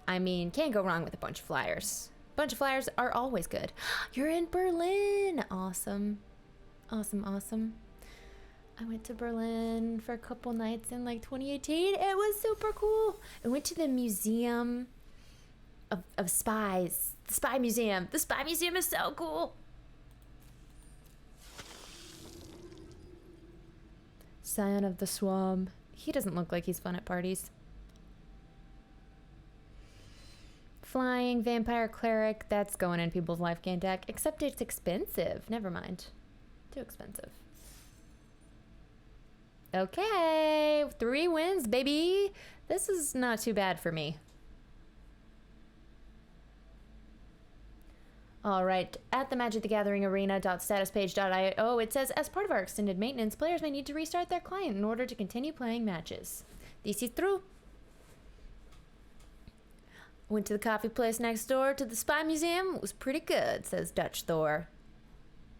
A: I mean, can't go wrong with a bunch of flyers. Bunch of flyers are always good. You're in Berlin. Awesome. Awesome, awesome. I went to Berlin for a couple nights in like 2018. It was super cool. I went to the Museum of Spies. The Spy Museum. The Spy Museum is so cool. Scion of the Swamp. He doesn't look like he's fun at parties. Flying Vampire Cleric. That's going in people's life gain deck. Except it's expensive. Never mind. Too expensive. Okay, 3 wins, baby. This is not too bad for me. All right, at the Magic the Gathering arena.statuspage.io, it says, as part of our extended maintenance, players may need to restart their client in order to continue playing matches. This is true. Went to the coffee place next door to the Spy Museum. It was pretty good, says Dutch Thor.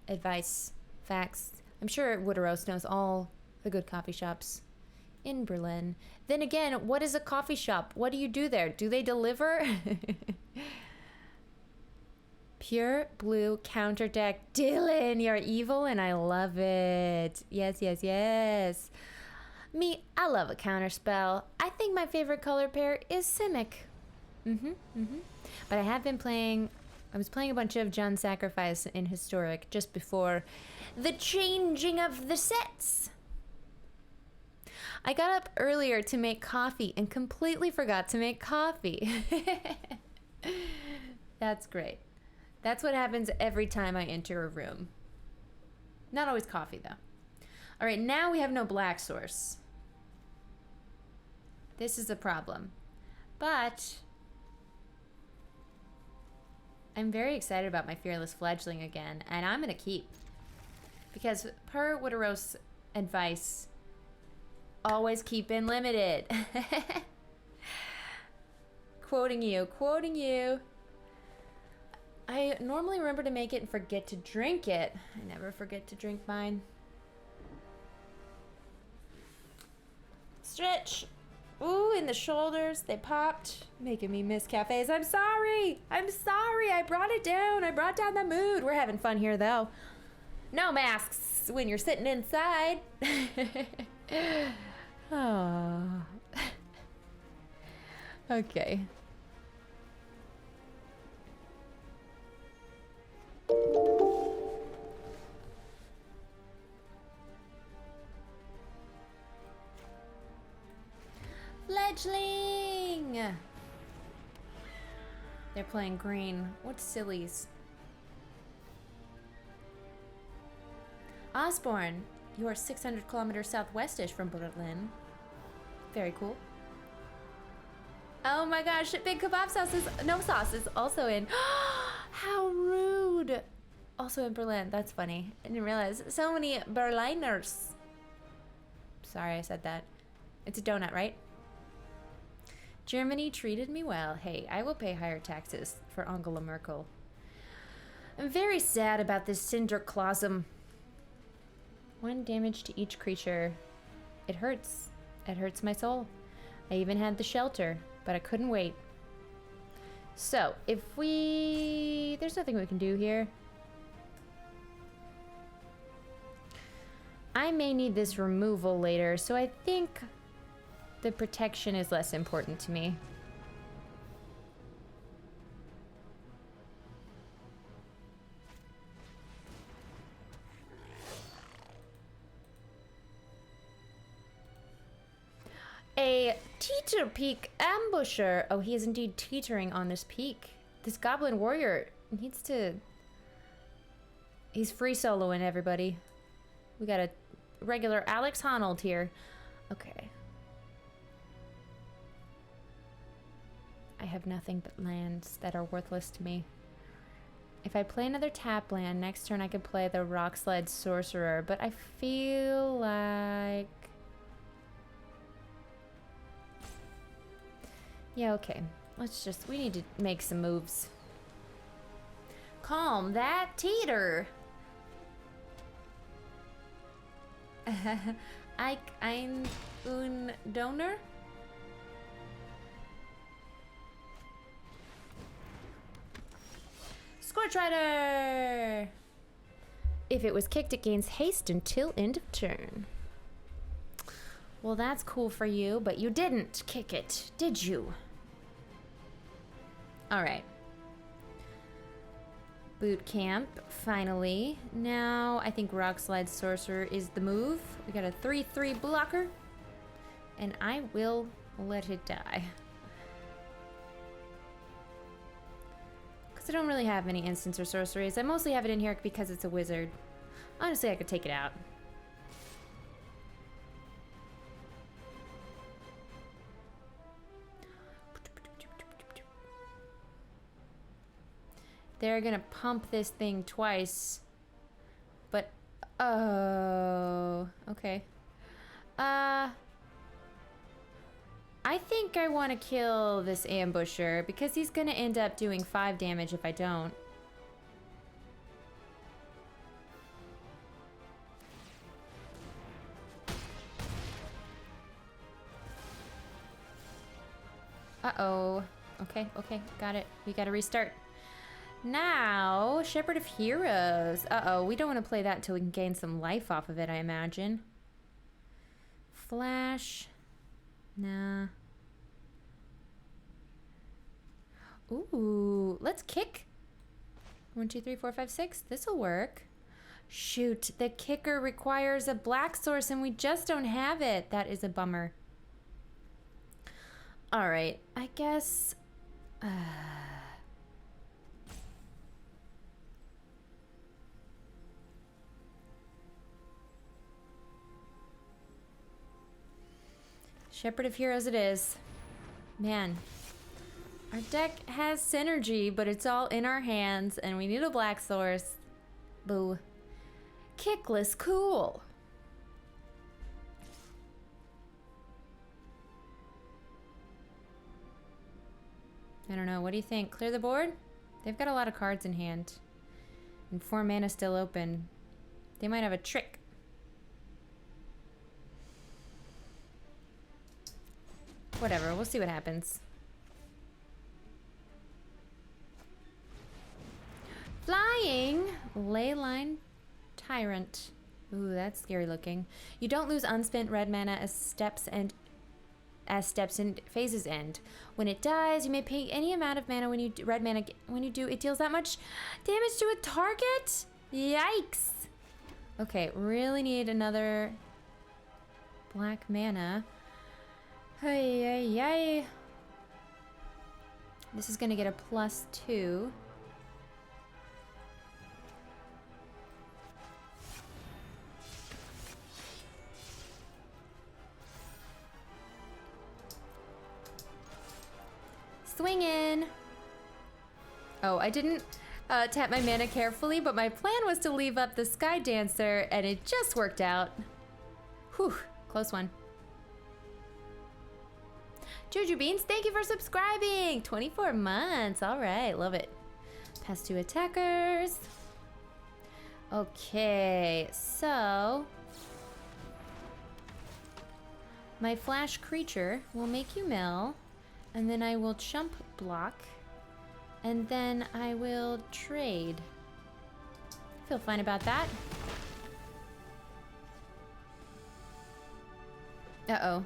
A: Advice, facts. I'm sure Wooderos knows all the good coffee shops in Berlin. Then again, what is a coffee shop? What do you do there? Do they deliver? Pure blue counter deck. Dylan, you're evil and I love it. Yes, yes, yes. Me, I love a counter spell. I think my favorite color pair is Simic. But I have been playing, I was playing a bunch of Jund Sacrifice in Historic just before the changing of the sets. I got up earlier to make coffee and completely forgot to make coffee. That's great. That's what happens every time I enter a room. Not always coffee, though. All right, now we have no black source. This is a problem. But I'm very excited about my Fearless Fledgling again, and I'm going to keep. Because per Wooderos advice, always keep in limited. Quoting you, quoting you. I normally remember to make it and forget to drink it. I never forget to drink mine. Stretch. Ooh, in the shoulders, they popped, making me miss cafes. I'm sorry. I'm sorry. I brought it down. I brought down the mood. We're having fun here, though. No masks when you're sitting inside. Oh. Okay. Fledgling! They're playing green. What sillies. Osborne, you are 600 kilometers southwestish from Berlin. Very cool. Oh my gosh, Big Kebab Sauce is, no sauce is also in. How rude. Also in Berlin, that's funny. I didn't realize. So many Berliners. Sorry I said that. It's a donut, right? Germany treated me well. Hey, I will pay higher taxes for Angela Merkel. I'm very sad about this Cinderclasm. 1 damage to each creature. It hurts. It hurts my soul. I even had the shelter, but I couldn't wait. So, if we... There's nothing we can do here. I may need this removal later, so I think the protection is less important to me. Teeter peak ambusher. Oh, he is indeed teetering on this peak. This goblin warrior needs to... He's free soloing, everybody. We got a regular Alex Honnold here. Okay. I have nothing but lands that are worthless to me. If I play another tap land, next turn I could play the Rock Slide Sorcerer, but I feel like... Yeah, okay. We need to make some moves. Calm that teeter! Ein un Donor? Scorch Rider! If it was kicked, it gains haste until end of turn. Well, that's cool for you, but you didn't kick it, did you? Alright. Boot camp, finally. Now, I think Rock Slide Sorcerer is the move. We got a 3/3 blocker. And I will let it die. Because I don't really have many instants or sorceries. I mostly have it in here because it's a wizard. Honestly, I could take it out. They're gonna pump this thing twice. But, oh, okay. I think I want to kill this ambusher because he's gonna end up doing 5 damage if I don't. Uh-oh. Okay, got it. We gotta restart. Now, Shepherd of Heroes. Uh-oh, we don't want to play that until we can gain some life off of it, I imagine. Flash. Nah. Ooh, let's kick. 1, 2, 3, 4, 5, 6. This'll work. Shoot, the kicker requires a black source and we just don't have it. That is a bummer. All right, I guess... Shepherd of Heroes it is. Man. Our deck has synergy, but it's all in our hands, and we need a black source. Boo. Kickless cool. I don't know, what do you think? Clear the board? They've got a lot of cards in hand. And 4 mana still open. They might have a trick. Whatever, we'll see what happens. Flying! Leyline Tyrant. Ooh, that's scary looking. You don't lose unspent red mana as steps and phases end. When it dies, you may pay any amount of mana when you red mana. When you do, it deals that much damage to a target. Yikes! Okay, really need another black mana. Hey, hey, hey. This is gonna get a +2. Swingin'. Oh, I didn't tap my mana carefully, but my plan was to leave up the Sky Dancer, and it just worked out. Whew, close one. Juju Beans, thank you for subscribing. 24 months. All right, love it. Pass 2 attackers. Okay, so my flash creature will make you mill, and then I will chump block, and then I will trade. Feel fine about that. Uh-oh.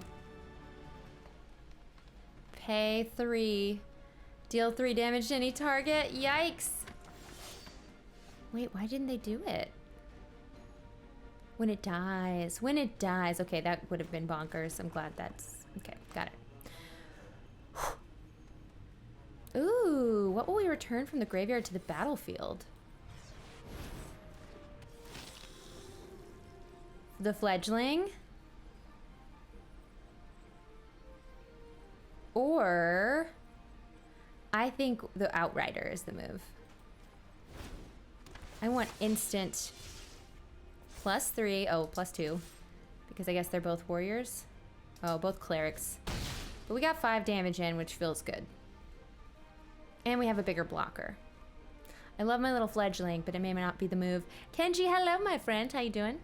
A: Pay 3. Deal 3 damage to any target. Yikes. Wait, why didn't they do it? When it dies. When it dies. Okay, that would have been bonkers. I'm glad that's... Okay, got it. Ooh, what will we return from the graveyard to the battlefield? The fledgling? Or I think the Outrider is the move. I want instant +3. Oh, +2. Because I guess they're both warriors. Oh, both clerics. But we got 5 damage in, which feels good. And we have a bigger blocker. I love my little fledgling, but it may not be the move. Kenji, hello, my friend. How you doing?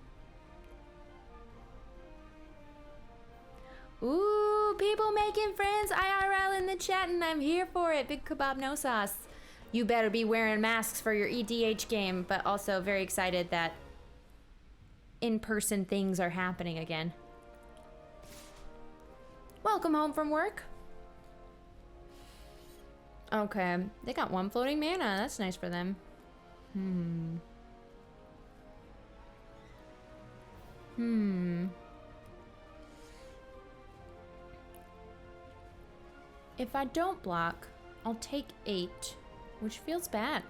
A: Ooh, people making friends IRL in the chat, and I'm here for it. Big kebab, no sauce. You better be wearing masks for your EDH game, but also very excited that in-person things are happening again. Welcome home from work. Okay, they got 1 floating mana. That's nice for them. If I don't block, I'll take 8, which feels bad.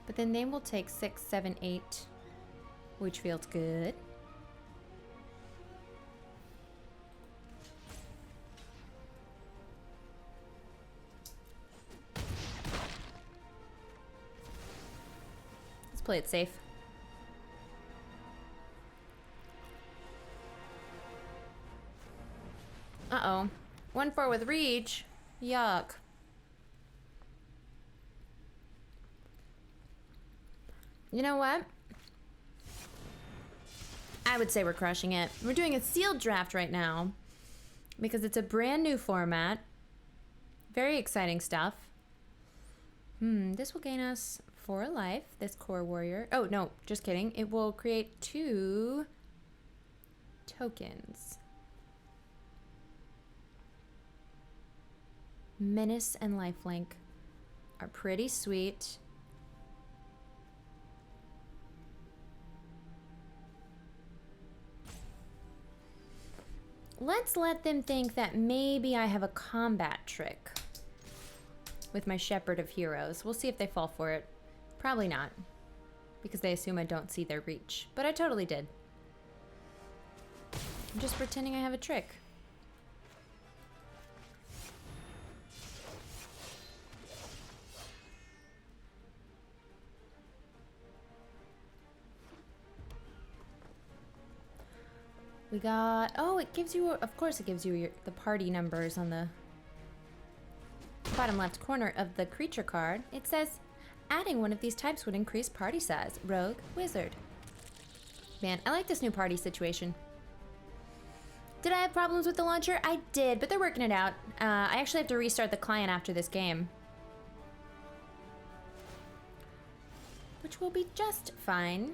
A: But then they will take 6, 7, 8, which feels good. Let's play it safe. Uh-oh. 1-4 with reach. Yuck. You know what? I would say we're crushing it. We're doing a sealed draft right now because it's a brand new format. Very exciting stuff. This will gain us 4 life, this core warrior. Oh, no, just kidding. It will create 2 tokens. Menace and lifelink are pretty sweet. Let's let them think that maybe I have a combat trick with my Shepherd of Heroes. We'll see if they fall for it. Probably not, because they assume I don't see their reach. But I totally did. I'm just pretending I have a trick. We got, oh, it gives you, of course it gives you the party numbers on the bottom left corner of the creature card. It says, adding one of these types would increase party size. Rogue, wizard. Man, I like this new party situation. Did I have problems with the launcher? I did, but they're working it out. I actually have to restart the client after this game, which will be just fine.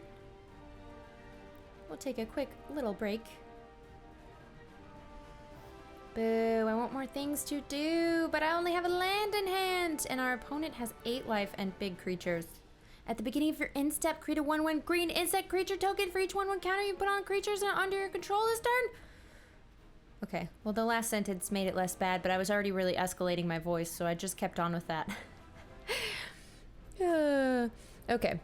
A: We'll take a quick little break. Boo, I want more things to do, but I only have a land in hand, and our opponent has 8 life and big creatures. At the beginning of your end step, create a 1/1 green insect creature token for each 1/1 counter you put on creatures under your control this turn. Okay, well the last sentence made it less bad, but I was already really escalating my voice, so I just kept on with that. Okay.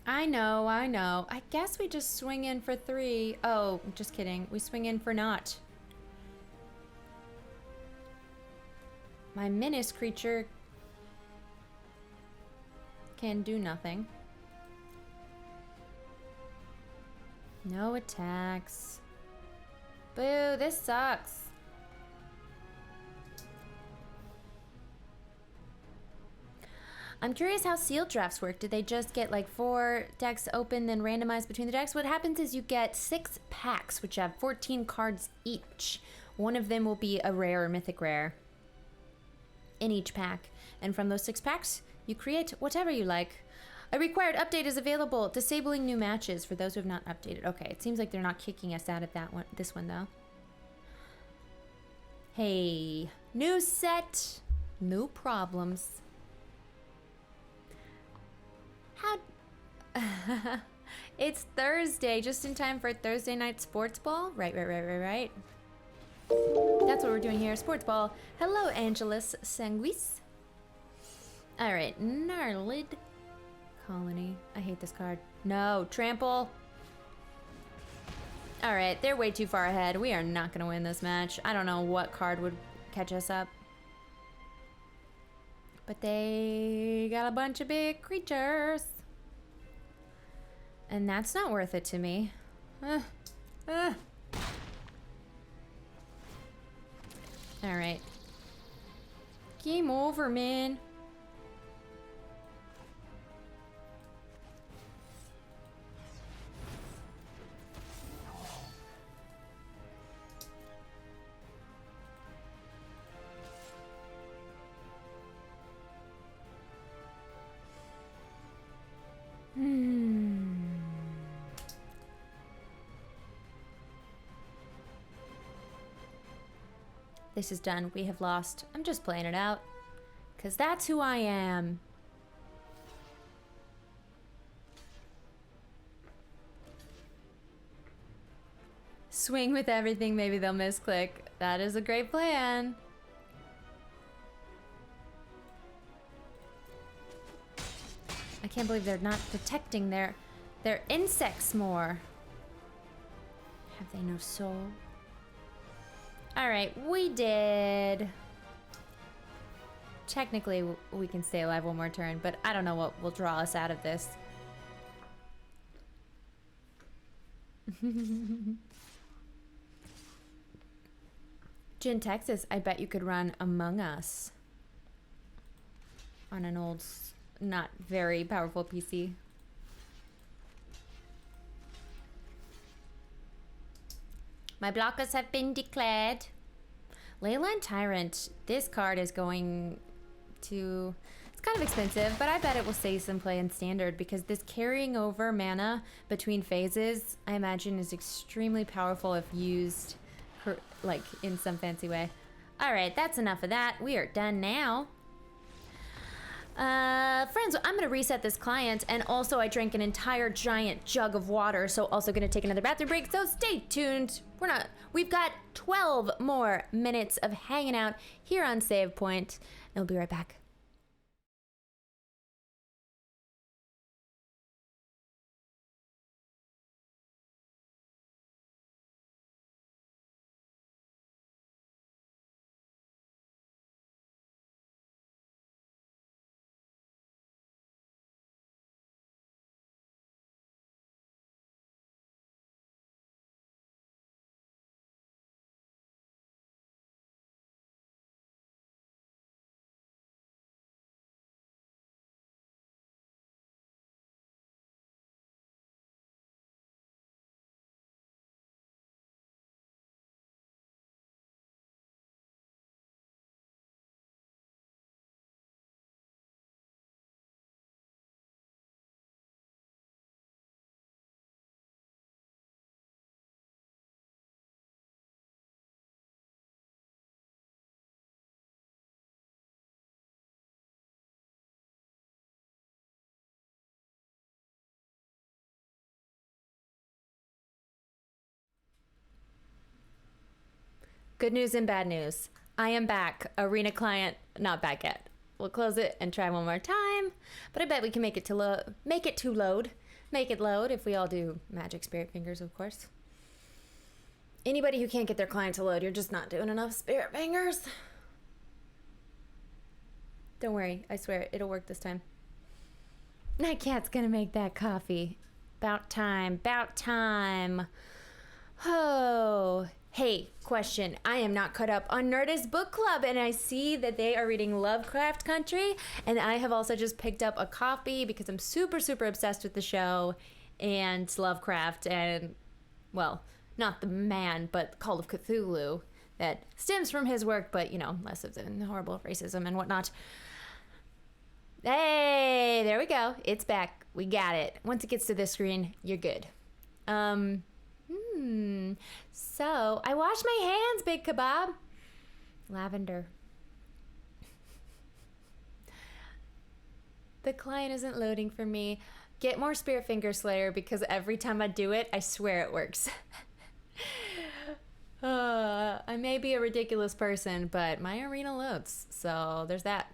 A: I know. I guess we just swing in for 3. Oh, just kidding. We swing in for naught. My menace creature can do nothing. No attacks. Boo, this sucks. I'm curious how sealed drafts work. Did they just get like 4 decks open, then randomized between the decks? What happens is you get 6 packs, which have 14 cards each. One of them will be a rare or mythic rare in each pack. And from those 6 packs, you create whatever you like. A required update is available, disabling new matches for those who have not updated. Okay, it seems like they're not kicking us out of that one, this one though. Hey, new set, no problems. How? It's Thursday, just in time for Thursday night sports ball. Right. That's what we're doing here. Sports ball. Hello, Angelus Sanguis. Alright, Gnarlid Colony. I hate this card. No, trample. Alright, they're way too far ahead. We are not gonna win this match. I don't know what card would catch us up. But they got a bunch of big creatures. And that's not worth it to me. Alright. Game over, man. This is done. We have lost. I'm just playing it out. Because that's who I am. Swing with everything, maybe they'll misclick. That is a great plan. I can't believe they're not protecting their insects more. Have they no soul? Alright, we did. Technically, we can stay alive one more turn, but I don't know what will draw us out of this. Gin, Texas, I bet you could run Among Us on an old, not very powerful PC. My blockers have been declared. Leyline Tyrant. This card is going to... It's kind of expensive, but I bet it will save some play in Standard because this carrying over mana between phases, I imagine, is extremely powerful if used, like, in some fancy way. Alright, that's enough of that. We are done now. Friends, I'm gonna reset this client, and also I drank an entire giant jug of water, so also gonna take another bathroom break, so stay tuned. We've got 12 more minutes of hanging out here on Save Point, and we'll be right back. Good news and bad news. I am back. Arena client, not back yet. We'll close it and try one more time. But I bet we can make it load. Make it load if we all do magic spirit fingers, of course. Anybody who can't get their client to load, you're just not doing enough spirit fingers. Don't worry, I swear it'll work this time. Nightcat's gonna make that coffee. About time, about time. Oh. Hey, question. I am not caught up on Nerdist Book Club, and I see that they are reading Lovecraft Country, and I have also just picked up a copy because I'm super, super obsessed with the show and Lovecraft and, well, not the man, but Call of Cthulhu that stems from his work, but, you know, less of the horrible racism and whatnot. Hey, there we go. It's back. We got it. Once it gets to this screen, you're good. So, I washed my hands, Big Kebab. Lavender. The client isn't loading for me. Get more Spirit Finger Slayer because every time I do it, I swear it works. I may be a ridiculous person, but my arena loads, so there's that.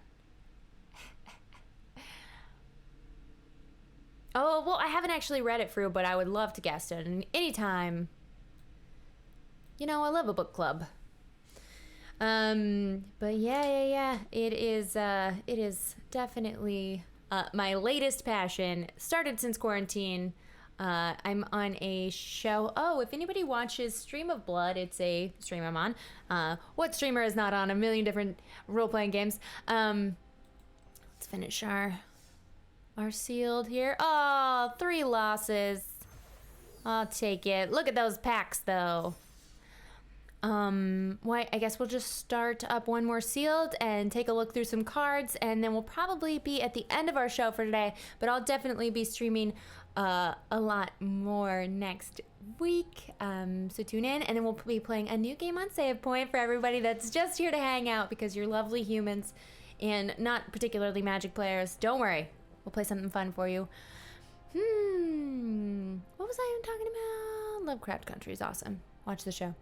A: Oh, well, I haven't actually read it through, but I would love to guest it. And anytime, you know, I love a book club. But yeah. It is definitely my latest passion. Started since quarantine. I'm on a show. Oh, if anybody watches Stream of Blood, it's a stream I'm on. What streamer is not on a million different role-playing games? Let's finish our sealed here. Oh, 3 losses. I'll take it. Look at those packs, though. Why? I guess we'll just start up one more sealed and take a look through some cards, and then we'll probably be at the end of our show for today. But I'll definitely be streaming a lot more next week. So tune in, and then we'll be playing a new game on Save Point for everybody that's just here to hang out because you're lovely humans and not particularly Magic players. Don't worry. We'll play something fun for you. What was I even talking about? Lovecraft Country is awesome. Watch the show.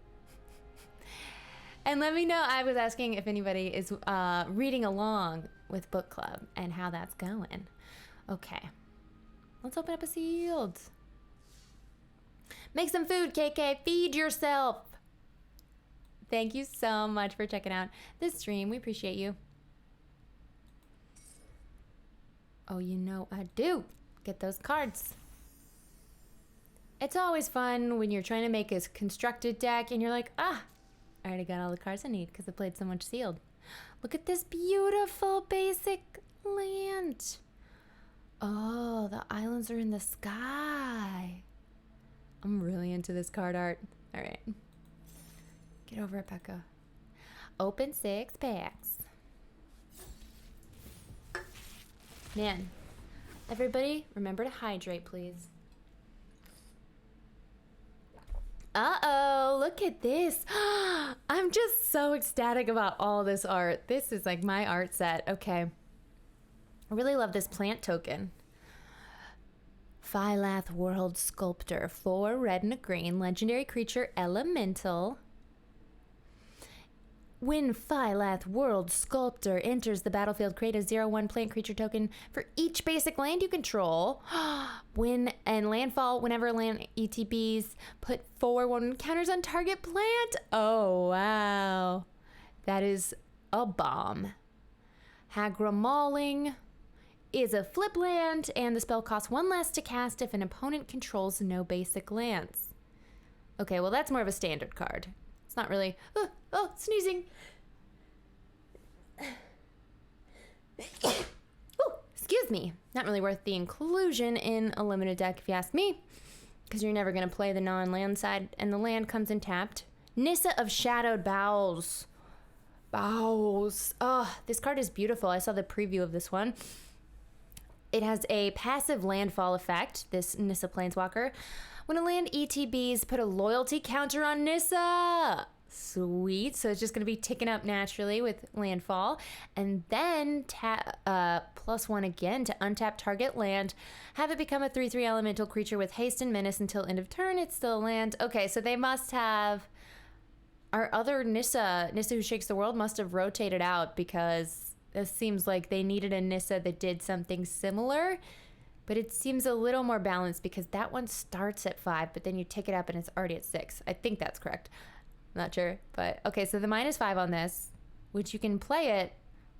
A: And let me know, I was asking if anybody is reading along with book club and how that's going. Okay. Let's open up a sealed. Make some food, KK. Feed yourself. Thank you so much for checking out this stream. We appreciate you. Oh, you know I do. Get those cards. It's always fun when you're trying to make a constructed deck and you're like, I already got all the cards I need because I played so much sealed. Look at this beautiful basic land. Oh, the islands are in the sky. I'm really into this card art. All right. Get over it, Becca. Open 6 packs. Man, everybody remember to hydrate, please. Uh-oh, look at this. I'm just so ecstatic about all this art. This is like my art set. Okay. I really love this plant token. Phylath World Sculptor. 4 red and a green. Legendary creature, elemental. When Phylath World Sculptor enters the battlefield, create a 0/1 plant creature token for each basic land you control. When and landfall, whenever land ETBs, put 4/1 counters on target plant. Oh, wow. That is a bomb. Hagra Mauling is a flip land, and the spell costs 1 less to cast if an opponent controls no basic lands. Okay, well, that's more of a standard card. It's not really... Oh, sneezing. Oh, excuse me. Not really worth the inclusion in a limited deck, if you ask me, because you're never going to play the non-land side, and the land comes in tapped. Nissa of Shadowed Bowels. Bowels. Oh, this card is beautiful. I saw the preview of this one. It has a passive landfall effect, this Nissa Planeswalker. When a land ETBs, put a loyalty counter on Nissa. Sweet. So it's just going to be ticking up naturally with landfall. And then +1 again to untap target land. Have it become a 3/3 elemental creature with haste and menace until end of turn. It's still a land. Okay, so they must have... Our other Nissa Who Shakes the World must have rotated out because it seems like they needed a Nissa that did something similar. But it seems a little more balanced because that one starts at 5, but then you tick it up and it's already at 6. I think that's correct. I'm not sure. But okay, so the -5 on this, which you can play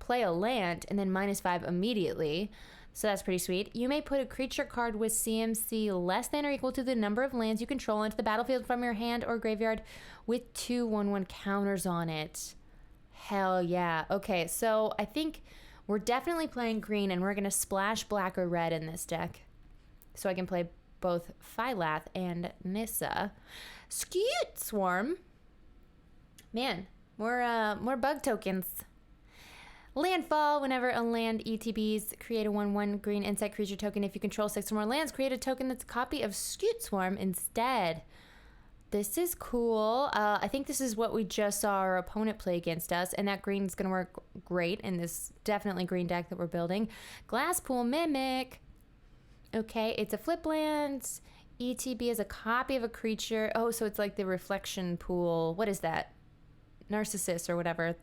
A: a land, and then -5 immediately. So that's pretty sweet. You may put a creature card with CMC less than or equal to the number of lands you control into the battlefield from your hand or graveyard with 2 1/1 counters on it. Hell yeah. Okay, so I think... We're definitely playing green, and we're going to splash black or red in this deck. So I can play both Phylath and Nissa. Skeet Swarm. Man, more bug tokens. Landfall. Whenever a land ETBs, create a 1/1 green insect creature token. If you control 6 or more lands, create a token that's a copy of Skeet Swarm instead. This is cool. I think this is what we just saw our opponent play against us, and that green is going to work great in this definitely green deck that we're building. Glasspool Mimic. Okay, it's a flip land. ETB is a copy of a creature. Oh, so it's like the reflection pool. What is that? Narcissus or whatever.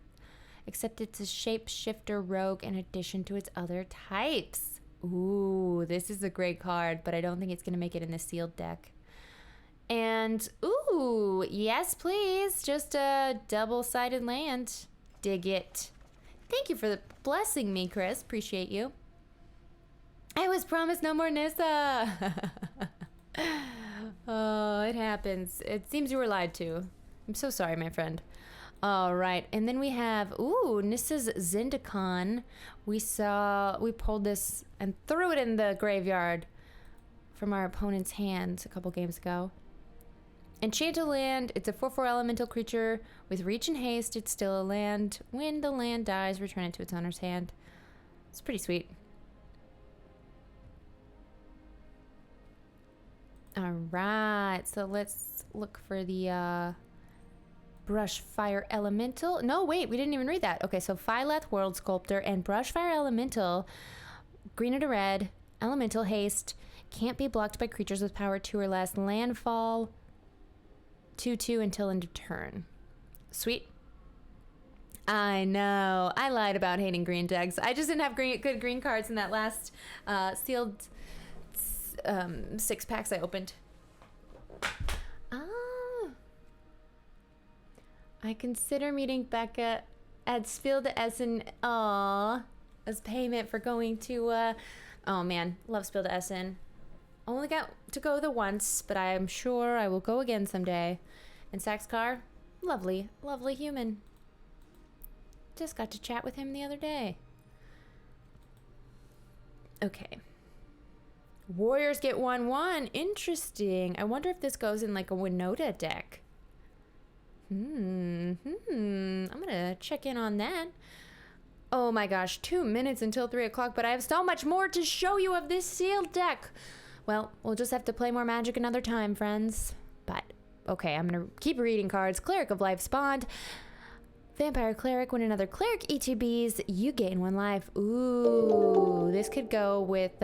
A: Except it's a shapeshifter rogue in addition to its other types. Ooh, this is a great card, but I don't think it's going to make it in the sealed deck. And, ooh, yes, please. Just a double-sided land. Dig it. Thank you for blessing me, Chris. Appreciate you. I was promised no more Nissa. Oh, it happens. It seems you were lied to. I'm so sorry, my friend. All right, and then we have, ooh, Nissa's Zendikar. We pulled this and threw it in the graveyard from our opponent's hand a couple games ago. Enchanted land, it's a 4/4 elemental creature with reach and haste. It's still a land. When the land dies, return it to its owner's hand. It's pretty sweet. All right, so let's look for the Brush Fire Elemental. No, wait, we didn't even read that. Okay, so Phyleth World Sculptor and Brush Fire Elemental, green and a red, elemental haste, can't be blocked by creatures with power 2 or less, landfall 2/2 until end of turn. Sweet. I know. I lied about hating green decks. I just didn't have good green cards in that last sealed 6 packs I opened. I consider meeting Becca at Spiel de Essen. Aww. As payment for going to, oh man, love Spiel de Essen. Only got to go the once, but I'm sure I will go again someday. And Saxcar, lovely, lovely human. Just got to chat with him the other day. Okay. Warriors get 1/1. Interesting. I wonder if this goes in like a Winota deck. I'm gonna check in on that. Oh my gosh, 2 minutes until 3 o'clock, but I have so much more to show you of this sealed deck. Well, we'll just have to play more Magic another time, friends. But, okay, I'm gonna keep reading cards. Cleric of Life's Bond. Vampire Cleric. When another Cleric ETBs, you gain 1 life. Ooh, this could go with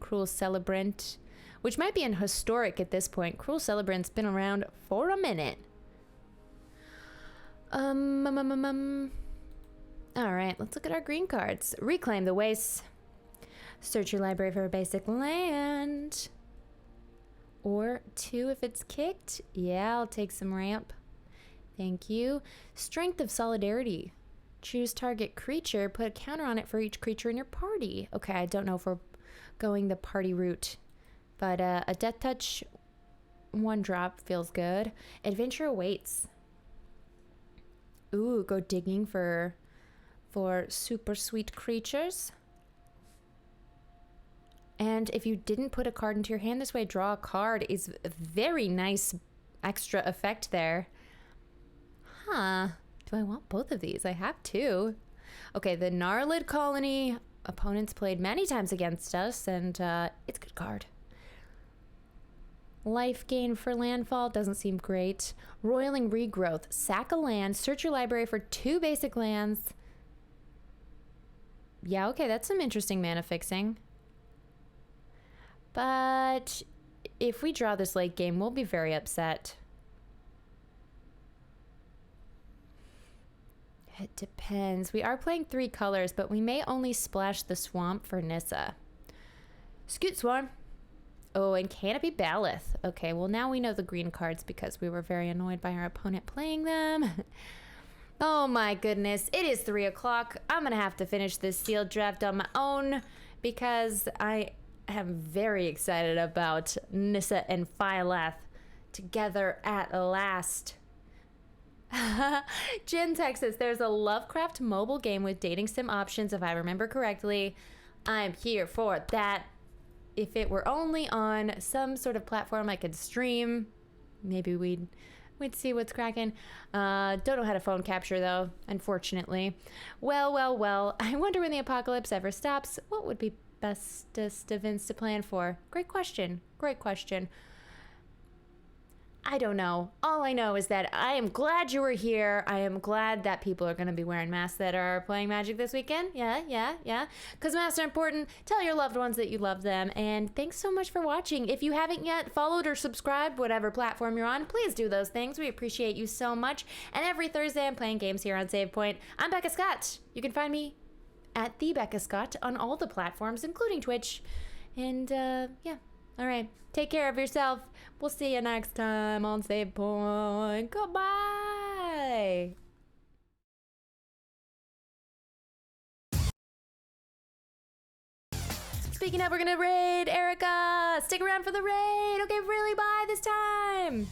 A: Cruel Celebrant, which might be an historic at this point. Cruel Celebrant's been around for a minute. All right, let's look at our green cards. Reclaim the Wastes. Search your library for a basic land. Or 2 if it's kicked. Yeah, I'll take some ramp. Thank you. Strength of Solidarity. Choose target creature. Put a counter on it for each creature in your party. Okay, I don't know if we're going the party route. But a Death Touch 1-drop feels good. Adventure awaits. Ooh, go digging for super sweet creatures. And if you didn't put a card into your hand this way, draw a card is a very nice extra effect there. Huh. Do I want both of these? I have 2. Okay, the Gnarlid Colony. Opponents played many times against us, and it's a good card. Life gain for landfall doesn't seem great. Roiling Regrowth. Sack a land. Search your library for 2 basic lands. Yeah, okay, that's some interesting mana fixing. But if we draw this late game, we'll be very upset. It depends. We are playing 3 colors, but we may only splash the swamp for Nissa. Scoot Swarm. Oh, and Canopy Baloth. Okay, well now we know the green cards because we were very annoyed by our opponent playing them. Oh my goodness, it is 3 o'clock. I'm gonna have to finish this sealed draft on my own because I am very excited about Nissa and Phyleth together at last. Jen Texas, there's a Lovecraft mobile game with dating sim options if I remember correctly. I'm here for that. If it were only on some sort of platform I could stream, maybe we'd see what's cracking. Don't know how to phone capture though, unfortunately. Well, I wonder when the apocalypse ever stops. What would be bestest events to plan for? Great question. I don't know. All I know is that I am glad you were here. I am glad that people are going to be wearing masks that are playing Magic this weekend. Yeah. Because masks are important. Tell your loved ones that you love them. And thanks so much for watching. If you haven't yet followed or subscribed, whatever platform you're on, please do those things. We appreciate you so much. And every Thursday, I'm playing games here on Save Point. I'm Becca Scott. You can find me at the Becca Scott on all the platforms, including Twitch. And yeah. All right. Take care of yourself. We'll see you next time on Save Point. Goodbye. Speaking of, we're going to raid Erica. Stick around for the raid. Okay, really, bye this time.